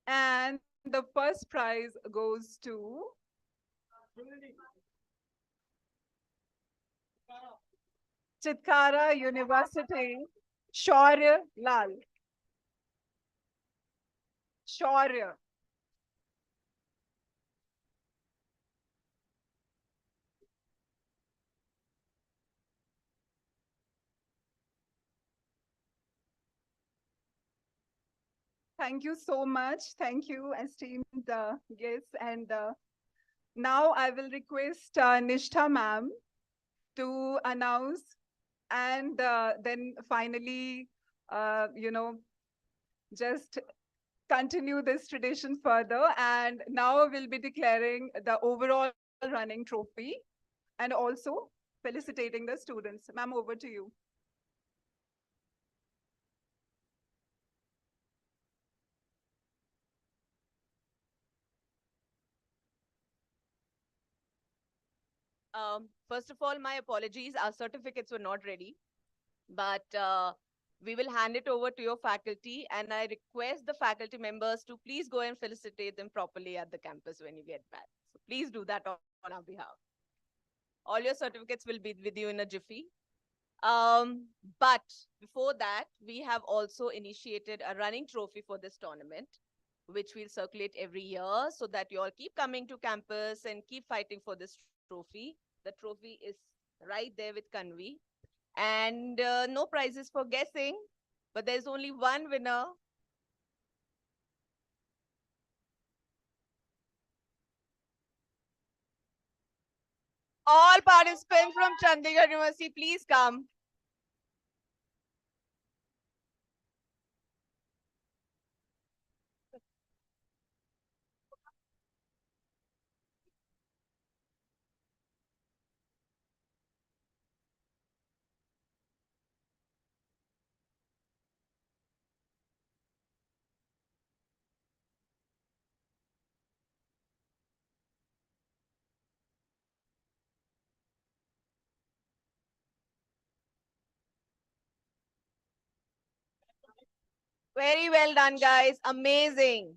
And the first prize goes to Chitkara University, Shaurya Lal. Shaurya. Thank you so much. Thank you, esteemed guests. And now I will request Nishtha ma'am to announce and then finally, just continue this tradition further. And now we'll be declaring the overall running trophy and also felicitating the students. Ma'am, over to you. First of all, my apologies. Our certificates were not ready, but we will hand it over to your faculty. And I request the faculty members to please go and felicitate them properly at the campus when you get back. So please do that on our behalf. All your certificates will be with you in a jiffy. But before that, we have also initiated a running trophy for this tournament, which we'll circulate every year so that you all keep coming to campus and keep fighting for this trophy. The trophy is right there with Kanvi. And no prizes for guessing, but there's only one winner. All participants from Chandigarh University, please come. Very well done, guys. Amazing.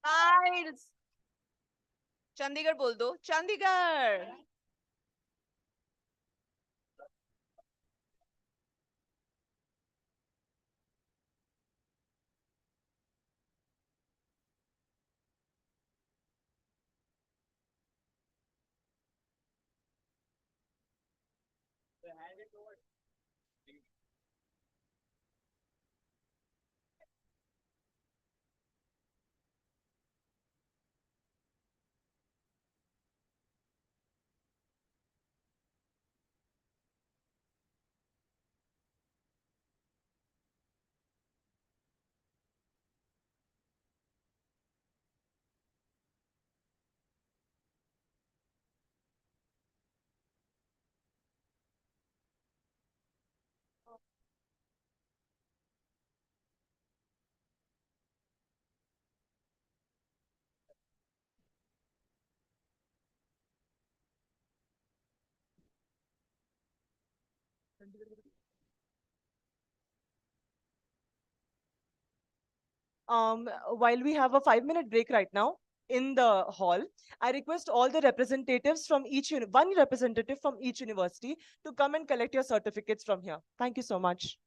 Smiles. Chandigarh bol do. Chandigarh. While we have a 5-minute break right now in the hall, I request all the representatives from one representative from each university to come and collect your certificates from here. Thank you so much.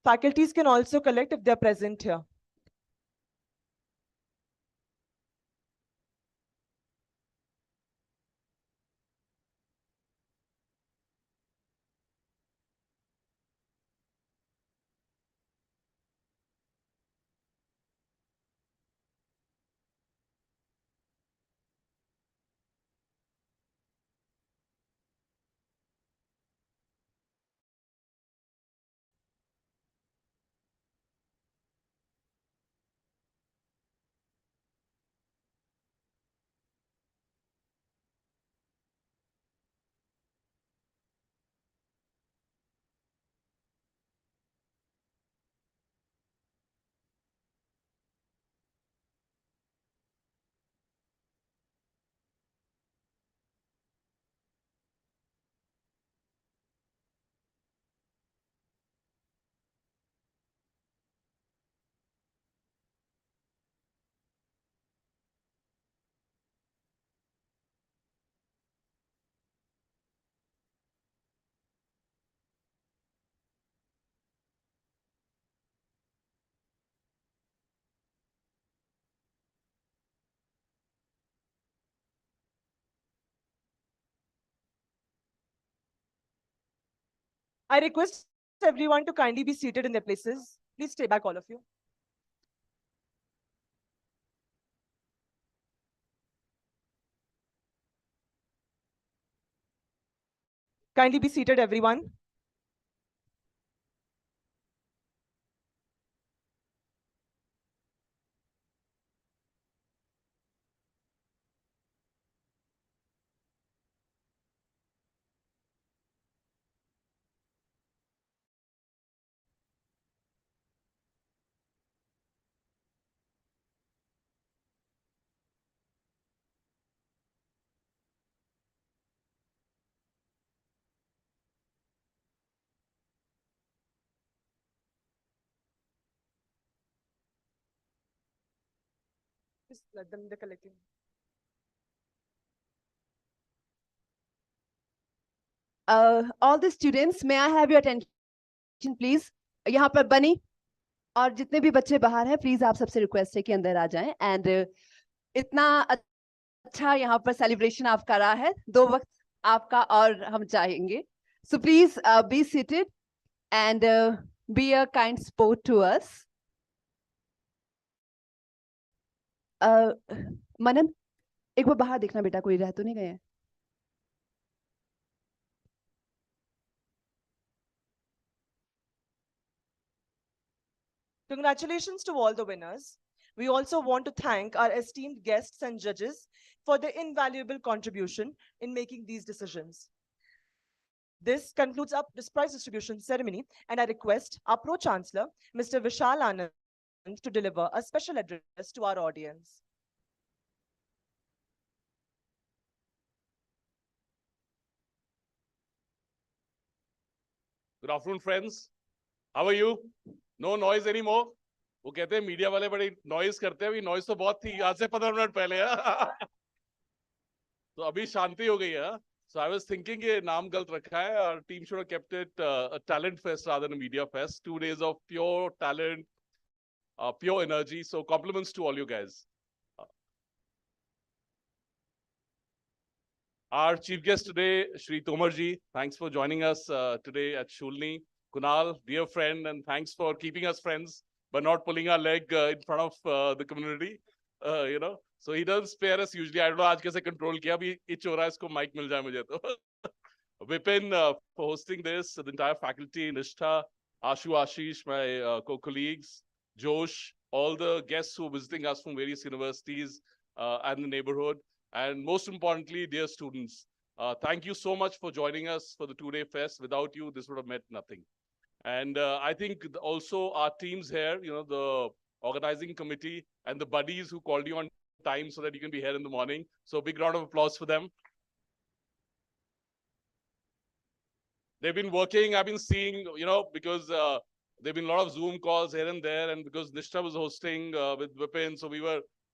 Faculties can also collect if they're present here. I request everyone to kindly be seated in their places. Please stay back, all of you. Kindly be seated, everyone. Just let them, they're collecting. All the students, may I have your attention, please? यहाँ पर बनी और जितने भी बच्चे बाहर हैं, please आप सबसे रिक्वेस्ट है कि अंदर आ जाएं. एंड इतना अच्छा यहाँ पर सेलिब्रेशन आप कर रहा है, 2 वक्त आपका और हम चाहेंगे. So please be seated and be a kind sport to us. मनन, एक बार बाहर देखना बेटा, कोई रह तो नहीं गए. Congratulations to all the winners. We also want to thank our esteemed guests and judges for their invaluable contribution in making these decisions. This concludes our this prize distribution ceremony, and I request our Pro-Chancellor, Mr. Vishal Anand, to deliver a special address to our audience. Good afternoon, friends. How are you? No noise anymore. वो कहते हैं media वाले बड़ी noise करते हैं, अभी noise तो बहुत थी आज से 15 मिनट पहले. तो अभी शांति हो गई है. So I was thinking ये नाम गलत रखा है. Our team should have kept it a talent fest rather than a media fest. 2 days of pure talent, pure energy. So compliments to all you guys. Our chief guest today, Shri Tomar ji, thanks for joining us today at Shulni. Kunal, dear friend, and thanks for keeping us friends, but not pulling our leg in front of the community, you know. So he doesn't spare us usually. I don't know आज कैसे control किया, अभी itch हो रहा है, इसको mic मिल जाए मुझे तो. Vipin for hosting this, the entire faculty, Nishtha, Ashu, Ashish, my co-colleagues, Josh, all the guests who are visiting us from various universities and the neighborhood. And most importantly, dear students, thank you so much for joining us for the 2-day fest. Without you, this would have meant nothing. And I think also our teams here, you know, the organizing committee and the buddies who called you on time so that you can be here in the morning. So big round of applause for them. They've been working, I've been seeing, you know, because there've been a lot of Zoom calls here and there, and because Nishtha was hosting with Vipin, so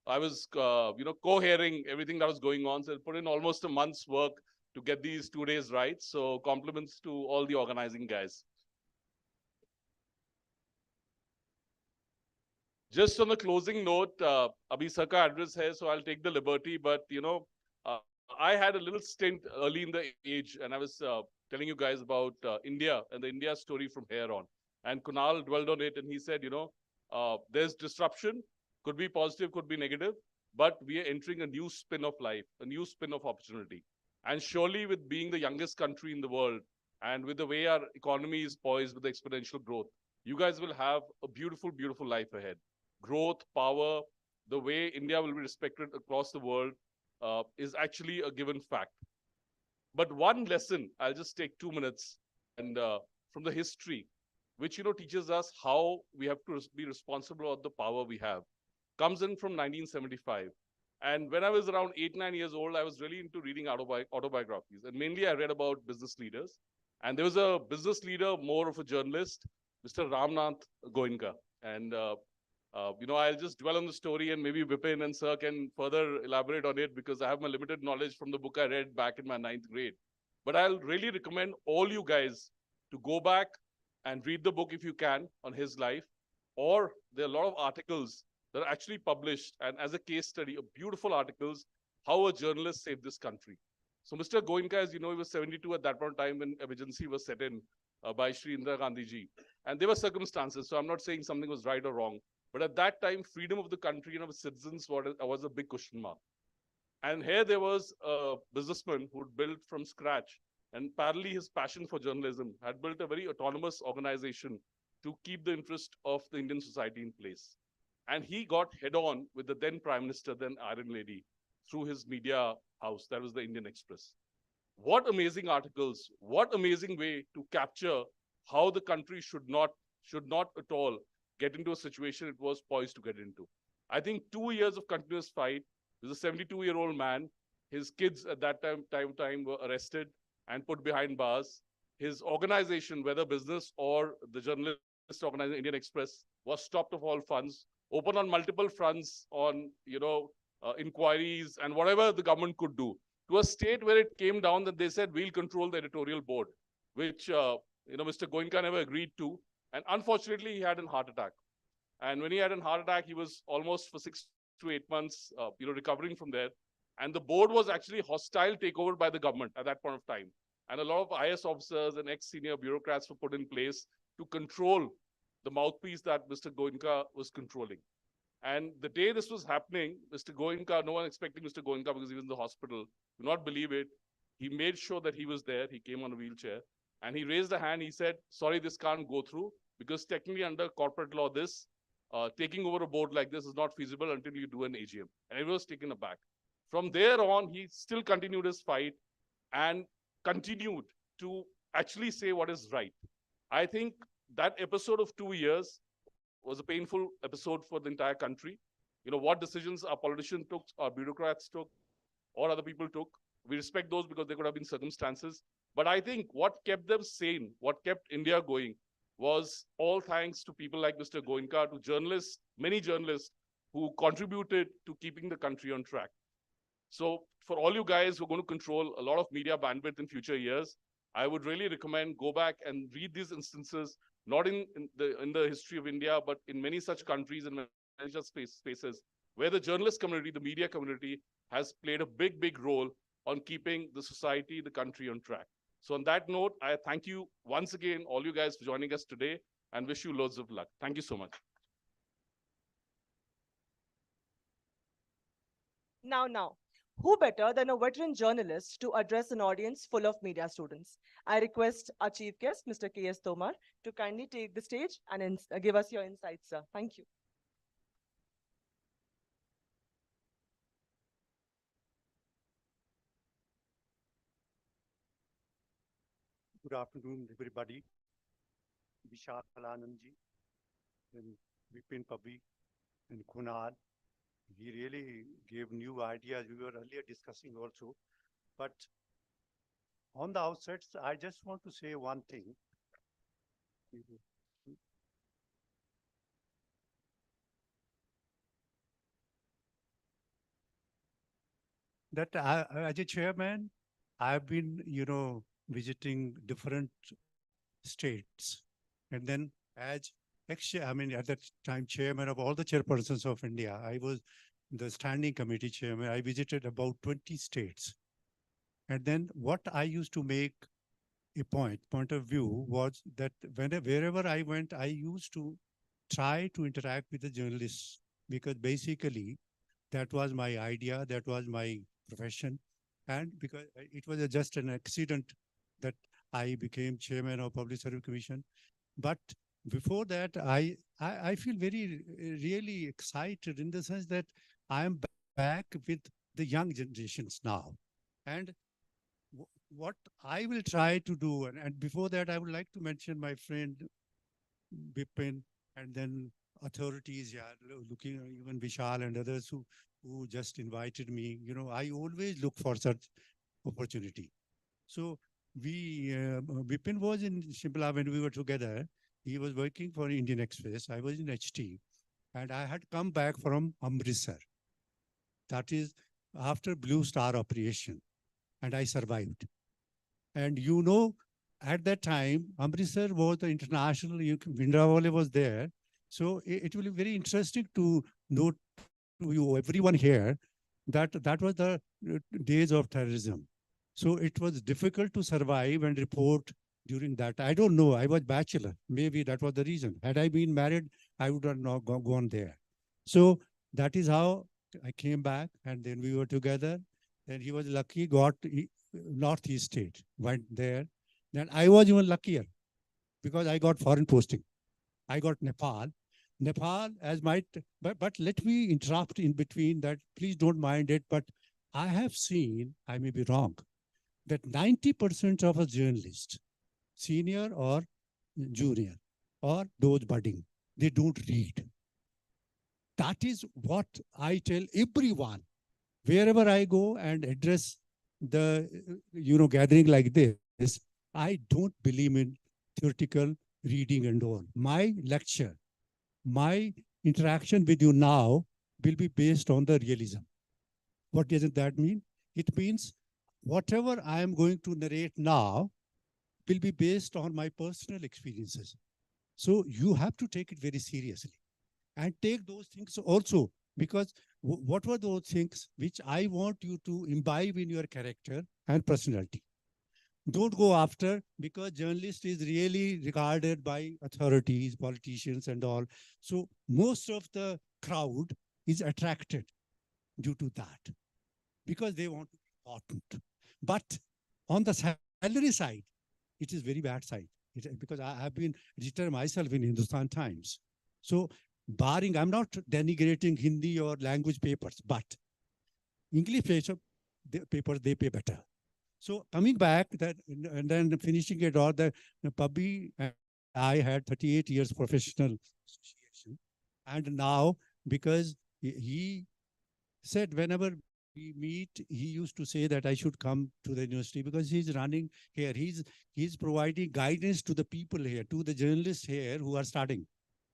I was, you know, co-hearing everything that was going on. So I put in almost a month's work to get these 2 days right. So compliments to all the organizing guys. Just on the closing note, Abhi sir ka address hai, so I'll take the liberty. But, you know, I had a little stint early in the age, and I was telling you guys about India and the India story from here on. And Kunal dwelled on it, and he said, you know, there's disruption. Could be positive, could be negative, but we are entering a new spin of life, a new spin of opportunity. And surely with being the youngest country in the world and with the way our economy is poised with exponential growth, you guys will have a beautiful, beautiful life ahead. Growth, power, the way India will be respected across the world is actually a given fact. But one lesson, I'll just take 2 minutes, and from the history, which, you know, teaches us how we have to be responsible of the power we have, comes in from 1975. And when I was around 8-9 years old, I was really into reading autobiographies. And mainly I read about business leaders. And there was a business leader, more of a journalist, Mr. Ramnath Goenka. And, you know, I'll just dwell on the story, and maybe Vipin and Sir can further elaborate on it because I have my limited knowledge from the book I read back in my 9th grade. But I'll really recommend all you guys to go back and read the book if you can on his life. Or there are a lot of articles that are actually published, and as a case study, beautiful articles, how a journalist saved this country. So Mr. Goenka, as you know, he was 72 at that point in time when emergency was set in by Shri Indira Gandhi ji. And there were circumstances, so I'm not saying something was right or wrong. But at that time, freedom of the country and of its citizens was a big question mark. And here there was a businessman who built from scratch, and parallelly his passion for journalism had built a very autonomous organization to keep the interest of the Indian society in place. And he got head on with the then Prime Minister, then Iron Lady, through his media house, that was the Indian Express. What amazing articles, what amazing way to capture how the country should not at all get into a situation it was poised to get into. I think 2 years of continuous fight. There's a 72-year-old man. His kids at that time were arrested and put behind bars. His organization, whether business or the journalist organization Indian Express, was stopped of all funds, open on multiple fronts on, inquiries and whatever the government could do, to a state where it came down that they said, we'll control the editorial board, which, Mr. Goenka never agreed to. And unfortunately, he had a heart attack. And when he had a heart attack, he was almost for 6 to 8 months, recovering from there. And the board was actually hostile takeover by the government at that point of time. And a lot of IS officers and ex-senior bureaucrats were put in place to control the mouthpiece that Mr. Goenka was controlling. And the day this was happening, Mr. Goenka, no one expecting Mr. Goenka because he was in the hospital, do not believe it. He made sure that he was there. He came on a wheelchair and he raised a hand. He said, sorry, this can't go through because technically under corporate law, taking over a board like this is not feasible until you do an AGM. And it was taken aback. From there on, he still continued his fight and continued to actually say what is right. I think that episode of 2 years was a painful episode for the entire country. What decisions our politicians took, our bureaucrats took, or other people took. We respect those because there could have been circumstances. But I think what kept them sane, what kept India going, was all thanks to people like Mr. Goenka, to journalists, many journalists who contributed to keeping the country on track. So for all you guys who are going to control a lot of media bandwidth in future years, I would really recommend go back and read these instances, not in the history of India, but in many such countries and many such spaces where the journalist community, the media community has played a big, big role on keeping the society, the country on track. So on that note, I thank you once again, all you guys for joining us today and wish you loads of luck. Thank you so much. Now, who better than a veteran journalist to address an audience full of media students? I request our chief guest, Mr. K.S. Tomar, to kindly take the stage and give us your insights, sir. Thank you. Good afternoon, everybody. Vishal Anandji, and Vipin Pabi, and Kunal. He really gave new ideas. We were earlier discussing also. But on the outset, I just want to say one thing. That as a chairman, I've been, visiting different states. And then as at that time, chairman of all the chairpersons of India, I was the standing committee chairman. I visited about 20 states. And then what I used to make a point of view was that wherever I went, I used to try to interact with the journalists because basically that was my idea, that was my profession. And because it was just an accident that I became chairman of Public Service Commission. But before that, I feel really excited in the sense that I am back with the young generations now. And what I will try to do, and before that, I would like to mention my friend Bipin, and then authorities, looking even Vishal and others who just invited me. I always look for such opportunity. So Bipin was in Shimla when we were together. He was working for Indian Express. I was in HT. And I had come back from Amritsar. That is after Blue Star operation. And I survived. And at that time, Amritsar was the international, Bhindranwale was there. So it will be very interesting to note to you, everyone here, that was the days of terrorism. So it was difficult to survive and report during that. I don't know. I was bachelor. Maybe that was the reason. Had I been married, I would have not gone there. So that is how I came back, and then we were together. Then he was lucky, got Northeast state, went there. Then I was even luckier because I got foreign posting. I got Nepal. Nepal as but let me interrupt in between that. Please don't mind it. But I have seen, I may be wrong, that 90% of a journalist, senior or junior, or those budding, they don't read. That is what I tell everyone. Wherever I go and address the, gathering like this, I don't believe in theoretical reading and all. My lecture, my interaction with you now will be based on the realism. What does that mean? It means whatever I am going to narrate now will be based on my personal experiences. So you have to take it very seriously and take those things also, because what were those things which I want you to imbibe in your character and personality. Don't go after, because journalist is really regarded by authorities, politicians and all. So most of the crowd is attracted due to that, because they want to be important. But on the salary side, it is very bad side. Because I have been editor myself in Hindustan Times. So barring, I'm not denigrating Hindi or language papers, but English papers, they pay better. So coming back, that and then finishing it all, the Pabbi and I had 38 years professional association. And now, because he said whenever we meet, he used to say that I should come to the university because he's running here. He's providing guidance to the people here, to the journalists here who are starting.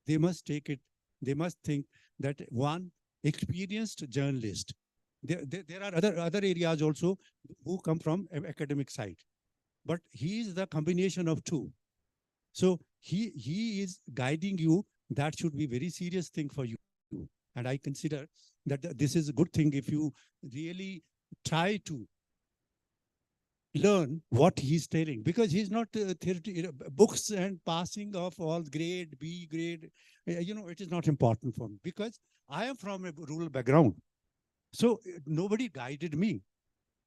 They must take it. They must think that one experienced journalist. There are other areas also who come from academic side, but he is the combination of two. So he is guiding you. That should be very serious thing for you. And I consider that this is a good thing if you really try to learn what he's telling, because he's not books and passing of all grade, B grade. It is not important for me because I am from a rural background. So nobody guided me.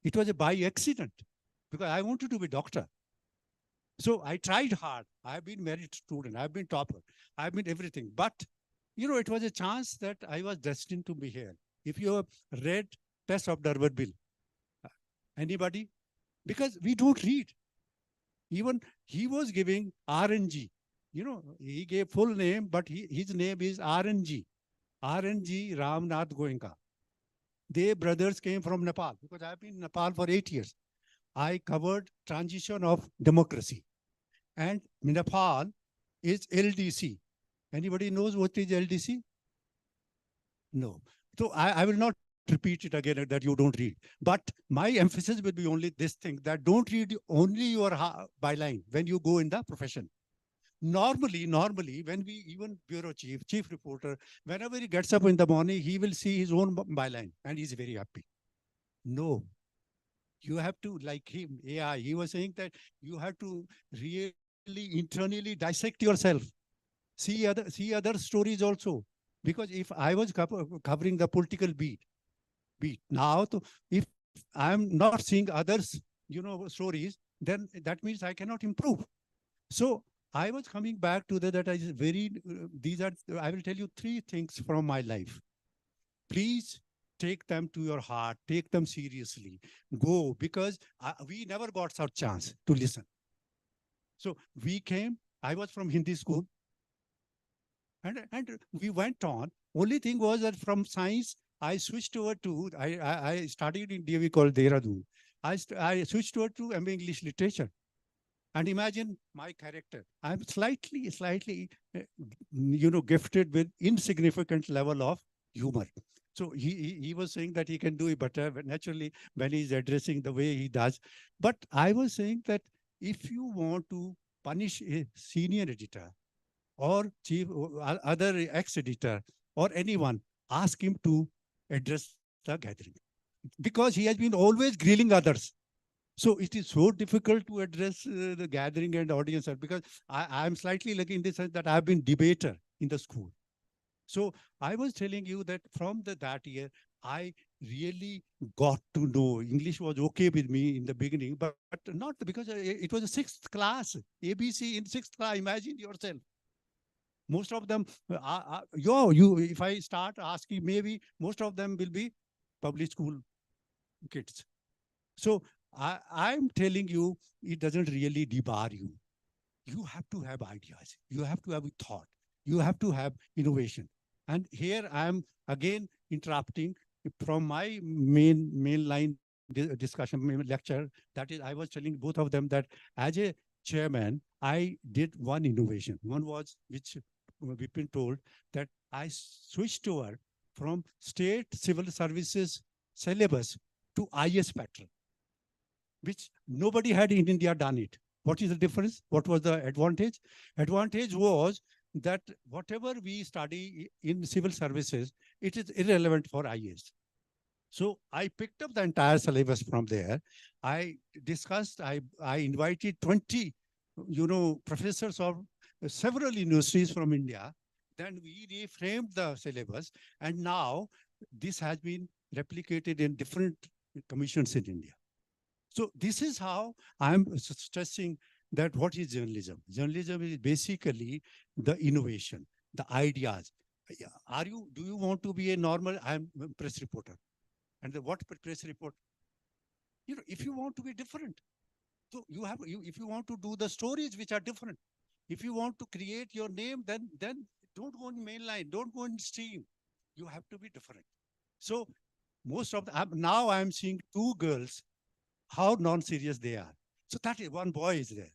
It was a by accident because I wanted to be a doctor. So I tried hard. I've been merit student. I've been topper. I've been everything. But, it was a chance that I was destined to be here. If you have read Tess of D'Urberville, anybody? Because we don't read. Even he was giving RNG. He gave full name, but his name is RNG. RNG Ramnath Goenka. They brothers came from Nepal because I've been in Nepal for 8 years. I covered transition of democracy. And Nepal is LDC. Anybody knows what is LDC? No. So I will not repeat it again that you don't read. But my emphasis will be only this thing, that don't read only your byline when you go in the profession. Normally, when we, even bureau chief reporter, whenever he gets up in the morning, he will see his own byline and he's very happy. No. You have to, like him, AI, he was saying that you have to really internally dissect yourself. See other stories also. Because if I was covering the political beat now, if I'm not seeing others, stories, then that means I cannot improve. So I was coming back to that I will tell you 3 things from my life. Please take them to your heart, take them seriously, go, because we never got such chance to listen. So we came, I was from Hindi school, and we went on. Only thing was that from science, I switched over to, I studied in DAV called Dehradun. I switched over to MA English Literature. And imagine my character. I'm slightly, gifted with insignificant level of humor. So he was saying that he can do it better naturally when he's addressing the way he does. But I was saying that if you want to punish a senior editor or chief other ex-editor or anyone, ask him to address the gathering. Because he has been always grilling others. So it is so difficult to address the gathering and audience because I'm slightly lucky in the sense that I've been debater in the school. So I was telling you that from that year, I really got to know English was okay with me in the beginning, but not because it was a 6th class, ABC in 6th class. Imagine yourself. Most of them, if I start asking, maybe most of them will be public school kids. So I'm telling you, it doesn't really debar you. You have to have ideas. You have to have thought. You have to have innovation. And here I am again interrupting from my main line discussion, main lecture. That is, I was telling both of them that as a chairman, I did one innovation. One was, which we've been told, that I switched over from state civil services syllabus to IS pattern, which nobody had in India done it. What is the difference? What was the advantage? Advantage was that whatever we study in civil services, it is irrelevant for IAS. So I picked up the entire syllabus from there. I discussed, I invited 20, professors of several universities from India. Then we reframed the syllabus. And now this has been replicated in different commissions in India. So this is how I'm stressing that what is journalism? Journalism is basically the innovation, the ideas. Do you want to be a normal, I'm a press reporter. And what press report? If you want to be different, so if you want to do the stories which are different, if you want to create your name, then don't go in mainline, don't go in stream. You have to be different. So most of now I'm seeing 2 girls, how non-serious they are. So that is, one boy is there.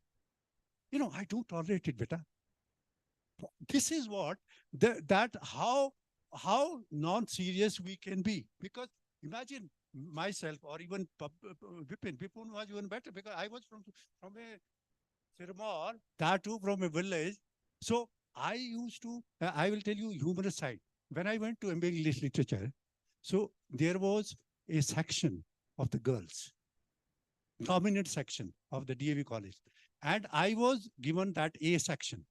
I don't tolerate it, beta. This is what, how non-serious we can be. Because imagine myself or even Vipin. Vipin was even better because I was from a Sirmaur, that too from a village. So I used to, I will tell you humorous side. When I went to MBA English Literature, so there was a section of the girls, dominant section of the DAV college. And I was given that A section.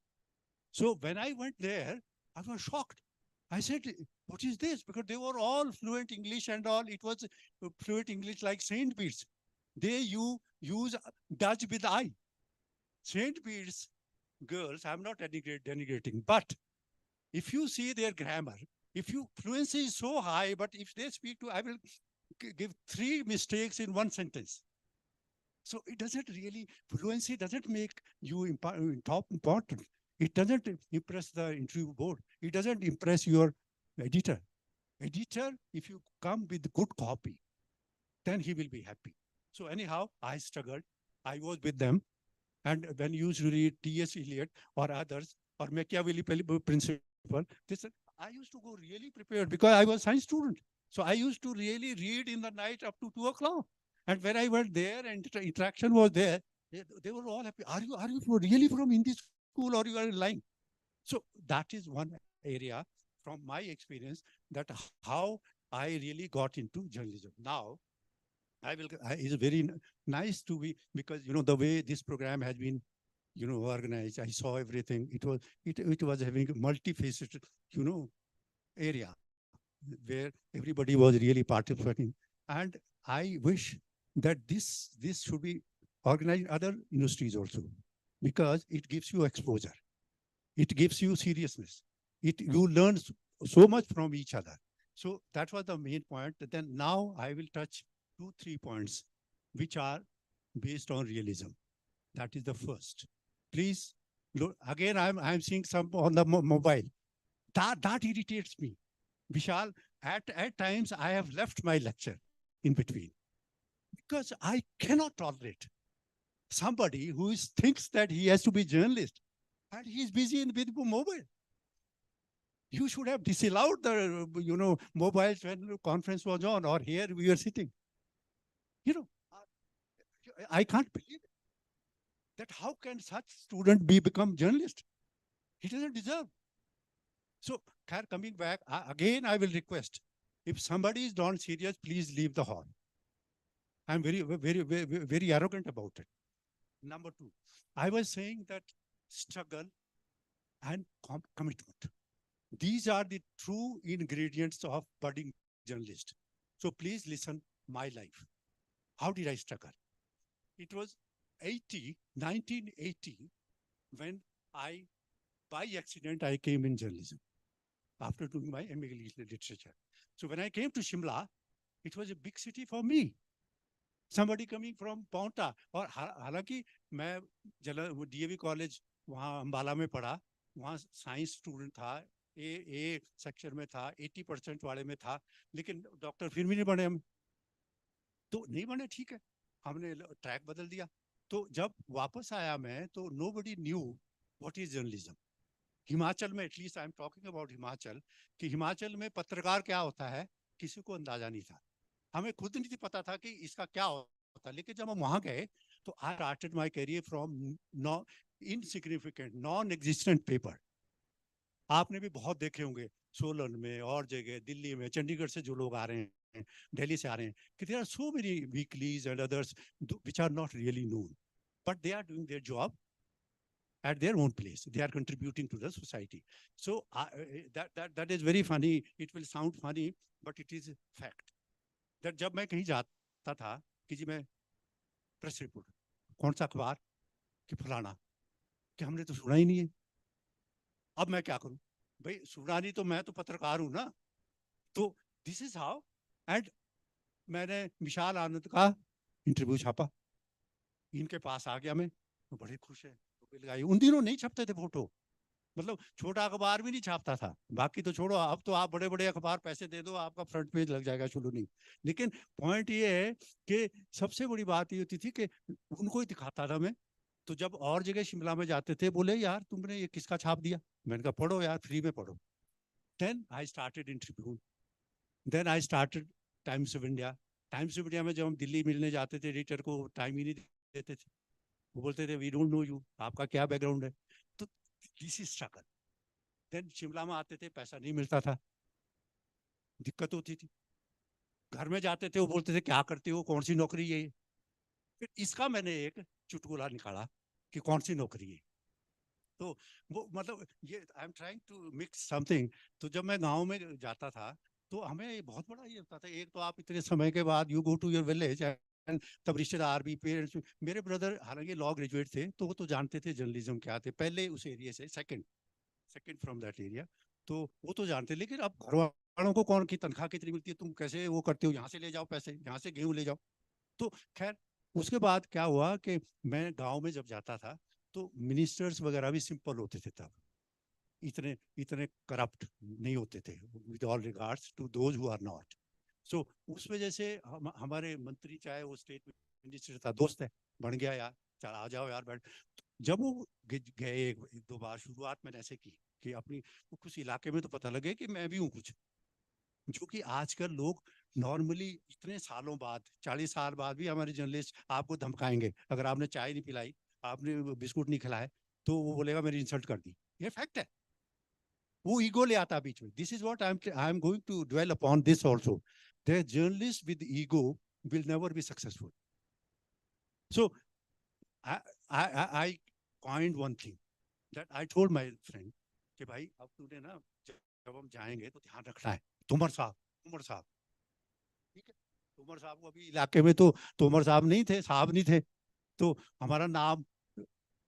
So when I went there, I was shocked. I said, what is this? Because they were all fluent English and all. It was fluent English like St. Bede's. They use Dutch with I. St. Bede's girls, I'm not denigrating, but if you see their grammar, fluency is so high, but if they speak to, I will give 3 mistakes in 1 sentence. So it doesn't really, fluency doesn't make you top important. It doesn't impress the interview board. It doesn't impress your editor. Editor, if you come with good copy, then he will be happy. So anyhow, I struggled. I was with them. And when you used to read T.S. Eliot or others, or Machiavelli principle, I used to go really prepared because I was a science student. So I used to really read in the night up to 2 o'clock. And when I went there and interaction was there, they were all happy. Are you really from Hindi school or you are lying? So that is one area from my experience that how I really got into journalism. Now, it's very nice to be, because, the way this program has been, organized, I saw everything. It was having a multifaceted, area where everybody was really participating. And I wish that this should be organized in other industries also, because it gives you exposure. It gives you seriousness. You learn so much from each other. So that was the main point. Then now I will touch 2-3 points which are based on realism. That is the first. Please look, again, I'm seeing some on the mobile. That irritates me. Vishal, at times I have left my lecture in between because I cannot tolerate somebody who thinks that he has to be journalist and he's busy with mobile. You should have disallowed the mobiles when the conference was on, or here we are sitting. I can't believe it. That how can such student become journalist? He doesn't deserve. So coming back, again, I will request, if somebody is not serious, please leave the hall. I'm very arrogant about it. Number two, I was saying that struggle and commitment. These are the true ingredients of budding journalist. So please listen my life. How did I struggle? It was 1980, when by accident, I came in journalism after doing my MA literature. So when I came to Shimla, it was a big city for me. Somebody coming from Paonta, और हालांकि मैं DAV college वहाँ अम्बाला में पढ़ा, वहाँ science student था, A section में था, 80% वाले में था, लेकिन डॉक्टर फिर भी नहीं बने हम। तो नहीं बने, ठीक है, हमने ट्रैक बदल दिया। तो जब वापस आया मैं, तो nobody knew what is journalism. Himachal में, at least I am talking about Himachal, कि हिमाचल में पत्रकार क्या होता है किसी को अंदाजा नहीं था। हमें खुद नहीं पता था कि इसका क्या होता है। लेकिन जब हम वहां गए तो I started my career from insignificant, non existent paper. आपने भी बहुत देखे होंगे सोलन में और जगह, दिल्ली में, चंडीगढ़ से जो लोग आ रहे हैं, दिल्ली से आ रहे हैं, कि there are so many weeklies and others which are not really known, but they are doing their job at their own place. They are contributing to the society. So that is very funny. It will sound funny, but it is fact. That जब मैं कहीं जाता था कि जी मैं press report, कौन सा अखबार, कि फलाना, कि हमने तो सुना ही नहीं है। अब मैं क्या करूं भाई, सुना नहीं तो मैं तो पत्रकार हूं ना। तो दिस इज हाउ। एंड मैंने विशाल आनंद का इंटरव्यू छापा, इनके पास आ गया मैं, तो बड़े खुश है। उन दिनों नहीं छपते थे फोटो, मतलब छोटा अखबार भी नहीं छापता था। बाकी तो छोड़ो, अब तो आप बड़े बड़े अखबार पैसे दे दो, आपका फ्रंट पेज लग जाएगा, शुरू नहीं। लेकिन पॉइंट ये है कि सबसे बड़ी बात ये होती थी कि उनको ही दिखाता था मैं। तो जब और जगह शिमला में जाते थे, बोले यार तुमने ये किसका छाप दिया? मैंने कहा पढ़ो यार, फ्री में पढ़ो। Then I started in Tribune, then I started Times of India. Times of India में जब हम दिल्ली मिलने जाते थे एडिटर को, टाइम ही नहीं देते थे, वो बोलते थे वी डोंट नो यू, आपका क्या बैकग्राउंड है। तो this is struggle. Then Shimla में आते थे, पैसा नहीं मिलता था, दिक्कत होती थी। घर में जाते थे, वो बोलते थे क्या करते हो, कौन सी नौकरी है। फिर इसका मैंने एक चुटकुला निकाला कि कौन सी नौकरी है। तो वो मतलब ये I am trying to mix something. तो जब मैं गांव में जाता था तो हमें बहुत बड़ा ये होता था, एक तो आप इतने समय के बाद you go to your village, तब रिश्तेदार भी, पेरेंट्स। मेरे ब्रदर हालांकि लॉ ग्रेजुएट थे, तो वो तो जानते थे जर्नलिज्म क्या थे, पहले उस एरिया से, सेकंड फ्रॉम दैट एरिया, तो वो तो जानते। लेकिन अब घर वालों को कौन की तनख्वाह कितनी मिलती है, तुम कैसे वो करते हो, यहाँ से ले जाओ पैसे, यहाँ से गेहूं ले जाओ। तो खैर उसके बाद क्या हुआ कि मैं गाँव में जब जाता था तो मिनिस्टर्स वगैरह भी सिंपल होते थे, तब इतने करप्ट नहीं होते थे, with all regards to those who are not. So उस वजह से हमारे मंत्री, चाहे वो स्टेट मिनिस्टर था, दोस्त है, बन गया यार, चल आ जाओ यार बैठ। जब वो गए एक दो बार, शुरुआत मैंने ऐसे की कि अपनी कुछ इलाके में तो पता लगे कि मैं भी हूँ कुछ, जो कि आजकल लोग नॉर्मली इतने सालों बाद, 40 साल बाद भी हमारे जर्नलिस्ट आपको धमकाएंगे। अगर आपने चाय नहीं पिलाई, आपने बिस्कुट नहीं खिलाए, तो वो बोलेगा मेरी इंसल्ट कर दी। ये फैक्ट है, वो ईगो ले आता बीच में। This is what I am going to dwell upon this also. The journalist with ego will never be successful. So I coined one thing that I told my friend कि भाई अब तूने ना, जब हम जाएंगे तो ध्यान रखना है, तोमर साहब, ठीक है। तोमर साहब को अभी इलाके में तो तोमर साहब नहीं थे, साहब नहीं थे, तो हमारा नाम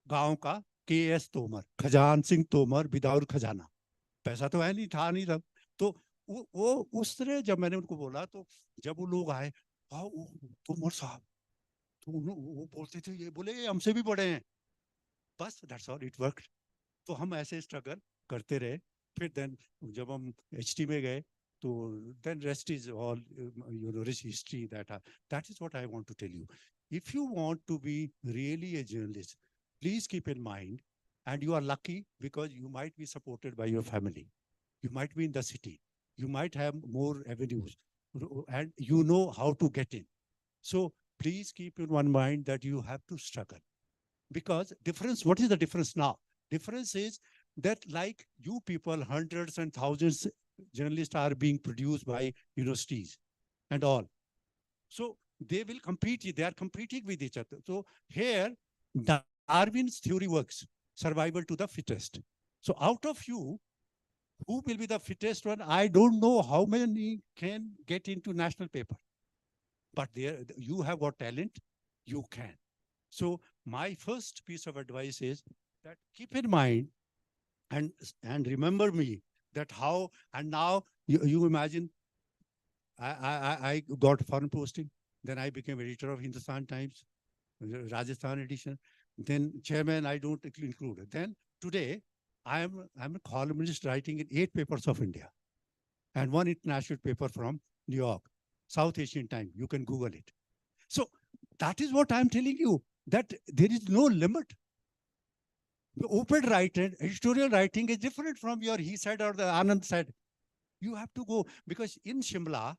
गांव का KS तोमर, खजान सिंह तोमर विदाउट खजाना, पैसा तो है नहीं, था नहीं तब। तो वो उस तरह जब मैंने उनको बोला, तो जब वो लोग आए, तोमर साहब, तो वो बोलते थे, ये बोले ये हमसे भी बड़े हैं, बस दैट्स ऑल, इट वर्कड। तो हम ऐसे स्ट्रगल करते रहे। फिर देन जब हम HT में गए, तो then rest is all history. That is what I want to tell you. If you want to be really a journalist, please keep in mind, and you are lucky because you might be supported by your family, you might be in the city, you might have more avenues, and you know how to get in. So please keep in one mind that you have to struggle, because what is the difference now? Difference is that, like you people, hundreds and thousands journalists are being produced by universities and all. So they will compete. They are competing with each other. So here, Darwin's theory works: survival to the fittest. So out of you, who will be the fittest one? I don't know how many can get into national paper, but there you have got talent, you can. So my first piece of advice is that keep in mind and remember me that how, and now you imagine I got foreign posting, then I became editor of Hindustan Times, Rajasthan edition, then chairman I don't include. Then today I'm a columnist writing in 8 papers of India and 1 international paper from New York, South Asian Times. You can Google it. So that is what I'm telling you, that there is no limit. The open writing, editorial writing is different from your he said or the Anand said. You have to go, because in Shimla,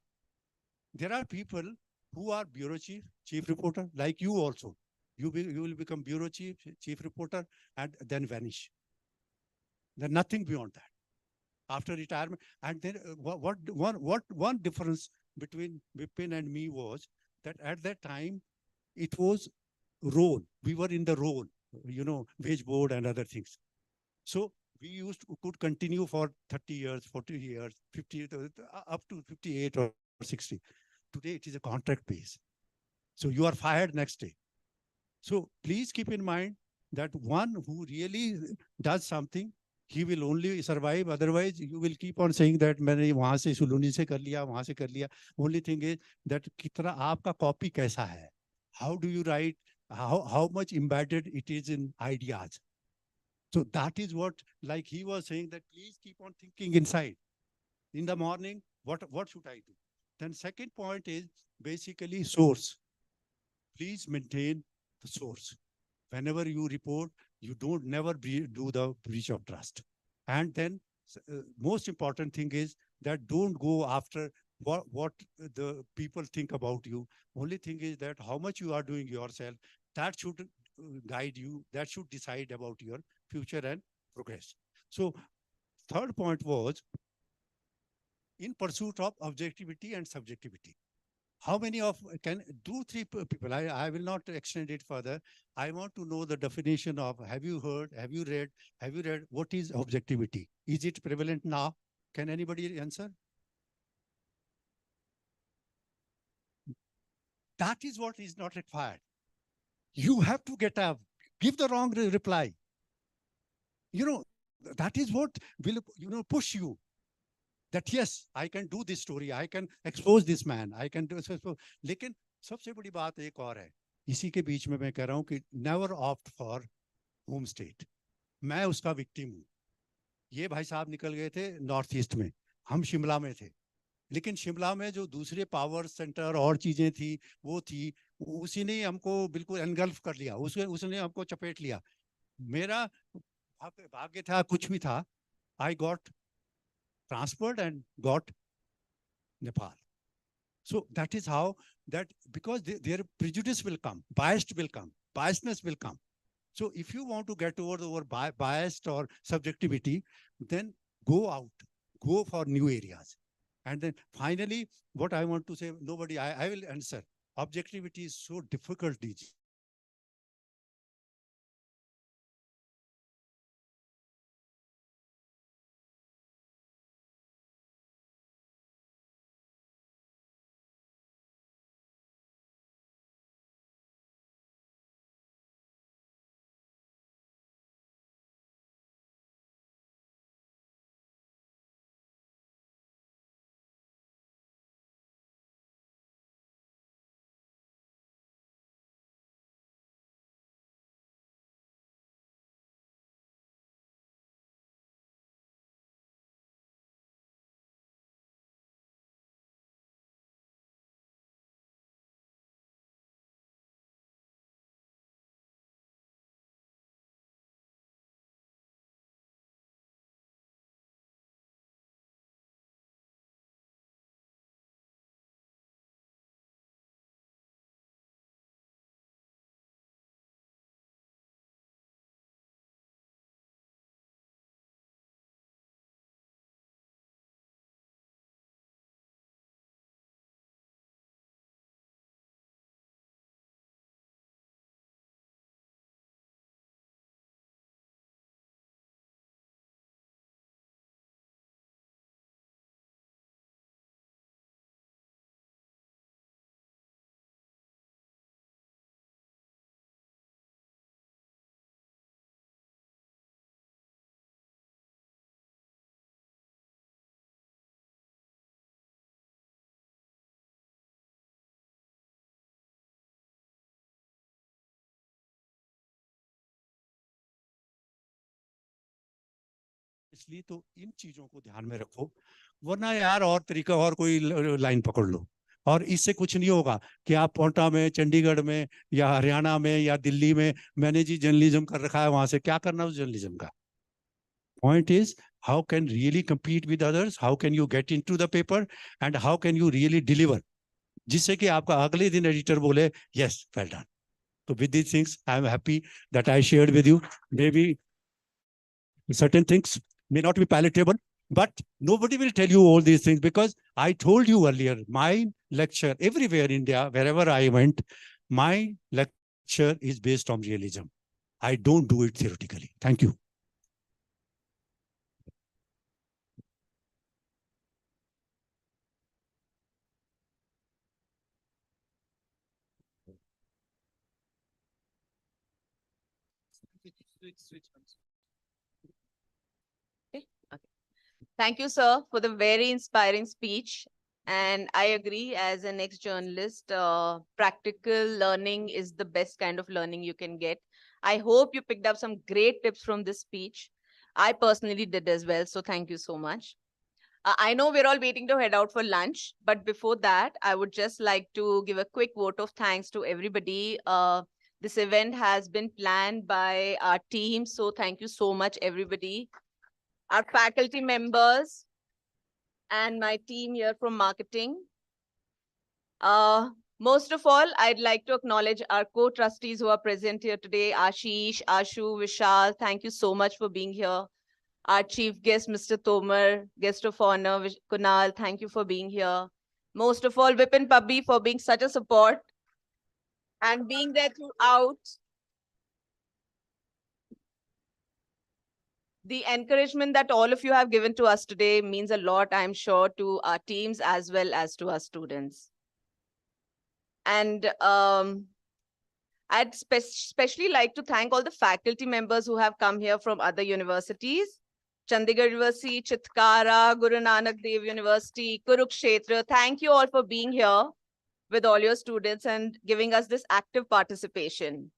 there are people who are bureau chief, chief reporter, like you also. You will become bureau chief, chief reporter, and then vanish. There's nothing beyond that. After retirement, and then one difference between Vipin and me was that at that time, it was role. We were in the role, you know, wage board and other things. So we could continue for 30 years, 40 years, 50, up to 58 or 60. Today it is a contract base. So you are fired next day. So please keep in mind that one who really does something, he will only survive. Otherwise, you will keep on saying that मैंने वहाँ से सुलूनी से कर लिया, वहाँ से कर लिया. Only thing is that कितना आपका copy कैसा है? How do you write? How much embedded it is in ideas? So that is what, like he was saying, that please keep on thinking inside. In the morning, what should I do? Then second point is basically source. Please maintain the source. Whenever you report, you don't never do the breach of trust. And then most important thing is that don't go after what the people think about you. Only thing is that how much you are doing yourself, that should guide you, that should decide about your future and progress. So third point was in pursuit of objectivity and subjectivity. How many of can do 3 people? I will not extend it further. I want to know the definition of, have you heard, have you read, what is objectivity? Is it prevalent now? Can anybody answer? That is what is not required. You have to get up, give the wrong reply. You know, that is what will, you know, push you. That yes, I can do this story, I can expose this man, I can do so. लेकिन सबसे बड़ी बात एक और है, इसी के बीच में मैं कह रहा हूँ कि never opt for home state. मैं उसका victim हूँ. ये भाई साहब निकल गए थे नॉर्थ ईस्ट में, हम शिमला में थे, लेकिन शिमला में जो दूसरे पावर सेंटर और चीजें थी वो थी, उसी ने हमको बिल्कुल एनगल्फ कर लिया, उसने हमको चपेट लिया. मेरा भाग्य था, कुछ भी था, I got transferred and got Nepal. So that is how that, because their prejudice will come, biasness will come. So if you want to get over biased or subjectivity, then go out, go for new areas. And then finally, what I want to say, I will answer. Objectivity is so difficult, DG. इसलिए तो इन चीजों को ध्यान में रखो, वरना यार और तरीका और कोई लाइन पकड़ लो, और इससे कुछ नहीं होगा कि आप पोंटा में, चंडीगढ़ में या हरियाणा में या दिल्ली में मैंने जी जर्नलिज्म कर रखा है, वहां से क्या करना उस जर्नलिज्म का। Point is, how can really compete with others? How can you get into the paper? And how can you really deliver? जिससे कि आपका अगले दिन एडिटर बोले, yes, well done. So with these things, I am happy that I shared with you. Maybe certain things may not be palatable, but nobody will tell you all these things, because I told you earlier, my lecture everywhere in India, wherever I went, my lecture is based on realism. I don't do it theoretically. Thank you. Thank you, sir, for the very inspiring speech. And I agree, as an ex-journalist, practical learning is the best kind of learning you can get. I hope you picked up some great tips from this speech. I personally did as well, so thank you so much. I know we're all waiting to head out for lunch, but before that, I would just like to give a quick vote of thanks to everybody. This event has been planned by our team, so thank you so much, everybody. Our faculty members and my team here from marketing. Most of all, I'd like to acknowledge our co-trustees who are present here today, Ashish, Ashu, Vishal. Thank you so much for being here. Our chief guest, Mr. Tomar, guest of honor, Kunal, thank you for being here. Most of all, Vipin Pabbi for being such a support and being there throughout. The encouragement that all of you have given to us today means a lot, I'm sure, to our teams as well as to our students. And I'd especially like to thank all the faculty members who have come here from other universities. Chandigarh University, Chitkara, Guru Nanak Dev University, Kurukshetra. Thank you all for being here with all your students and giving us this active participation.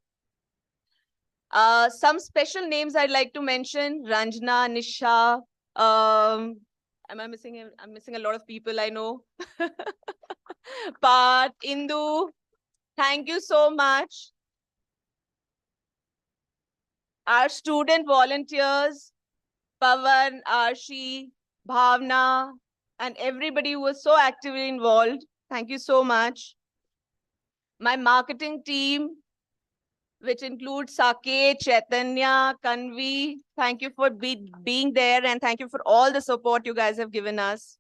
Some special names I'd like to mention: Ranjana, Nisha. Am I missing? I'm missing a lot of people, I know. Pat, Indu, thank you so much. Our student volunteers, Pavan, Arshi, Bhavna, and everybody who was so actively involved. Thank you so much. My marketing team, which includes Saket, Chaitanya, Kanvi. Thank you for being there, and thank you for all the support you guys have given us.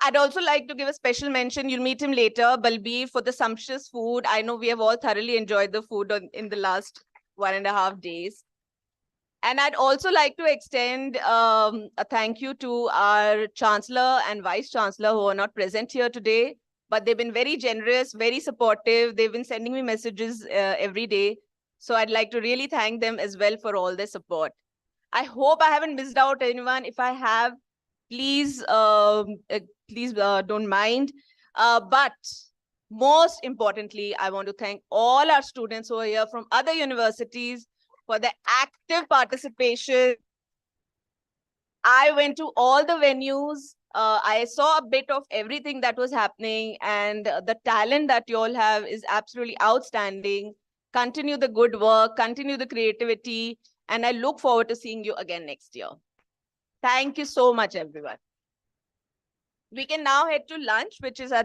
I'd also like to give a special mention. You'll meet him later, Balbir, for the sumptuous food. I know we have all thoroughly enjoyed the food in the last 1.5 days. And I'd also like to extend a thank you to our Chancellor and Vice Chancellor who are not present here today, but they've been very generous, very supportive. They've been sending me messages every day. So I'd like to really thank them as well for all their support. I hope I haven't missed out anyone. If I have, please don't mind. But most importantly, I want to thank all our students who are here from other universities for their active participation. I went to all the venues. I saw a bit of everything that was happening, and the talent that you all have is absolutely outstanding. Continue the good work, continue the creativity, and I look forward to seeing you again next year. Thank you so much, everyone. We can now head to lunch, which is at